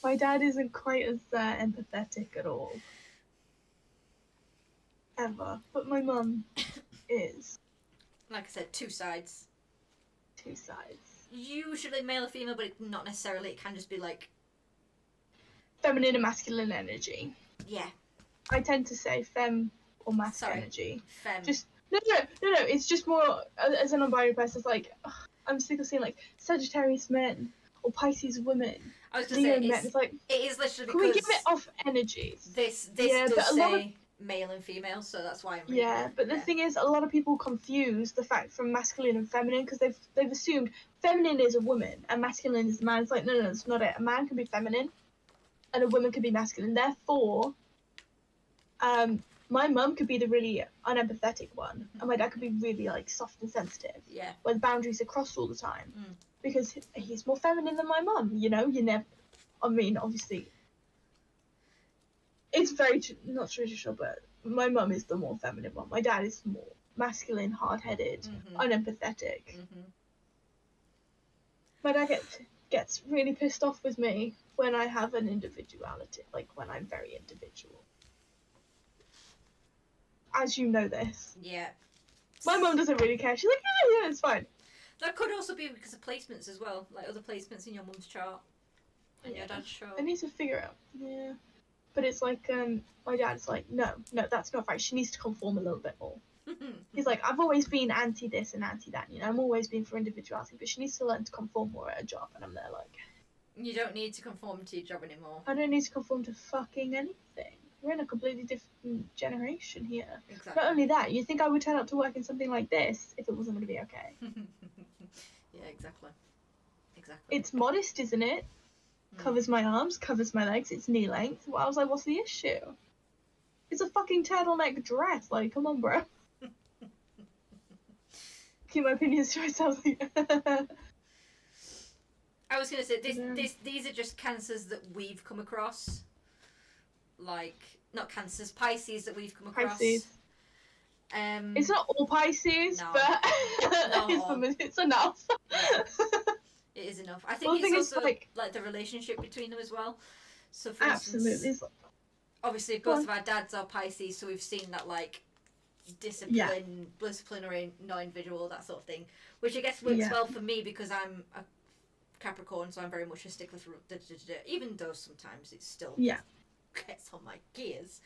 My dad isn't quite as empathetic at all. Ever. But my mum is. Like I said, two sides. Two sides. Usually male or female, but not necessarily. It can just be like... Feminine and masculine energy. Yeah. I tend to say fem or masc energy. Fem. Just no. It's just more as a non-binary person. It's like I'm sick of seeing like Sagittarius men or Pisces women. I was gonna say men. It's like it is literally can because we give it off energies? This does say male and female, so that's why I'm reading it. But the thing is, a lot of people confuse the fact from masculine and feminine because they've assumed feminine is a woman and masculine is a man. It's like no, it's not it. A man can be feminine, and a woman can be masculine. Therefore, my mum could be the really unempathetic one, and my dad could be really like soft and sensitive. Yeah. Where the boundaries are crossed all the time, because he's more feminine than my mum. You know, you never. I mean, obviously, it's very not traditional, but my mum is the more feminine one. My dad is more masculine, hard-headed, unempathetic. My dad gets really pissed off with me when I have an individuality, like when I'm very individual. As you know this. Yeah. My mum doesn't really care. She's like, yeah, it's fine. That could also be because of placements as well, like other placements in your mum's chart and your dad's chart. I need to figure out. Yeah. But it's like, my dad's like, no, that's not right. She needs to conform a little bit more. He's like, I've always been anti this and anti that, you know, I'm always been for individuality, but she needs to learn to conform more at her job. And I'm there like... You don't need to conform to your job anymore. I don't need to conform to fucking anything. We're in a completely different generation here. Exactly. Not only that, you think I would turn up to work in something like this if it wasn't going to be okay? Yeah, exactly. It's modest, isn't it? Covers my arms, covers my legs, it's knee length. Well, I was like, what's the issue? It's a fucking turtleneck dress. Like, come on, bro. Keep my opinions to myself. I was going to say, these are just cancers that we've come across. Like, not cancers, Pisces that we've come across. Pisces. It's not all Pisces, but it's enough. Yeah. It is enough. I think it's also like the relationship between them as well. So for instance, obviously both of our dads are Pisces, so we've seen that like disciplinary, non-individual, that sort of thing. Which I guess works well for me because I'm a Capricorn, so I'm very much a stickler for even though sometimes it still gets on my gears.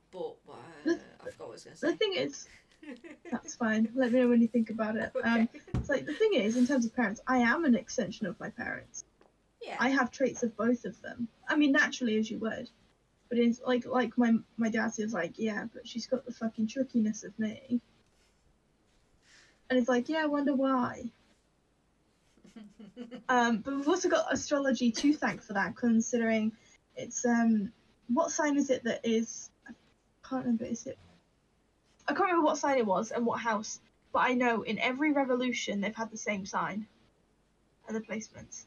But I forgot what I was going to say. The thing is, that's fine. Let me know when you think about it. Okay. It's like the thing is, in terms of parents, I am an extension of my parents. Yeah. I have traits of both of them. I mean, naturally, as you would. But it's like my dad says, like, yeah, but she's got the fucking trickiness of me. And it's like, yeah, I wonder why. But we've also got astrology to thank for that, considering it's what sign is it that is? I can't remember. I can't remember what sign it was and what house, but I know in every revolution they've had the same sign. And the placements.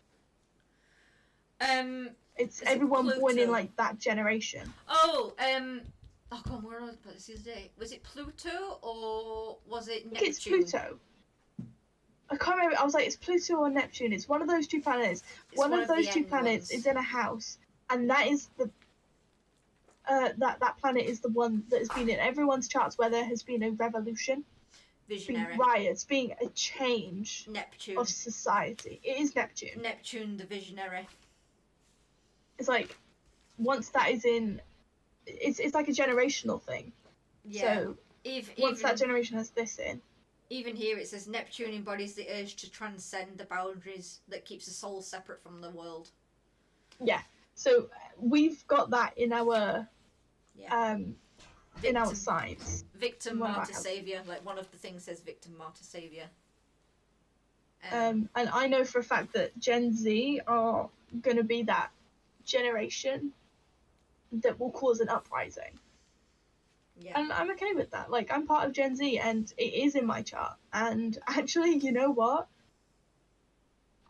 It's everyone born in like that generation. Oh God, where was it the other day? Was it Pluto or was it Neptune? I think it's Pluto. I can't remember. I was like, it's Pluto or Neptune. It's one of those two planets. One of those two planets is in a house, and that is the that planet is the one that has been in everyone's charts where there has been a revolution. Visionary. Riots, being a change Neptune. Of society. It is Neptune. Neptune, the visionary. It's like, once that is in, it's like a generational thing. Yeah. So, once that generation has this in. Even here it says Neptune embodies the urge to transcend the boundaries that keeps the soul separate from the world. Yeah. So, we've got that in our, in our signs. Victim, martyr, saviour. Like one of the things says victim, martyr, saviour. And I know for a fact that Gen Z are going to be that generation that will cause an uprising. Yeah. And I'm okay with that. Like, I'm part of Gen Z, and it is in my chart. And actually, you know what?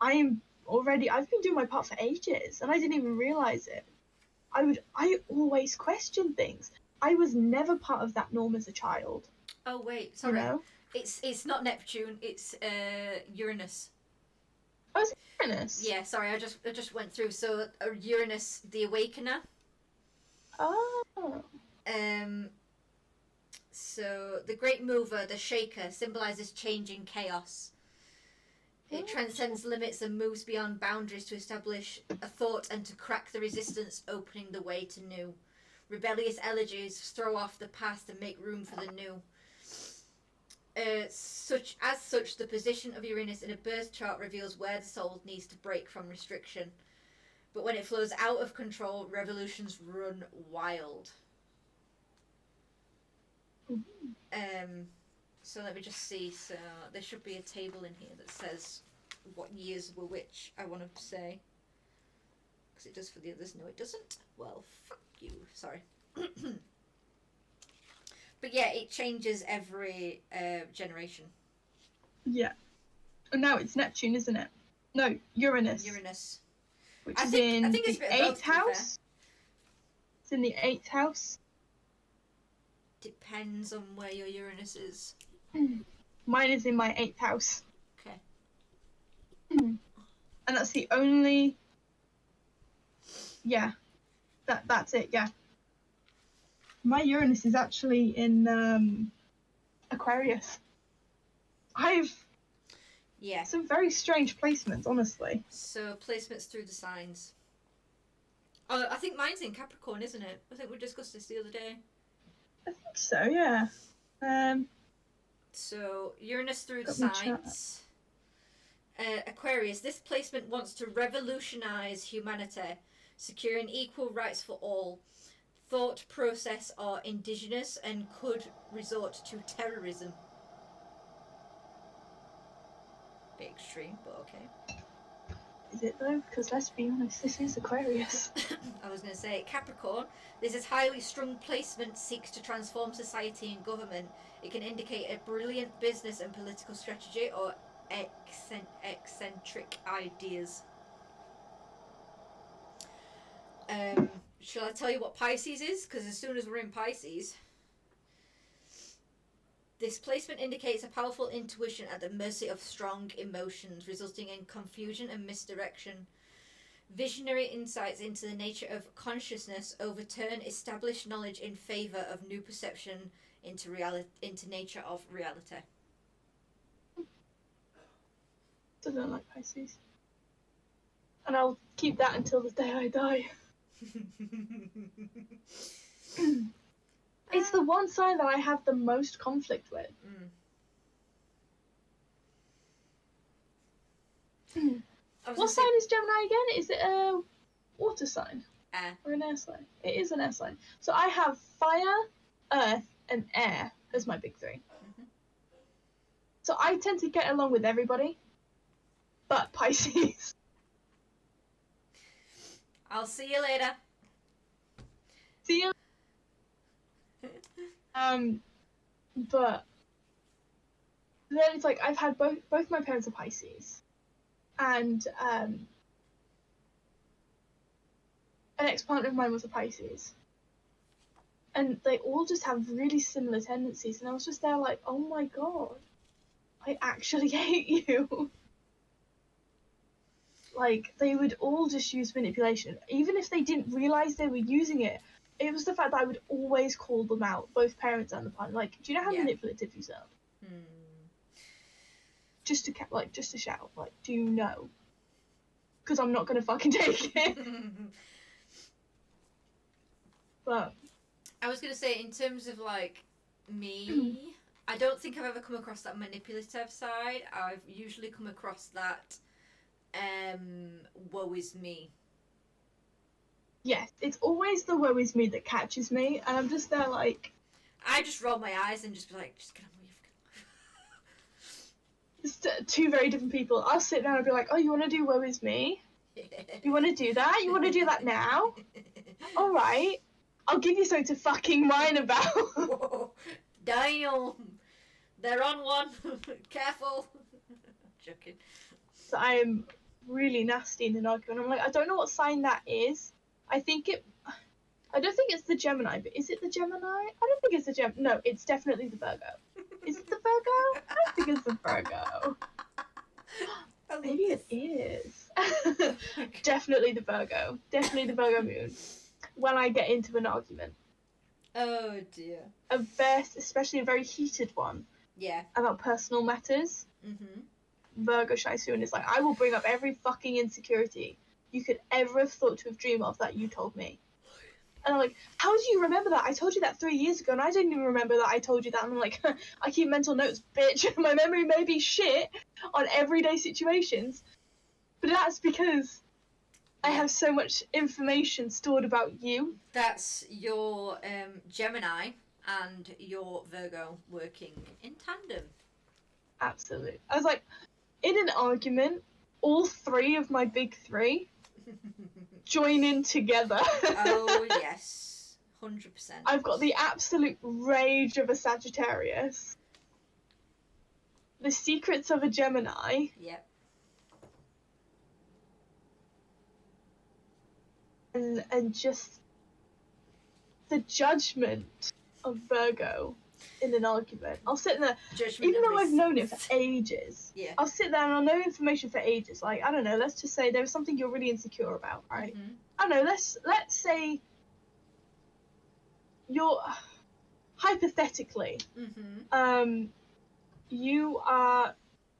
I've been doing my part for ages, and I didn't even realize it. I always question things. I was never part of that norm as a child. Oh wait, sorry. You know? It's not Neptune. It's Uranus. Oh, it's Uranus. Yeah, sorry. I just went through. So Uranus, the Awakener. Oh. So the Great Mover, the Shaker, symbolizes change and chaos. It transcends limits and moves beyond boundaries to establish a thought and to crack the resistance, opening the way to new. Rebellious energies throw off the past and make room for the new. As such, the position of Uranus in a birth chart reveals where the soul needs to break from restriction. But when it flows out of control, revolutions run wild. So let me just see. So there should be a table in here that says what years were which, I want to say. Because it does for the others. No, it doesn't. Well, fuck you. Sorry. But yeah, it changes every generation. Yeah. And now it's Neptune, isn't it? No, Uranus. Uranus. Which is in the 8th house. It's in the 8th house. Depends on where your Uranus is. Mine is in my 8th house. Okay. And that's the only... Yeah. That's it, yeah. My Uranus is actually in Aquarius. I've... Yeah. Some very strange placements, honestly. So, placements through the signs. Oh, I think mine's in Capricorn, isn't it? I think we discussed this the other day. I think so, yeah. So, Uranus through the signs. Aquarius, this placement wants to revolutionize humanity, securing equal rights for all. Thought process are indigenous and could resort to terrorism. Bit extreme, but okay. Is it though? Because let's be honest, this is Aquarius. I was going to say, Capricorn, this highly strung placement seeks to transform society and government. It can indicate a brilliant business and political strategy or eccentric ideas. Shall I tell you what Pisces is? Because as soon as we're in Pisces, this placement indicates a powerful intuition at the mercy of strong emotions, resulting in confusion and misdirection. Visionary insights into the nature of consciousness overturn established knowledge in favour of new perception into nature of reality. I don't like Pisces. And I'll keep that until the day I die. It's the one sign that I have the most conflict with. What sign is Gemini again? Is it a water sign? Air. Or an air sign? It is an air sign. So I have fire, earth, and air as my big three. So I tend to get along with everybody, but Pisces. I'll see you later. See you. But then it's like I've had both my parents are Pisces, and an ex-partner of mine was a Pisces, and they all just have really similar tendencies, and I was just there like, oh my god, I actually hate you. Like, they would all just use manipulation, even if they didn't realize they were using it. It was the fact that I would always call them out, both parents and the partner. Like, do you know how manipulative you sound? Just to shout, like, do you know? Because I'm not gonna fucking take it. But I was gonna say, in terms of like me, I don't think I've ever come across that manipulative side. I've usually come across that woe is me. Yes, it's always the woe is me that catches me, and I'm just there like... I just roll my eyes and just be like, just get on with your... It's two very different people. I'll sit down and be like, oh, you want to do woe is me? You want to do that? You want to do that now? Alright. I'll give you something to fucking whine about. Whoa. Damn. They're on one. Careful. Joking. So I'm really nasty in an argument. I'm like, I don't know what sign that is. I don't think it's the Gemini, but is it the Gemini? I don't think it's the Gemini. No, it's definitely the Virgo. Is it the Virgo? I don't think it's the Virgo. Maybe it is. Definitely the Virgo. Definitely the Virgo moon. When I get into an argument. Oh dear. Especially a very heated one. Yeah. About personal matters. Mm-hmm. Virgo Shaisun is like, I will bring up every fucking insecurity you could ever have thought to have dreamed of that you told me. And I'm like, how do you remember that? I told you that 3 years ago, and I didn't even remember that I told you that. And I'm like, I keep mental notes, bitch. My memory may be shit on everyday situations, but that's because I have so much information stored about you. That's your Gemini and your Virgo working in tandem. Absolutely. I was like, in an argument, all three of my big three join in together. Oh, yes. 100%. I've got the absolute rage of a Sagittarius, the secrets of a Gemini. Yep. And just the judgment of Virgo in an argument. I'll sit there, even though I've known it for ages. Yeah. I'll sit there and I'll know information for ages. Like, I don't know, let's just say there's something you're really insecure about, right? Mm-hmm. I don't know, let's say you're, hypothetically, you are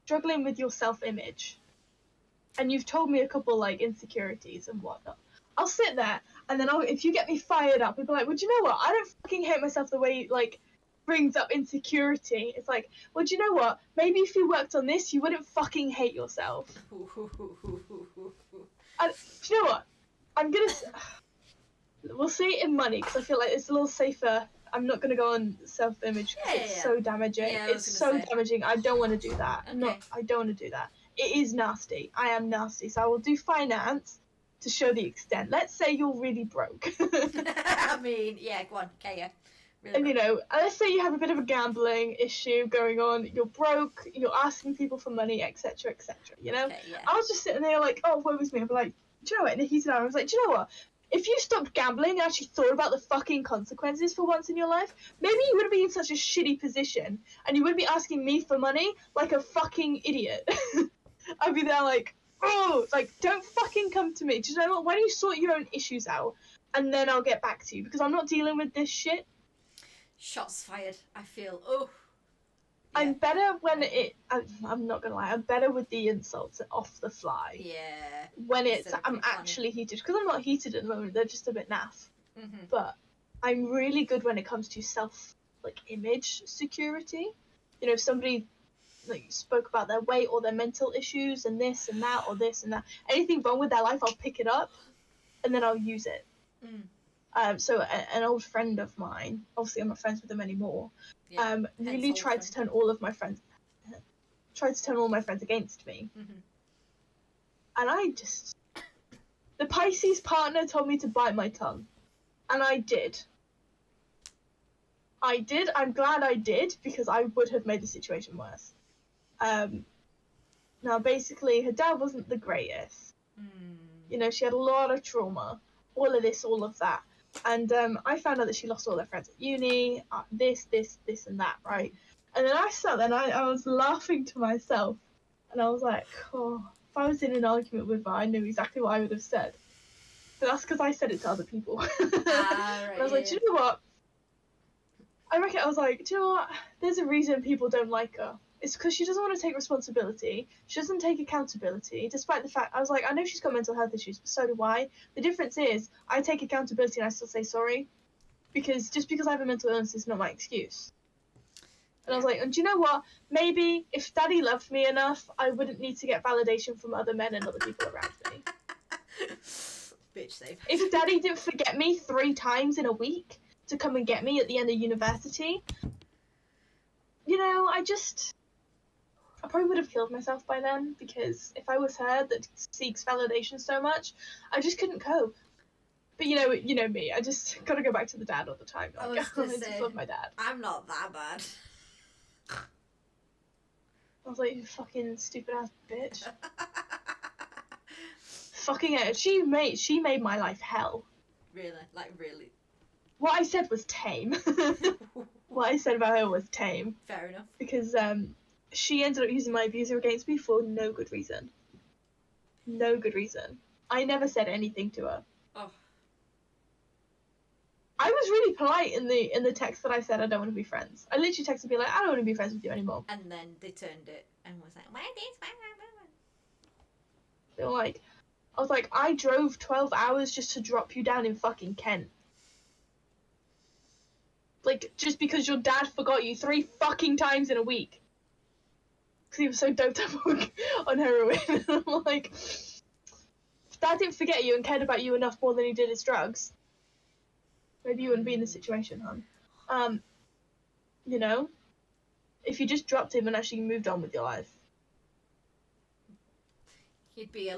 struggling with your self-image. And you've told me a couple, like, insecurities and whatnot. I'll sit there, and then if you get me fired up, I'll be like, well, do you know what? I don't fucking hate myself the way, like, brings up insecurity. It's like, well, do you know what? Maybe if you worked on this, you wouldn't fucking hate yourself. And do you know what? We'll say it in money, because I feel like it's a little safer. I'm not going to go on self-image, because it's so damaging. Yeah, it's so damaging. I don't want to do that. Okay. I don't want to do that. It is nasty. I am nasty. So I will do finance to show the extent. Let's say you're really broke. I mean, yeah, go on, okay, yeah. Really and, broke. you know, let's say you have a bit of a gambling issue going on. You're broke, you're asking people for money, etc., etc., you know? Okay, yeah. I was just sitting there like, oh, woe is me. I'd be like, do you know what? In a heated hour, I was like, do you know what? If you stopped gambling and actually thought about the fucking consequences for once in your life, maybe you wouldn't be in such a shitty position, and you wouldn't be asking me for money like a fucking idiot. I'd be there like, oh, like, don't fucking come to me. Do you know what? Why don't you sort your own issues out, and then I'll get back to you, because I'm not dealing with this shit. Shots fired. I feel, oh. Yeah. I'm better when I'm not gonna lie, I'm better with the insults off the fly. Yeah. When I'm actually heated, because I'm not heated at the moment, they're just a bit naff. Mm-hmm. But I'm really good when it comes to image security. You know, if somebody spoke about their weight or their mental issues and this and that or this and that, anything wrong with their life, I'll pick it up and then I'll use it. So an old friend of mine, obviously I'm not friends with them anymore, really tried to turn all my friends against me. And the Pisces partner told me to bite my tongue, and I did. I'm glad I did, because I would have made the situation worse. Now basically her dad wasn't the greatest. You know, she had a lot of trauma, all of this, all of that. And I found out that she lost all her friends at uni, this and that, right? And then I sat there and I was laughing to myself, and I was like, oh, if I was in an argument with her, I knew exactly what I would have said. But that's because I said it to other people. Right, and I was like, do you know what? I was like, do you know what? There's a reason people don't like her. It's because she doesn't want to take responsibility. She doesn't take accountability, despite the fact, I was like, I know she's got mental health issues, but so do I. The difference is, I take accountability and I still say sorry. Because just because I have a mental illness is not my excuse. And I was like, and do you know what? Maybe if Daddy loved me enough, I wouldn't need to get validation from other men and other people around me. Bitch safe. If Daddy didn't forget me 3 times in a week to come and get me at the end of university, you know, I probably would have killed myself by then, because if I was her that seeks validation so much, I just couldn't cope. But you know me. I just gotta go back to the dad all the time. Like, I just love my dad. I'm not that bad. I was like, you fucking stupid ass bitch. Fucking hell. She made my life hell. Really? Like, really? What I said was tame. What I said about her was tame. Fair enough. Because she ended up using my abuser against me for no good reason. No good reason. I never said anything to her. Oh. I was really polite in the text that I said I don't want to be friends. I literally texted me like, I don't want to be friends with you anymore. And then they turned it and was like, why this? Why? They were like, I was like, I drove 12 hours just to drop you down in fucking Kent. Like, just because your dad forgot you 3 fucking times in a week. Because he was so doped up on heroin. I'm like, if dad didn't forget you and cared about you enough more than he did his drugs, maybe you wouldn't be in this situation, hon. You know? If you just dropped him and actually moved on with your life. You'd be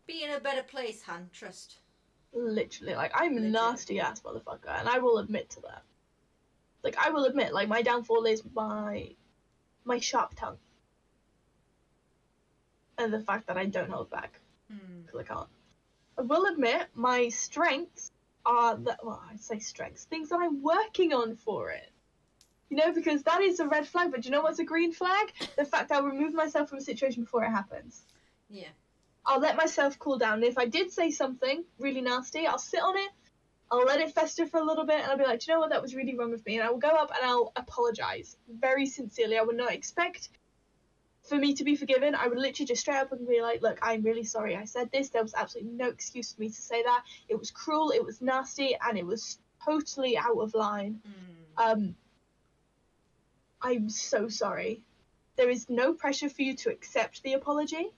be in a better place, Han, trust. Literally, like, I'm a nasty ass motherfucker, and I will admit to that. Like, I will admit, like, my downfall is my sharp tongue. And the fact that I don't hold back. Because I can't. I will admit, my strengths are I'd say strengths, things that I'm working on for it. You know, because that is a red flag, but do you know what's a green flag? The fact that I'll remove myself from a situation before it happens. Yeah. I'll let myself cool down. And if I did say something really nasty, I'll sit on it, I'll let it fester for a little bit, and I'll be like, do you know what, that was really wrong with me. And I will go up and I'll apologise very sincerely. I would not expect for me to be forgiven. I would literally just straight up and be like, look, I'm really sorry I said this. There was absolutely no excuse for me to say that. It was cruel, it was nasty, and it was totally out of line. I'm so sorry. There is no pressure for you to accept the apology.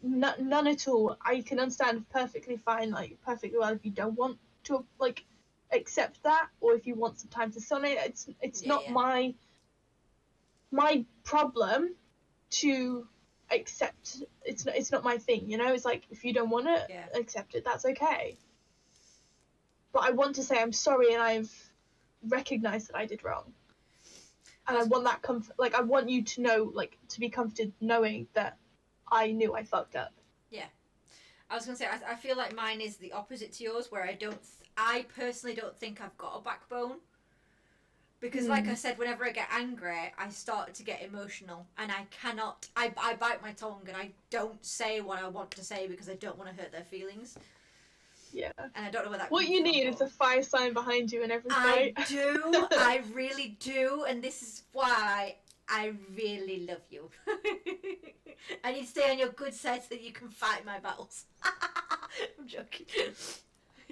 None at all. I can understand perfectly fine, like, perfectly well if you don't want to, like, accept that, or if you want some time to sit on it. It's not my problem to accept. It's not my thing, you know? It's like, if you don't want to accept it, that's okay. But I want to say I'm sorry, and I've recognized that I did wrong. And I want that comfort, like, I want you to know, like, to be comforted knowing that I knew I fucked up. Yeah. I was going to say, I feel like mine is the opposite to yours, where I personally don't think I've got a backbone. Because, like I said, whenever I get angry, I start to get emotional. And I bite my tongue and I don't say what I want to say because I don't want to hurt their feelings. Yeah. And I don't know where that What comes you from, need is a fire sign behind you in every fight. I do. I really do. And this is why I really love you. I need to stay on your good side so that you can fight my battles. I'm joking.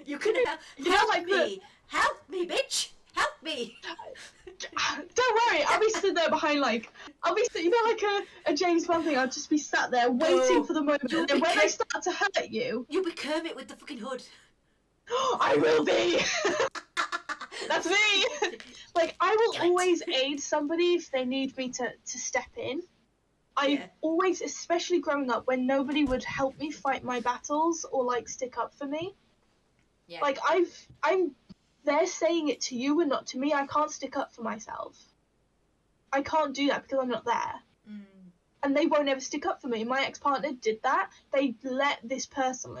You can help me. Help me, bitch. Help me. Don't worry, I'll be stood there behind, like, you know, like a James Bond thing. I'll just be sat there waiting for the moment, and then when I start to hurt you, you'll be Kermit with the fucking hood. I will be. That's me. Like, I will always aid somebody if they need me to step in. I've always, especially growing up, when nobody would help me fight my battles or, like, stick up for me. Yeah. Like, they're saying it to you and not to me. I can't stick up for myself. I can't do that because I'm not there. And they won't ever stick up for me. My ex-partner did that. They let this person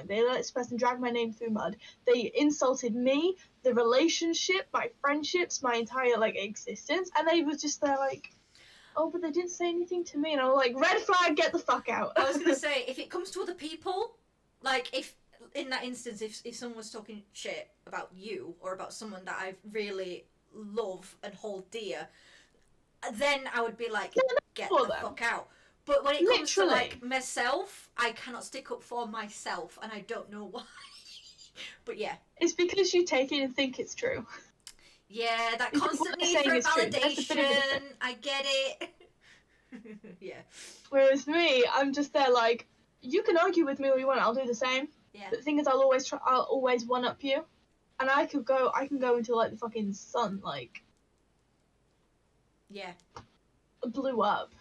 drag my name through mud. They insulted me, the relationship, my friendships, my entire, like, existence. And they were just there like, oh, but they didn't say anything to me. And I was like, red flag, get the fuck out. I was going to say, if it comes to other people, like, if in that instance, if someone was talking shit about you or about someone that I really love and hold dear, then I would be like, get the fuck out. But when it comes to, like, myself, I cannot stick up for myself, and I don't know why. But yeah. It's because you take it and think it's true. Yeah, that constant need for validation. I get it. Yeah. Whereas me, I'm just there like, you can argue with me all you want, I'll do the same. Yeah. But the thing is, I'll always one up you, and I can go into, like, the fucking sun, like. Yeah. Blew up.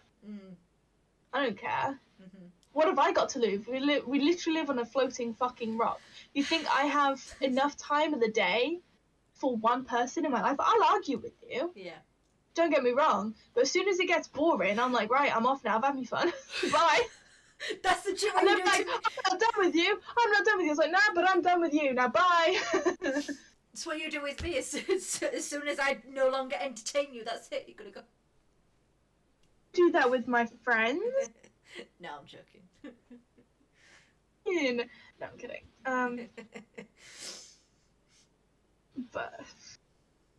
I don't care. Mm-hmm. What have I got to lose? We literally live on a floating fucking rock. You think I have enough time of the day for one person in my life? I'll argue with you. Yeah. Don't get me wrong, but as soon as it gets boring, I'm like, right, I'm off now. I've had me fun. Bye. That's the truth. And they're like, I'm not done with you. I'm not done with you. It's like, nah, but I'm done with you. Now, bye. That's what you do with me. As soon as I no longer entertain you, that's it. You're gonna go. Do that with my friends. No, I'm joking. No, I'm kidding. But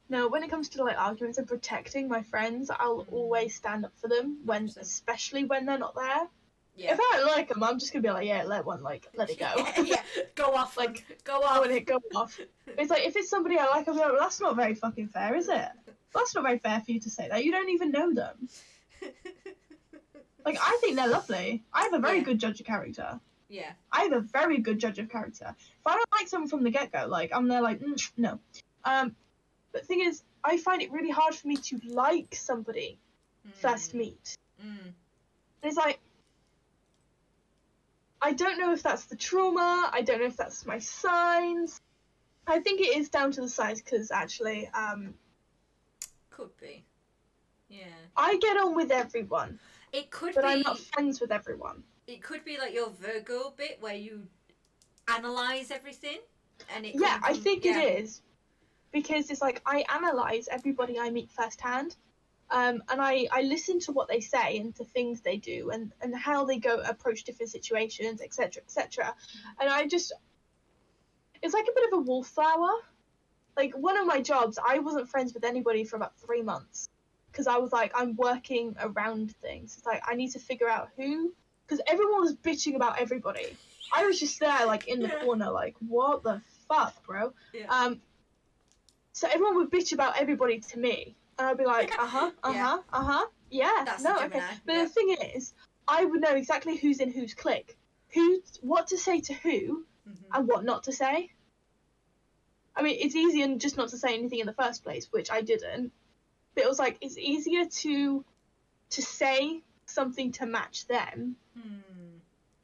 no, when it comes to like arguments and protecting my friends, I'll always stand up for them especially when they're not there. Yeah. If I don't like them, I'm just gonna be like, yeah, let it go. Yeah, go off, like, go off. I want it go off. It's like, if it's somebody I like, I'll be like, well, that's not very fucking fair, is it? That's not very fair for you to say that. You don't even know them. Like, I think they're lovely. I have a very good judge of character. Yeah. I have a very good judge of character. If I don't like someone from the get-go, like, I'm there like, no. But the thing is, I find it really hard for me to like somebody first meet. It's like, I don't know if that's the trauma. I don't know if that's my signs. I think it is down to the signs because actually, could be. Yeah. I get on with everyone. It could but be. I'm not friends with everyone. It could be like your Virgo bit where you analyze everything, and it. Yeah, I think it is, because it's like I analyze everybody I meet firsthand. And I listen to what they say and to things they do and how they go approach different situations, etc., etc. And it's like a bit of a wallflower. Like, one of my jobs, I wasn't friends with anybody for about 3 months because I was like, I'm working around things. It's like, I need to figure out who, because everyone was bitching about everybody. I was just there, like, in the corner, like, what the fuck, bro? Yeah. So everyone would bitch about everybody to me. And I'd be like, yeah, That's no, Gemini. okay. But the thing is, I would know exactly who's in whose clique, what to say to who, and what not to say. I mean, it's easier just not to say anything in the first place, which I didn't. But it was like, it's easier to say something to match them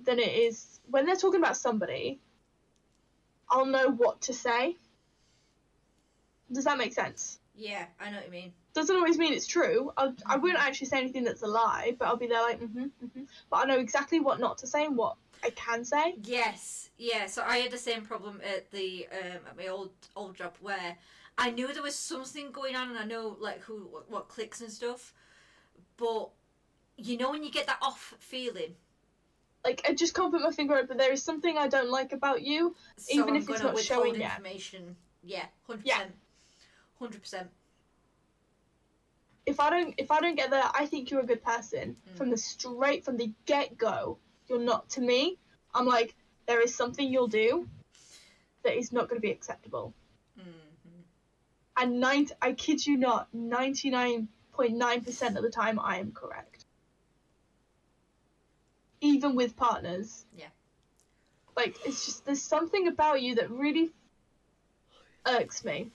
than it is when they're talking about somebody. I'll know what to say. Does that make sense? Yeah, I know what you mean. Doesn't always mean it's true. I wouldn't actually say anything that's a lie, but I'll be there like, But I know exactly what not to say and what I can say. Yes, yeah. So I had the same problem at at my old job where I knew there was something going on and I know like what clicks and stuff, but you know when you get that off feeling. Like, I just can't put my finger on it, but there is something I don't like about you, so even I'm if it's not showing yet. Information. Yeah, 100%. Yeah. 100%. If I don't get that, I think you're a good person from the get-go. You're not to me. I'm like, there is something you'll do that is not going to be acceptable. And I kid you not, 99.9% of the time I am correct. Even with partners. Yeah. Like, it's just, there's something about you that really irks me.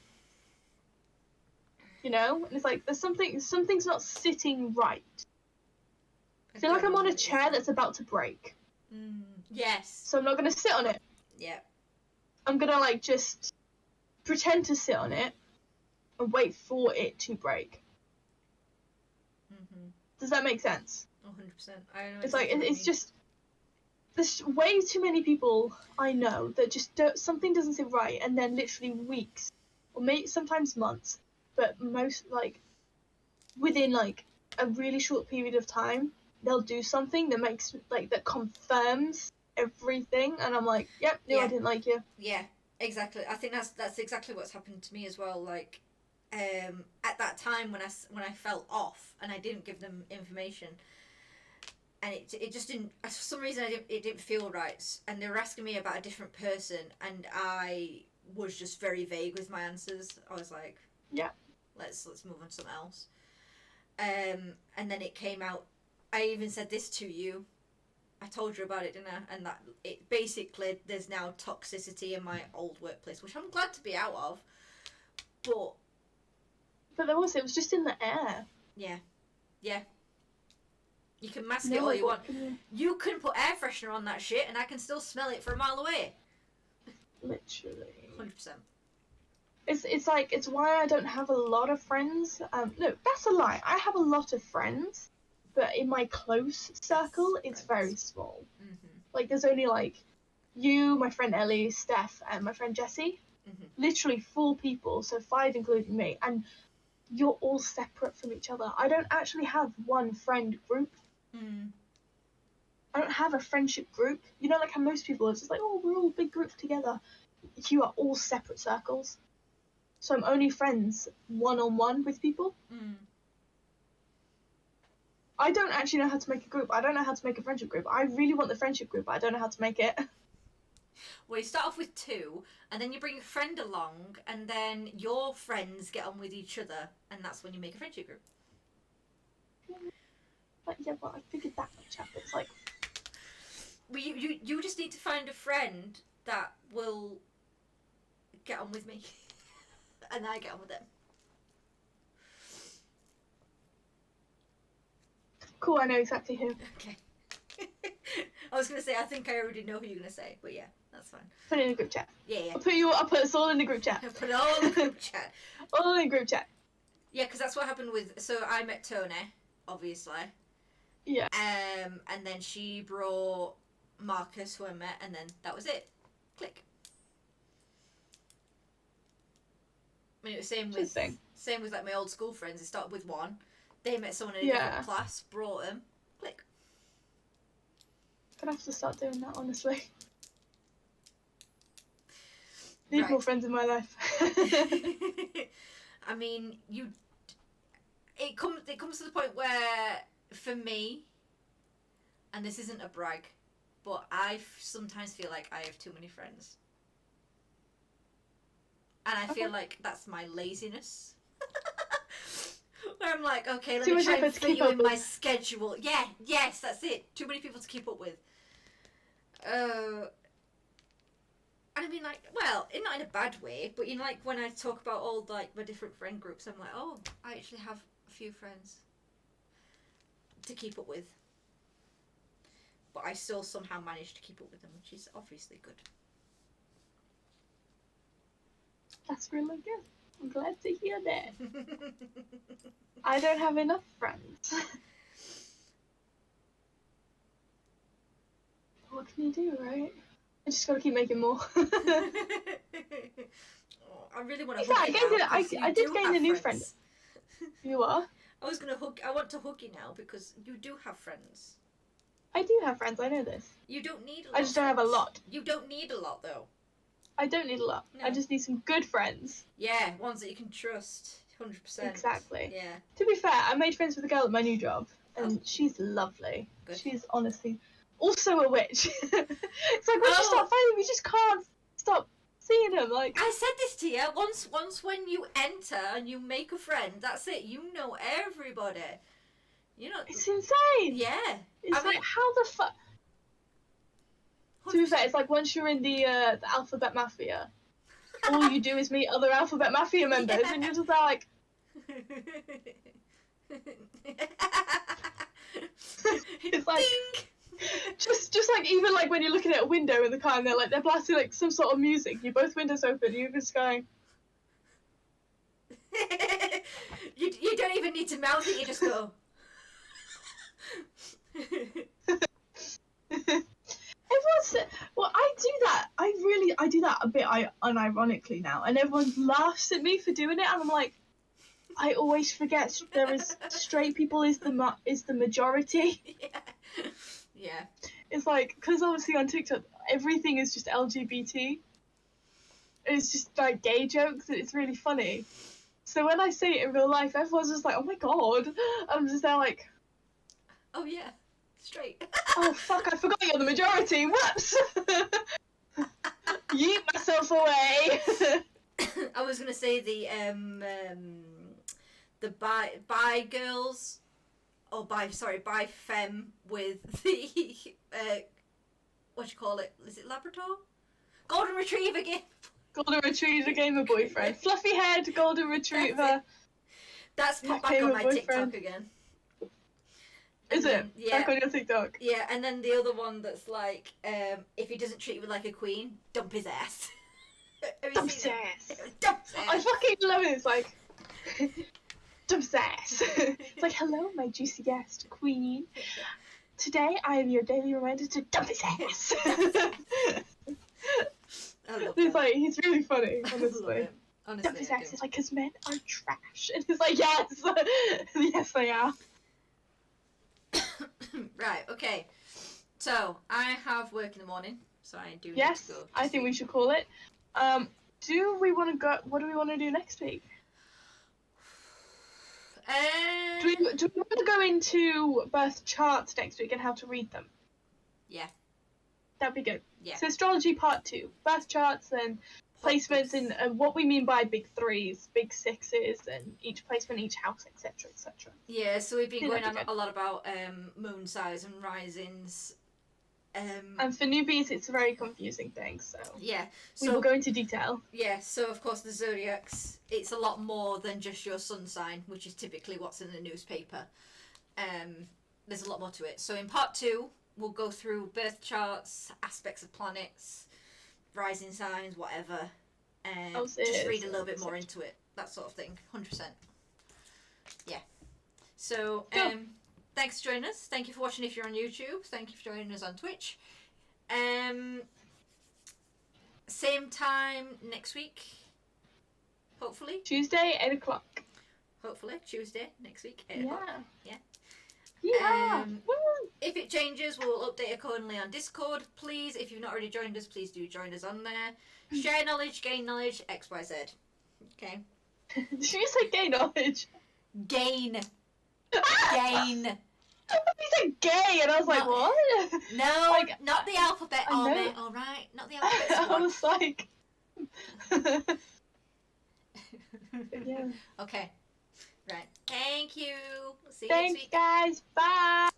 You know? And it's like, something's not sitting right. I feel like I'm on a chair that's about to break. Yes. So I'm not going to sit on it. Yeah. I'm going to, like, just pretend to sit on it and wait for it to break. Does that make sense? 100%. I know. It's like, it's just, there's way too many people I know that just something doesn't sit right, and then literally weeks, or maybe sometimes months, but most, like, within, like, a really short period of time, they'll do something that makes, like, that confirms everything, and I'm like, yep, I didn't like you. Yeah, exactly. I think that's exactly what's happened to me as well. Like, at that time when I felt off and I didn't give them information, and it just didn't, for some reason it didn't feel right, and they were asking me about a different person, and I was just very vague with my answers. I was like, yeah, let's move on to something else. And then it came out. I even said this to you. I told you about it, didn't I? And that it basically, there's now toxicity in my old workplace, which I'm glad to be out of. But it was just in the air. Yeah. Yeah. You can mask it all you want. You can put air freshener on that shit and I can still smell it from a mile away. Literally. 100%. It's like, it's why I don't have a lot of friends. No, that's a lie. I have a lot of friends, but in my close circle, it's very small. Mm-hmm. Like, there's only, like, you, my friend Ellie, Steph, and my friend Jessie. Mm-hmm. Literally 4 people, so 5 including me. And you're all separate from each other. I don't actually have one friend group. I don't have a friendship group. You know, like how most people are just like, oh, we're all a big group together. You are all separate circles. So I'm only friends one-on-one with people. I don't actually know how to make a group. I don't know how to make a friendship group. I really want the friendship group, but I don't know how to make it. Well, you start off with 2, and then you bring a friend along, and then your friends get on with each other, and that's when you make a friendship group. But yeah, but I figured that much out. It's like... Well, you just need to find a friend that will get on with me. And I get on with them. Cool, I know exactly who. Okay. I was going to say, I think I already know who you're going to say, but yeah, that's fine. Put it in the group chat. Yeah. I'll put us all in the group chat. Put it all in the group chat. All in the group chat. Yeah, because that's what happened with... So I met Tony, obviously. Yeah. And then she brought Marcus, who I met, and then that was it. Click. I mean, it was same with like my old school friends. It started with 1. They met someone in a different class, brought them. Click. I'm gonna have to start doing that, honestly. Need more friends in my life. I mean, it comes to the point where, for me, and this isn't a brag, but I sometimes feel like I have too many friends. And I feel like that's my laziness. Where I'm like, okay, let me try and fit you in my schedule. Yeah, yes, that's it. Too many people to keep up with. I mean, like, well, not in a bad way, but you know, like when I talk about all like my different friend groups, I'm like, oh, I actually have a few friends to keep up with. But I still somehow manage to keep up with them, which is obviously good. That's really good. I'm glad to hear that. I don't have enough friends. What can you do, right? I just gotta keep making more. Oh, I really want to hug you now. I did gain a new friend. You are? I want to hug you now because you do have friends. I do have friends, I know this. You don't need a lot. I just don't have a lot. You don't need a lot, though. I don't need a lot. No. I just need some good friends. Yeah, ones that you can trust. 100%. Exactly. Yeah. To be fair, I made friends with a girl at my new job, and she's lovely. Good. She's honestly also a witch. It's like, once you start fighting, you just can't stop seeing them. Like, I said this to you. Once when you enter and you make a friend, that's it. You know everybody. You know. It's insane. Yeah. It's like, how the fuck? To be fair, it's like once you're in the Alphabet Mafia, all you do is meet other Alphabet Mafia members, and you're just like... It's like... Ding! Just like, even like when you're looking at a window in the car and they're blasting like some sort of music, you both windows open, you're just going... you don't even need to mouth it, you just go... Well, I do that. I do that a bit unironically now, and everyone laughs at me for doing it, and I'm like, I always forget there is straight people is the majority. Yeah. It's like, because obviously on TikTok everything is just LGBT. It's just like gay jokes, and it's really funny. So when I say it in real life, everyone's just like, oh my god. I'm just there like, oh yeah. Straight. Oh fuck, I forgot you're the majority. Whoops. Yeet myself away. I was gonna say the bi girls, or bi femme with the what do you call it? Is it Labrador? Golden Retriever game. Golden Retriever gamer boyfriend. Fluffy head, Golden Retriever. That's popped back on my boyfriend. TikTok again. Is it? Back on your TikTok. Yeah, and then the other one that's like, if he doesn't treat you like a queen, dump his ass. Dump his ass. Dump his ass. I fucking love it. It's like, dump his ass. It's like, hello, my juicy guest, queen. Today, I am your daily reminder to dump his ass. I love He's that. like, he's really funny, honestly. I love it. Honestly, Dump his ass. It's like, because men are trash. And it's like, yes. Yes, they are. Right, okay. So, I have work in the morning, so I do need to go. I think we should call it. Do we want to go? What do we want to do next week? Do we want to go into birth charts next week and how to read them? Yeah. That'd be good. Yeah. So astrology part 2, birth charts and placements and what we mean by big 3s, big 6s, and each placement, each house, etc., etc. Yeah, so we've been going on a lot about moon size and risings. And for newbies, it's a very confusing thing, so yeah, we will go into detail. Yeah, so of course the zodiacs, it's a lot more than just your sun sign, which is typically what's in the newspaper. There's a lot more to it. So in part 2, we'll go through birth charts, aspects of planets, rising signs, whatever, and just read a little bit more into it, that sort of thing. 100%. Yeah. So thanks for joining us. Thank you for watching if you're on YouTube. Thank you for joining us on Twitch. Same time next week, hopefully. Tuesday, 8 o'clock. Hopefully, Tuesday next week, 8 o'clock. Yeah. Yeah. If it changes, we'll update accordingly on Discord. Please, if you've not already joined us, please do join us on there. Share knowledge, gain knowledge, XYZ. Okay? Did you say gay knowledge? Gain. Gain. You said gay, and I was like, what? No, like, not the alphabet army, alright? Not the alphabet squad. I was like... yeah. Okay. Right. Thank you. See you Thanks, next week. guys. Bye.